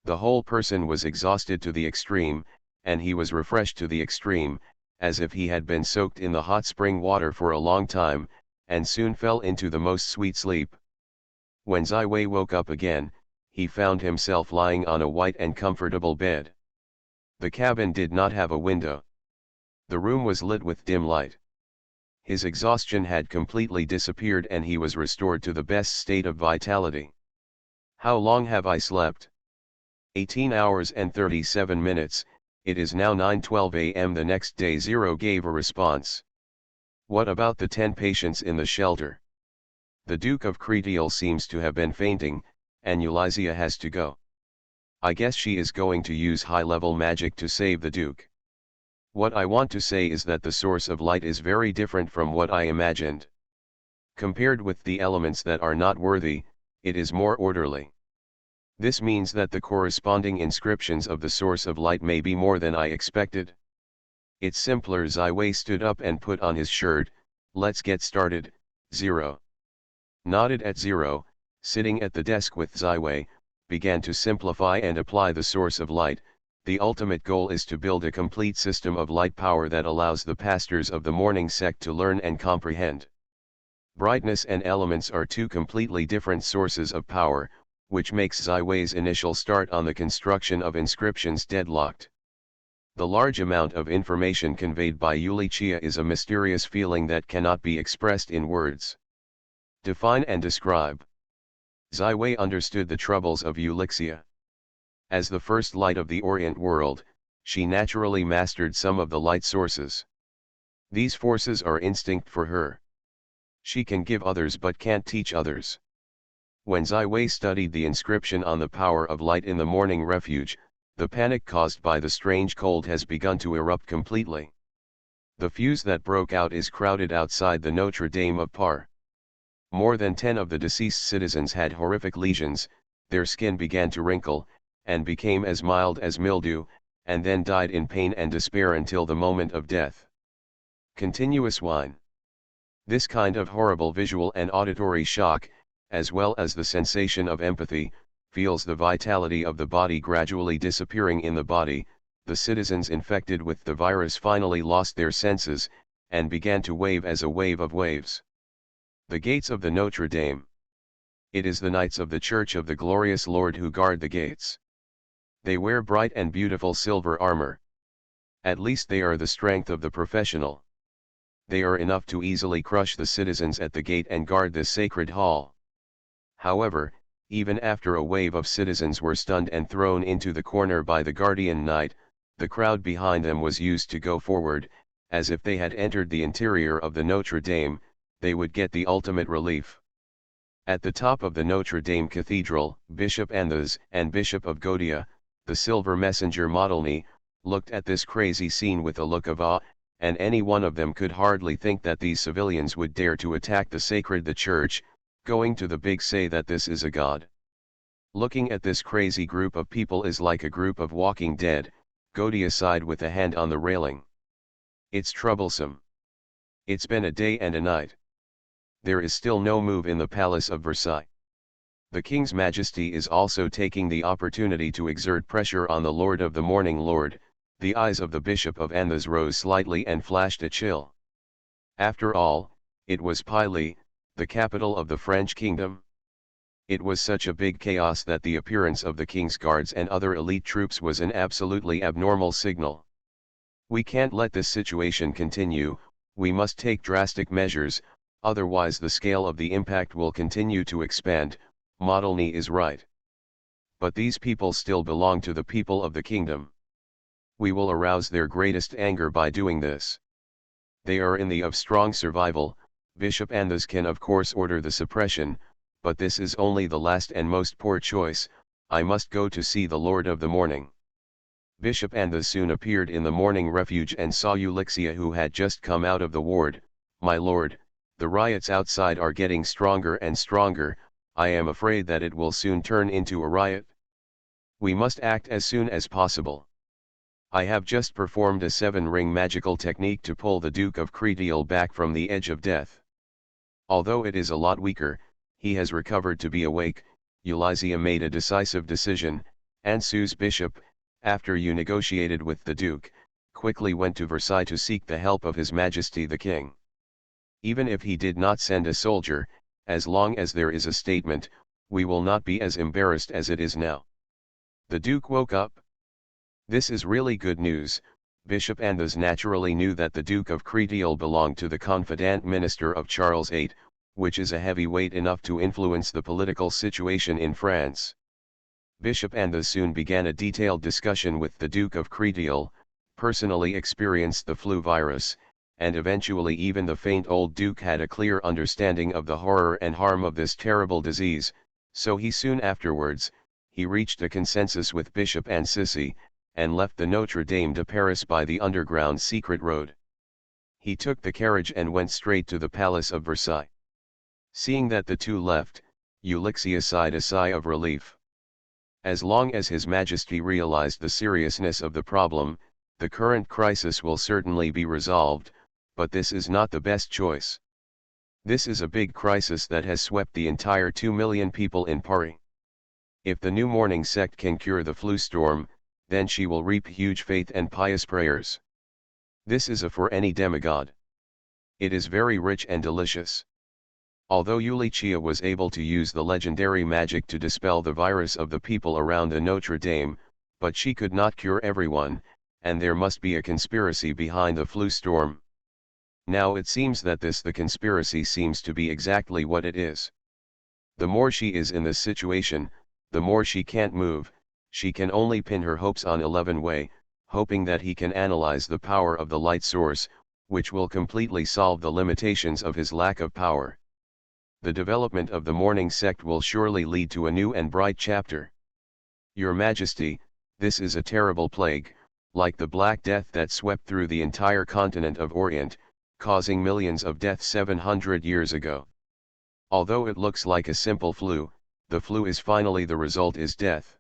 The whole person was exhausted to the extreme, and he was refreshed to the extreme, as if he had been soaked in the hot spring water for a long time, and soon fell into the most sweet sleep. When Zaiwei woke up again, he found himself lying on a white and comfortable bed. The cabin did not have a window. The room was lit with dim light. His exhaustion had completely disappeared and he was restored to the best state of vitality. How long have I slept? 18 hours and 37 minutes, it is now 9:12 a.m. the next day. Zero gave a response. What about the 10 patients in the shelter? The Duke of Cretial seems to have been fainting, and Eulizia has to go. I guess she is going to use high-level magic to save the Duke. What I want to say is that the source of light is very different from what I imagined. Compared with the elements that are not worthy, it is more orderly. This means that the corresponding inscriptions of the source of light may be more than I expected. It's simpler. Zaiwei stood up and put on his shirt. Let's get started. Zero nodded at Zero, sitting at the desk with Zaiwei, began to simplify and apply the source of light. The ultimate goal is to build a complete system of light power that allows the pastors of the morning sect to learn and comprehend. Brightness and elements are two completely different sources of power, which makes Zaiwei's initial start on the construction of inscriptions deadlocked. The large amount of information conveyed by Yulichia is a mysterious feeling that cannot be expressed in words. Define and describe. Zaiwei understood the troubles of Eulixia. As the first light of the Orient world, she naturally mastered some of the light sources. These forces are instinct for her. She can give others but can't teach others. When Zaiwei studied the inscription on the power of light in the morning refuge, the panic caused by the strange cold has begun to erupt completely. The fuse that broke out is crowded outside the Notre Dame of Paris. More than 10 of the deceased citizens had horrific lesions, their skin began to wrinkle, and became as mild as mildew, and then died in pain and despair until the moment of death. Continuous whine. This kind of horrible visual and auditory shock, as well as the sensation of empathy, feels the vitality of the body gradually disappearing in the body. The citizens infected with the virus finally lost their senses, and began to wave as a wave of waves. The gates of the Notre Dame. It is the knights of the Church of the Glorious Lord who guard the gates. They wear bright and beautiful silver armor. At least they are the strength of the professional. They are enough to easily crush the citizens at the gate and guard this sacred hall. However, even after a wave of citizens were stunned and thrown into the corner by the guardian knight, the crowd behind them was used to go forward, as if they had entered the interior of the Notre Dame, they would get the ultimate relief. At the top of the Notre Dame Cathedral, Bishop Anthos and Bishop of Godia, the silver messenger Modelny, looked at this crazy scene with a look of awe, and any one of them could hardly think that these civilians would dare to attack the church, going to the big say that this is a god. Looking at this crazy group of people is like a group of walking dead. Godia sighed with a hand on the railing. It's troublesome. It's been a day and a night. There is still no move in the Palace of Versailles. The King's Majesty is also taking the opportunity to exert pressure on the Lord of the Morning. Lord, the eyes of the Bishop of Anthos rose slightly and flashed a chill. After all, it was Paris, the capital of the French kingdom. It was such a big chaos that the appearance of the King's Guards and other elite troops was an absolutely abnormal signal. We can't let this situation continue, we must take drastic measures, otherwise the scale of the impact will continue to expand. Modelny is right. But these people still belong to the people of the kingdom. We will arouse their greatest anger by doing this. They are in the of strong survival. Bishop Anthos can of course order the suppression, but this is only the last and most poor choice. I must go to see the Lord of the Morning. Bishop Anthos soon appeared in the morning refuge and saw Ulixia, who had just come out of the ward. My lord, the riots outside are getting stronger and stronger. I am afraid that it will soon turn into a riot. We must act as soon as possible. I have just performed a 7-ring magical technique to pull the Duke of Créteil back from the edge of death. Although it is a lot weaker, he has recovered to be awake. Ulixia made a decisive decision. Anceau's bishop, after you negotiated with the Duke, quickly went to Versailles to seek the help of His Majesty the King. Even if he did not send a soldier, as long as there is a statement, we will not be as embarrassed as it is now. The Duke woke up. This is really good news. Bishop Anthos naturally knew that the Duke of Créteil belonged to the confidant minister of Charles VIII, which is a heavy weight enough to influence the political situation in France. Bishop Anthos soon began a detailed discussion with the Duke of Créteil, personally experienced the flu virus, and eventually even the faint old Duke had a clear understanding of the horror and harm of this terrible disease, so soon afterwards, he reached a consensus with Bishop Annecy, and left the Notre Dame de Paris by the underground secret road. He took the carriage and went straight to the Palace of Versailles. Seeing that the two left, Ulixia sighed a sigh of relief. As long as His Majesty realized the seriousness of the problem, the current crisis will certainly be resolved, but this is not the best choice. This is a big crisis that has swept the entire 2 million people in Paris. If the new morning sect can cure the flu storm, then she will reap huge faith and pious prayers. This is a for any demigod. It is very rich and delicious. Although Ulixia was able to use the legendary magic to dispel the virus of the people around the Notre Dame, but she could not cure everyone, and there must be a conspiracy behind the flu storm. Now it seems that the conspiracy seems to be exactly what it is. The more she is in this situation, the more she can't move. She can only pin her hopes on 11 Way, hoping that he can analyze the power of the light source, which will completely solve the limitations of his lack of power. The development of the morning sect will surely lead to a new and bright chapter. Your Majesty, this is a terrible plague. like the Black Death that swept through the entire continent of Orient, causing millions of deaths 700 years ago. Although it looks like a simple flu, the flu is finally the result is death.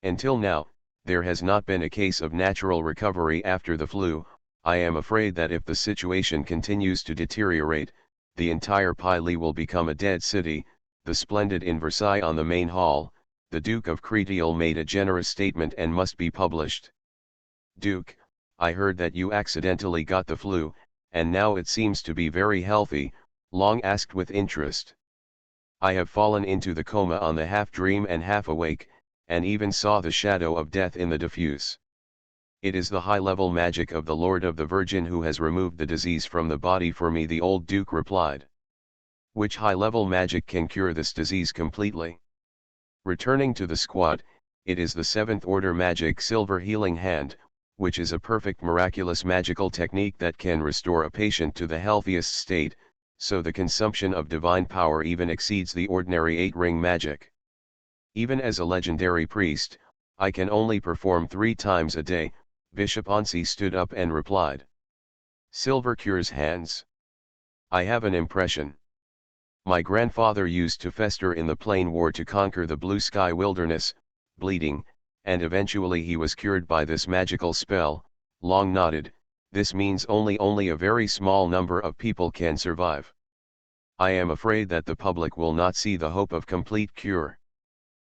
Until now, there has not been a case of natural recovery after the flu. I am afraid that if the situation continues to deteriorate, the entire Pili will become a dead city. The splendid in Versailles on the main hall, the Duke of Créteil made a generous statement and must be published. Duke, I heard that you accidentally got the flu, and now it seems to be very healthy. Long asked with interest. I have fallen into the coma on the half dream and half awake, and even saw the shadow of death in the diffuse. It is the high-level magic of the Lord of the Virgin who has removed the disease from the body for me, the old Duke replied. Which high-level magic can cure this disease completely? Returning to the squad, it is the 7th order magic silver healing hand, which is a perfect miraculous magical technique that can restore a patient to the healthiest state, so the consumption of divine power even exceeds the ordinary 8-ring magic. Even as a legendary priest, I can only perform 3 times a day. Bishop Ansi stood up and replied. Silver cures hands. I have an impression. My grandfather used to fester in the plain war to conquer the blue sky wilderness, bleeding, and eventually he was cured by this magical spell. Long nodded. This means only a very small number of people can survive. I am afraid that the public will not see the hope of complete cure.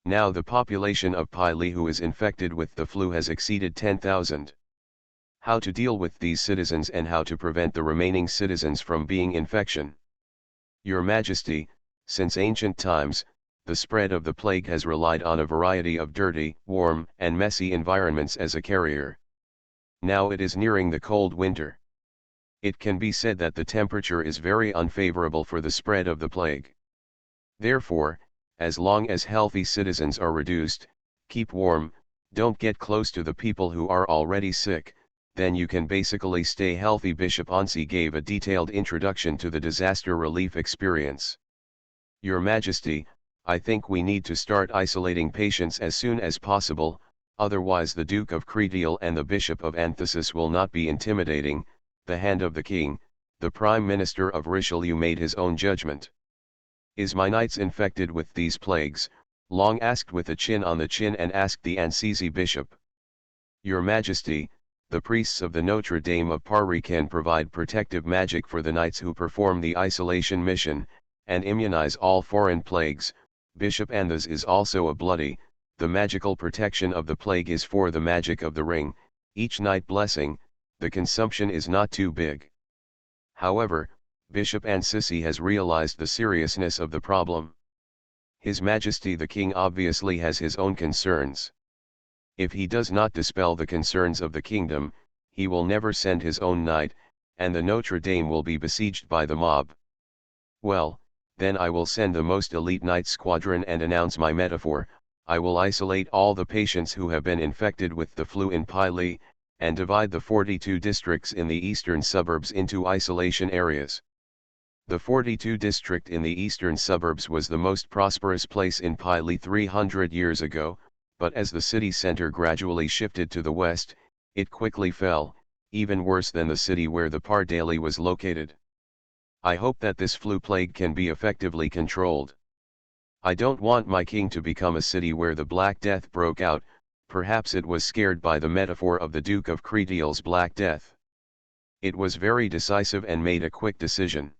Now the population of Pili who is infected with the flu has exceeded 10,000. How to deal with these citizens and how to prevent the remaining citizens from being infection? Your Majesty, since ancient times, the spread of the plague has relied on a variety of dirty, warm, and messy environments as a carrier. Now it is nearing the cold winter. It can be said that the temperature is very unfavorable for the spread of the plague. Therefore, as long as healthy citizens are reduced, keep warm, don't get close to the people who are already sick, then you can basically stay healthy. Bishop Ansi gave a detailed introduction to the disaster relief experience. Your Majesty, I think we need to start isolating patients as soon as possible, otherwise the Duke of Créteil and the Bishop of Anthesis will not be intimidating. The hand of the king, the Prime Minister of Richelieu made his own judgment. Is my knights infected with these plagues? Long asked with a chin on the chin and asked the Annecy bishop. Your Majesty, the priests of the Notre Dame of Paris can provide protective magic for the knights who perform the isolation mission, and immunize all foreign plagues. Bishop Anthas is also a bloody. The magical protection of the plague is for the magic of the ring, each night blessing, the consumption is not too big. However, Bishop Annecy has realized the seriousness of the problem. His Majesty the King obviously has his own concerns. If he does not dispel the concerns of the kingdom, he will never send his own knight, and the Notre Dame will be besieged by the mob. Well, then I will send the most elite knight squadron and announce my metaphor. I will isolate all the patients who have been infected with the flu in Pili, and divide the 42 districts in the eastern suburbs into isolation areas. The 42 district in the eastern suburbs was the most prosperous place in Pili 300 years ago, but as the city center gradually shifted to the west, it quickly fell, even worse than the city where the Pardailly was located. I hope that this flu plague can be effectively controlled. I don't want my king to become a city where the Black Death broke out. Perhaps it was scared by the metaphor of the Duke of Créteil's Black Death. It was very decisive and made a quick decision.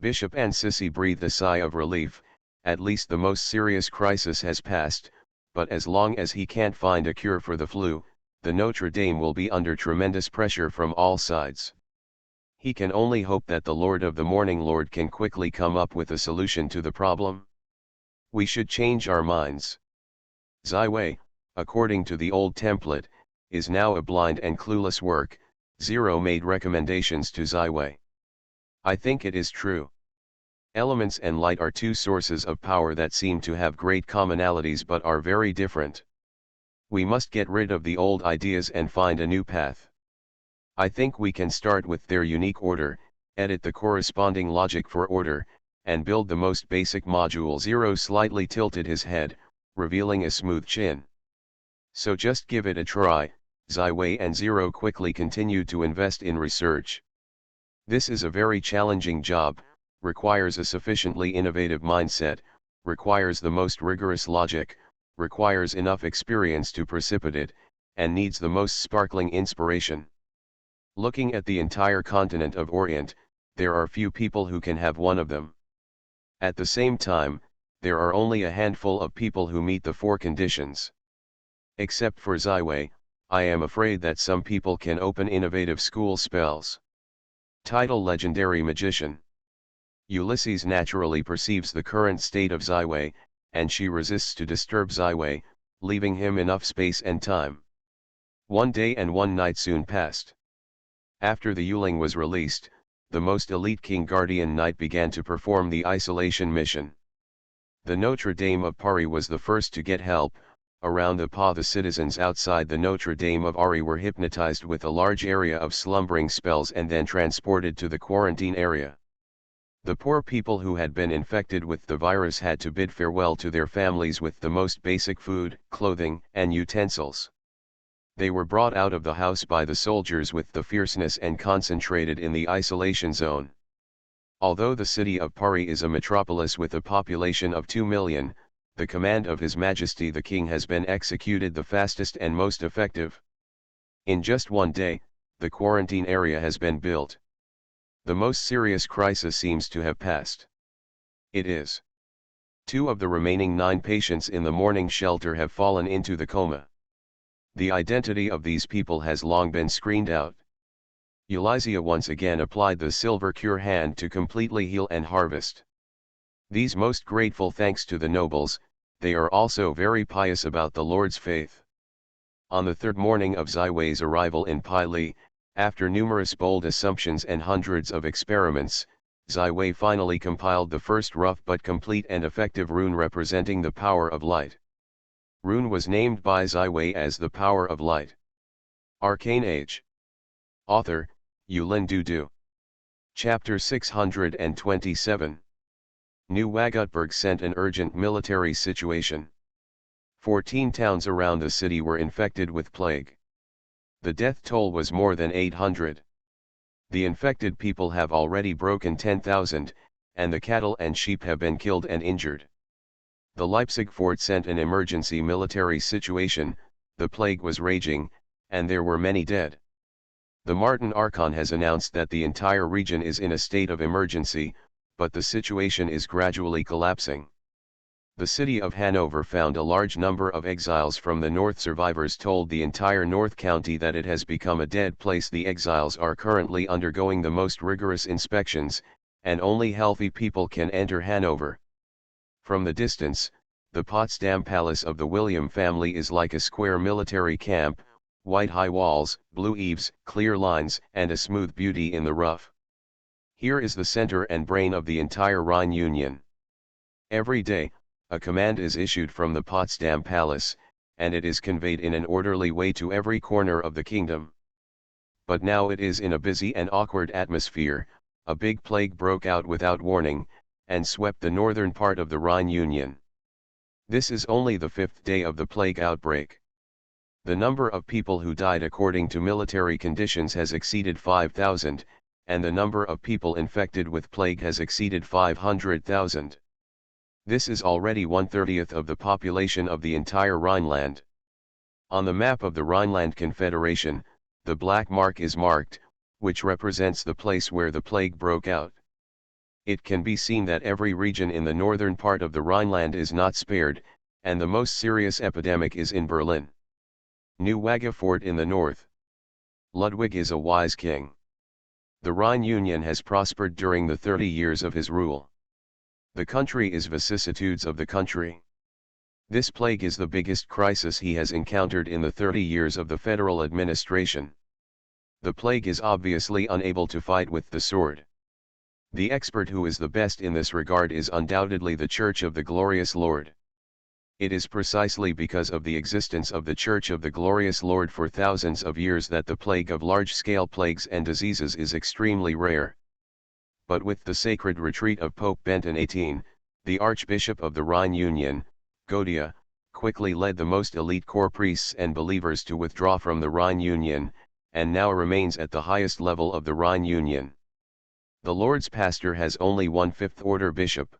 Bishop Annecy breathed a sigh of relief. At least the most serious crisis has passed, but as long as he can't find a cure for the flu, the Notre Dame will be under tremendous pressure from all sides. He can only hope that the Lord of the Morning Lord can quickly come up with a solution to the problem. We should change our minds. Ziwei, according to the old template, is now a blind and clueless work. Zero made recommendations to Ziwei. I think it is true. Elements and light are two sources of power that seem to have great commonalities but are very different. We must get rid of the old ideas and find a new path. I think we can start with their unique order, edit the corresponding logic for order, and build the most basic module. Zero slightly tilted his head, revealing a smooth chin. So just give it a try. Ziwei and Zero quickly continued to invest in research. This is a very challenging job, requires a sufficiently innovative mindset, requires the most rigorous logic, requires enough experience to precipitate, and needs the most sparkling inspiration. Looking at the entire continent of Orient, there are few people who can have one of them. At the same time, there are only a handful of people who meet the four conditions. Except for Ziwei, I am afraid that some people can open innovative school spells. Title: Legendary Magician. Ulysses naturally perceives the current state of Ziwei, and she resists to disturb Ziwei, leaving him enough space and time. One day and one night soon passed. After the Yuling was released, the most elite King Guardian Knight began to perform the isolation mission. The Notre Dame of Paris was the first to get help. Around the Pas, the citizens outside the Notre Dame of Paris were hypnotized with a large area of slumbering spells and then transported to the quarantine area. The poor people who had been infected with the virus had to bid farewell to their families with the most basic food, clothing, and utensils. They were brought out of the house by the soldiers with the fierceness and concentrated in the isolation zone. Although the city of Paris is a metropolis with a population of 2 million, the command of His Majesty the King has been executed the fastest and most effective. In just one day, the quarantine area has been built. The most serious crisis seems to have passed. It is. 2 of the remaining 9 patients in the morning shelter have fallen into the coma. The identity of these people has long been screened out. Eulizia once again applied the silver cure hand to completely heal and harvest. These most grateful thanks to the nobles, they are also very pious about the Lord's faith. On the 3rd morning of Ziwei's arrival in Paili, after numerous bold assumptions and hundreds of experiments, Ziwei finally compiled the first rough but complete and effective rune representing the power of light. Rune was named by Ziwei as the Power of Light. Arcane Age. Author, Yulin Dudu. Chapter 627. New Wagutberg sent an urgent military situation. 14 towns around the city were infected with plague. The death toll was more than 800. The infected people have already broken 10,000, and the cattle and sheep have been killed and injured. The Leipzig fort sent an emergency military situation. The plague was raging, and there were many dead. The Martin Archon has announced that the entire region is in a state of emergency, but the situation is gradually collapsing. The city of Hanover found a large number of exiles from the north. Survivors told the entire North County that it has become a dead place. The exiles are currently undergoing the most rigorous inspections, and only healthy people can enter Hanover. From the distance, the Potsdam Palace of the William family is like a square military camp, white high walls, blue eaves, clear lines, and a smooth beauty in the rough. Here is the center and brain of the entire Rhine Union. Every day, a command is issued from the Potsdam Palace, and it is conveyed in an orderly way to every corner of the kingdom. But now it is in a busy and awkward atmosphere. A big plague broke out without warning, and swept the northern part of the Rhine Union. This is only the 5th day of the plague outbreak. The number of people who died according to military conditions has exceeded 5,000, and the number of people infected with plague has exceeded 500,000. This is already 1/30 of the population of the entire Rhineland. On the map of the Rhineland Confederation, the black mark is marked, which represents the place where the plague broke out. It can be seen that every region in the northern part of the Rhineland is not spared, and the most serious epidemic is in Berlin. New Waga Fort in the north. Ludwig is a wise king. The Rhine Union has prospered during the 30 years of his rule. The country is vicissitudes of the country. This plague is the biggest crisis he has encountered in the 30 years of the federal administration. The plague is obviously unable to fight with the sword. The expert who is the best in this regard is undoubtedly the Church of the Glorious Lord. It is precisely because of the existence of the Church of the Glorious Lord for thousands of years that the plague of large-scale plagues and diseases is extremely rare. But with the sacred retreat of Pope Benton XVIII, the Archbishop of the Rhine Union, Godia, quickly led the most elite core priests and believers to withdraw from the Rhine Union, and now remains at the highest level of the Rhine Union. The Lord's pastor has only one fifth-order bishop.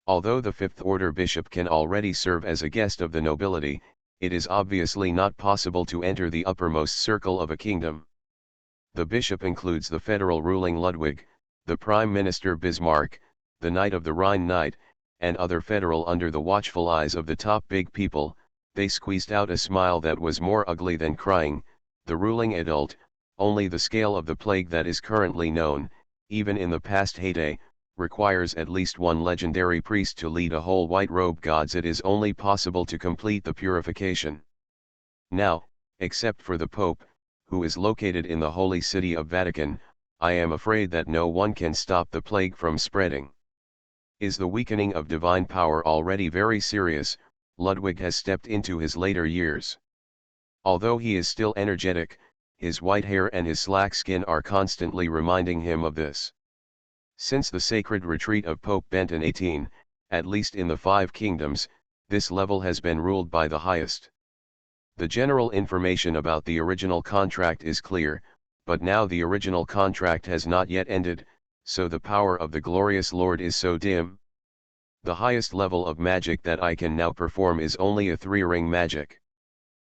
Although the fifth-order bishop can already serve as a guest of the nobility, it is obviously not possible to enter the uppermost circle of a kingdom. The bishop includes the federal ruling Ludwig, the prime minister Bismarck, the Knight of the Rhine Knight, and other federal under the watchful eyes of the top big people. They squeezed out a smile that was more ugly than crying. The ruling adult, only the scale of the plague that is currently known, even in the past heyday, requires at least one legendary priest to lead a whole white robe gods. It is only possible to complete the purification. Now, except for the Pope, who is located in the holy city of Vatican, I am afraid that no one can stop the plague from spreading. Is the weakening of divine power already very serious? Ludwig has stepped into his later years. Although he is still energetic, his white hair and his slack skin are constantly reminding him of this. Since the sacred retreat of Pope Benton XVIII, at least in the Five Kingdoms, this level has been ruled by the highest. The general information about the original contract is clear, but now the original contract has not yet ended, so the power of the glorious Lord is so dim. The highest level of magic that I can now perform is only a three-ring magic.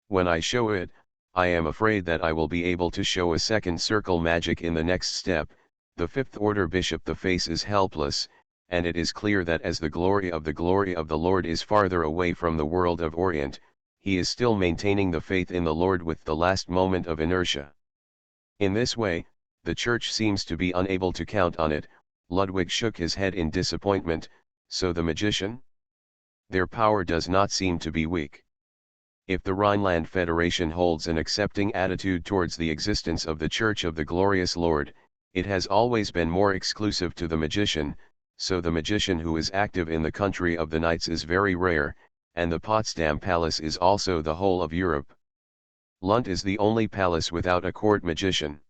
When I show it, I am afraid that I will be able to show a second circle magic in the next step. The fifth-order bishop, the face is helpless, and it is clear that as the glory of the Lord is farther away from the world of Orient, he is still maintaining the faith in the Lord with the last moment of inertia. In this way, the church seems to be unable to count on it. Ludwig shook his head in disappointment. So the magician? Their power does not seem to be weak. If the Rhineland Federation holds an accepting attitude towards the existence of the Church of the Glorious Lord, it has always been more exclusive to the magician, so the magician who is active in the country of the knights is very rare, and the Potsdam Palace is also the whole of Europe. Lund is the only palace without a court magician.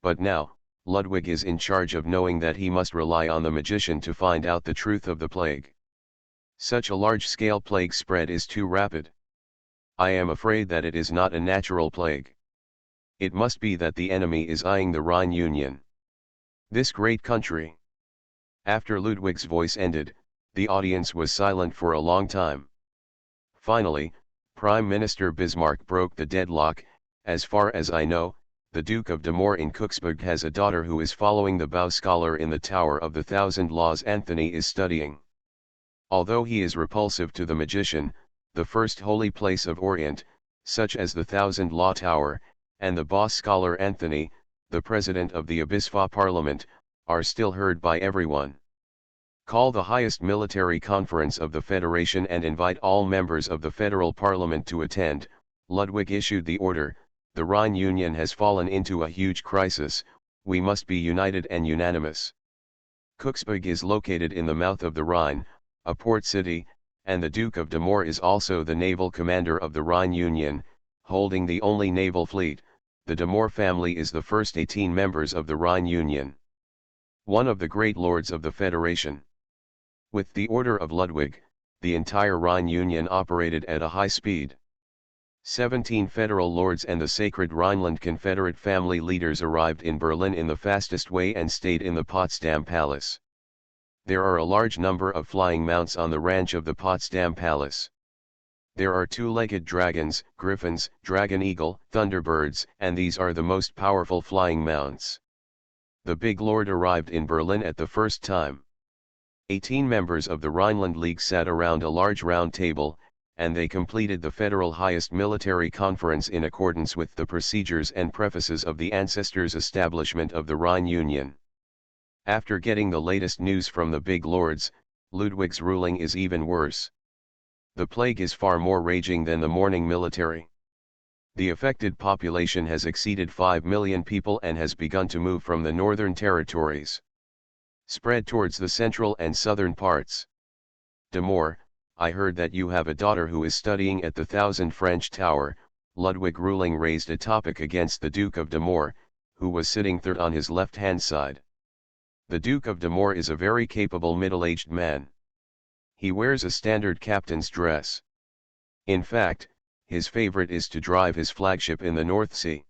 But now, Ludwig is in charge of knowing that he must rely on the magician to find out the truth of the plague. Such a large-scale plague spread is too rapid. I am afraid that it is not a natural plague. It must be that the enemy is eyeing the Rhine Union. This great country. After Ludwig's voice ended, the audience was silent for a long time. Finally, Prime Minister Bismarck broke the deadlock. As far as I know, the Duke of Nemours in Königsberg has a daughter who is following the Bau scholar in the Tower of the Thousand Laws Anthony is studying. Although he is repulsive to the magician, the first holy place of Orient, such as the Thousand Law Tower, and the boss scholar Anthony, the president of the Abisfa Parliament, are still heard by everyone. Call the highest military conference of the Federation and invite all members of the Federal Parliament to attend. Ludwig issued the order. The Rhine Union has fallen into a huge crisis. We must be united and unanimous. Königsberg is located in the mouth of the Rhine, a port city, and the Duke of Nemours is also the naval commander of the Rhine Union, holding the only naval fleet. The Nemours family is the first 18 members of the Rhine Union. One of the great lords of the Federation. With the order of Ludwig, the entire Rhine Union operated at a high speed. 17 federal lords and the sacred Rhineland Confederate family leaders arrived in Berlin in the fastest way and stayed in the Potsdam Palace. There are a large number of flying mounts on the ranch of the Potsdam Palace. There are two-legged dragons, griffins, dragon eagle, thunderbirds, and these are the most powerful flying mounts. The big lord arrived in Berlin at the first time. 18 members of the Rhineland League sat around a large round table, and they completed the federal highest military conference in accordance with the procedures and prefaces of the ancestors' establishment of the Rhine Union. After getting the latest news from the big lords, Ludwig's ruling is even worse. The plague is far more raging than the morning military. The affected population has exceeded 5 million people and has begun to move from the northern territories, spread towards the central and southern parts. Nemours, I heard that you have a daughter who is studying at the Thousand French Tower. Ludwig ruling raised a topic against the Duke of Nemours, who was sitting third on his left-hand side. The Duke of Nemours is a very capable middle-aged man. He wears a standard captain's dress. In fact, his favorite is to drive his flagship in the North Sea.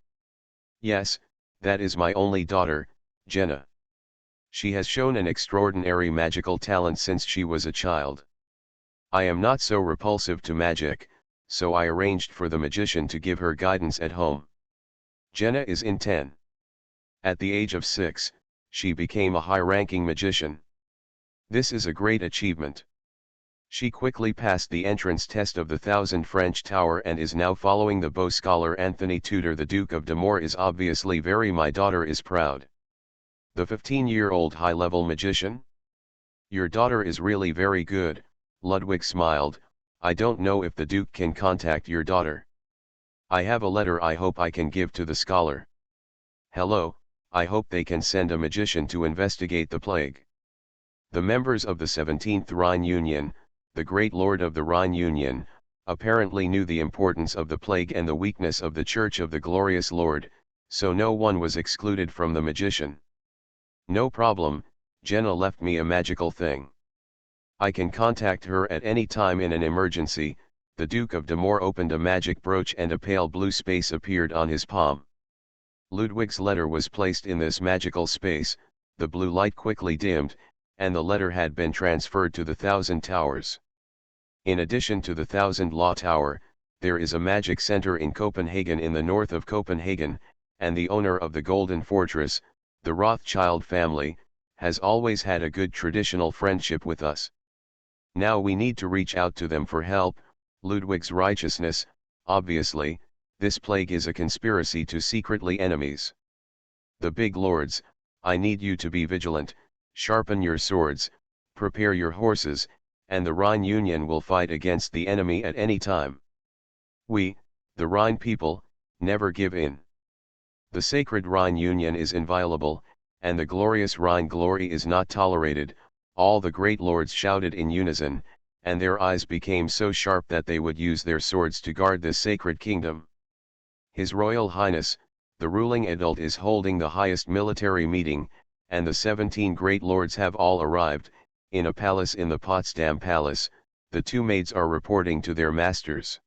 Yes, that is my only daughter, Jenna. She has shown an extraordinary magical talent since she was a child. I am not so repulsive to magic, so I arranged for the magician to give her guidance at home. Jenna is in 10. At the age of 6, she became a high-ranking magician. This is a great achievement. She quickly passed the entrance test of the 1000 French Tower and is now following the Beaux scholar Anthony Tudor. The Duke of Nemours is obviously very. My daughter is proud. The 15-year-old high-level magician? Your daughter is really very good, Ludwig smiled. I don't know if the Duke can contact your daughter. I have a letter I hope I can give to the scholar. Hello, I hope they can send a magician to investigate the plague. The members of the 17th Rhine Union, the great lord of the Rhine Union, apparently knew the importance of the plague and the weakness of the Church of the Glorious Lord, so no one was excluded from the magician. No problem, Jenna left me a magical thing. I can contact her at any time in an emergency. The Duke of Nemours opened a magic brooch and a pale blue space appeared on his palm. Ludwig's letter was placed in this magical space, the blue light quickly dimmed, and the letter had been transferred to the 1000 Towers. In addition to the 1000 Law Tower, there is a magic center in Copenhagen in the north of Copenhagen, and the owner of the Golden Fortress, the Rothschild family, has always had a good traditional friendship with us. Now we need to reach out to them for help. Ludwig's righteousness, obviously, this plague is a conspiracy to secretly enemies. The big lords, I need you to be vigilant, sharpen your swords, prepare your horses, and the Rhine Union will fight against the enemy at any time. We, the Rhine people, never give in. The sacred Rhine Union is inviolable, and the glorious Rhine glory is not tolerated. All the great lords shouted in unison, and their eyes became so sharp that they would use their swords to guard this sacred kingdom. His Royal Highness, the ruling adult, is holding the highest military meeting, and the 17 great lords have all arrived. In a palace in the Potsdam Palace, the two maids are reporting to their masters.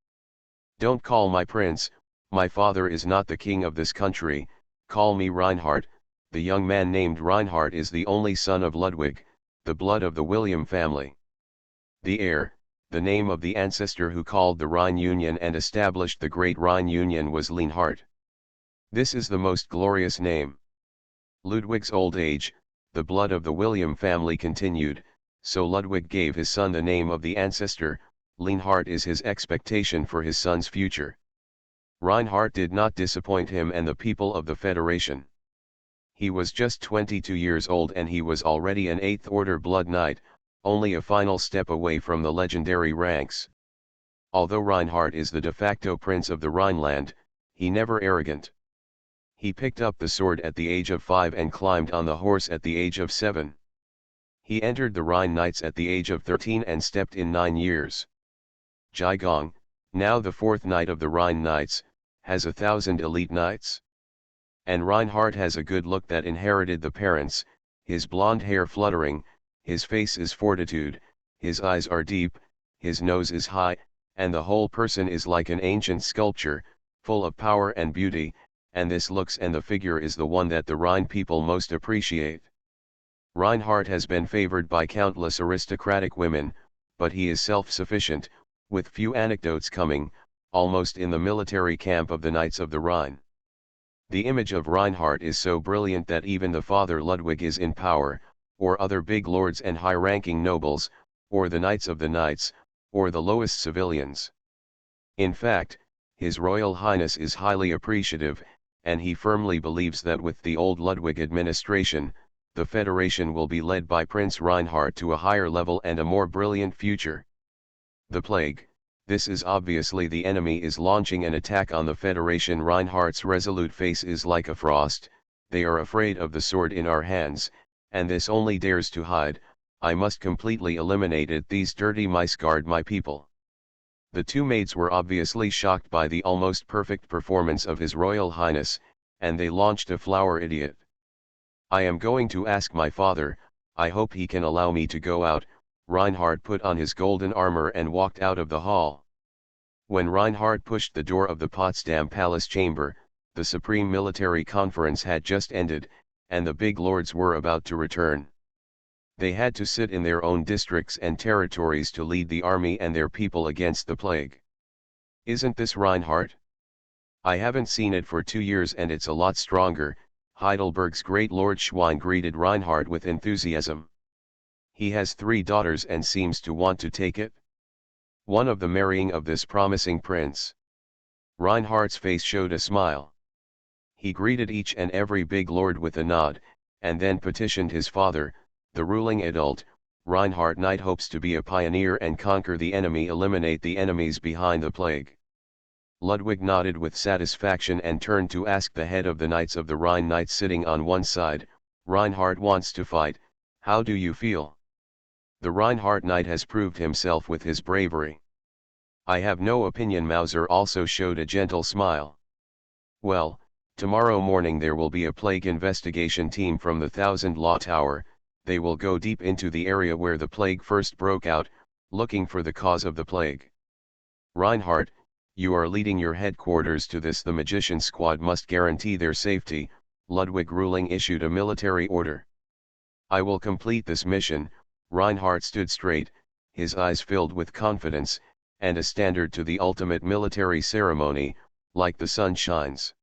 Don't call my prince, my father is not the king of this country, call me Reinhard. The young man named Reinhard is the only son of Ludwig, the blood of the William family. The heir, the name of the ancestor who called the Rhine Union and established the Great Rhine Union, was Leonhard. This is the most glorious name. Ludwig's old age, the blood of the William family continued, so Ludwig gave his son the name of the ancestor. Leonhard is his expectation for his son's future. Reinhard did not disappoint him and the people of the Federation. He was just 22 years old and he was already an 8th Order Blood Knight, only a final step away from the legendary ranks. Although Reinhard is the de facto prince of the Rhineland, he never arrogant. He picked up the sword at the age of 5 and climbed on the horse at the age of 7. He entered the Rhine Knights at the age of 13 and stepped in 9 years. Jigong, now the 4th Knight of the Rhine Knights, has 1,000 elite knights. And Reinhard has a good look that inherited the parents, his blonde hair fluttering, his face is fortitude, his eyes are deep, his nose is high, and the whole person is like an ancient sculpture, full of power and beauty, and this looks and the figure is the one that the Rhine people most appreciate. Reinhard has been favored by countless aristocratic women, but he is self-sufficient, with few anecdotes coming, almost in the military camp of the Knights of the Rhine. The image of Reinhard is so brilliant that even the father Ludwig is in power, or other big lords and high-ranking nobles, or the Knights of the Knights, or the lowest civilians. In fact, His Royal Highness is highly appreciative, and he firmly believes that with the old Ludwig administration, the Federation will be led by Prince Reinhard to a higher level and a more brilliant future. The plague, this is obviously the enemy is launching an attack on the Federation. Reinhardt's resolute face is like a frost. They are afraid of the sword in our hands, and this only dares to hide. I must completely eliminate it. These dirty mice guard my people. The two maids were obviously shocked by the almost perfect performance of His Royal Highness, and they launched a flower idiot. I am going to ask my father, I hope he can allow me to go out. Reinhard put on his golden armor and walked out of the hall. When Reinhardt pushed the door of the Potsdam Palace chamber, the Supreme Military Conference had just ended, and the big lords were about to return. They had to sit in their own districts and territories to lead the army and their people against the plague. Isn't this Reinhardt? I haven't seen it for 2 years and it's a lot stronger. Heidelberg's great Lord Schwein greeted Reinhardt with enthusiasm. He has 3 daughters and seems to want to take it. One of the marrying of this promising prince. Reinhardt's face showed a smile. He greeted each and every big lord with a nod, and then petitioned his father, the ruling adult. Reinhardt Knight hopes to be a pioneer and conquer the enemy, eliminate the enemies behind the plague. Ludwig nodded with satisfaction and turned to ask the head of the Knights of the Rhine knight sitting on one side, Reinhardt wants to fight, how do you feel? The Reinhardt Knight has proved himself with his bravery. I have no opinion. Mauser also showed a gentle smile. Well, tomorrow morning there will be a plague investigation team from the Thousand Law Tower. They will go deep into the area where the plague first broke out, looking for the cause of the plague. Reinhardt, you are leading your headquarters to this. The magician squad must guarantee their safety. Ludwig ruling issued a military order. I will complete this mission. Reinhardt stood straight, his eyes filled with confidence, and a standard to the ultimate military ceremony, like the sun shines.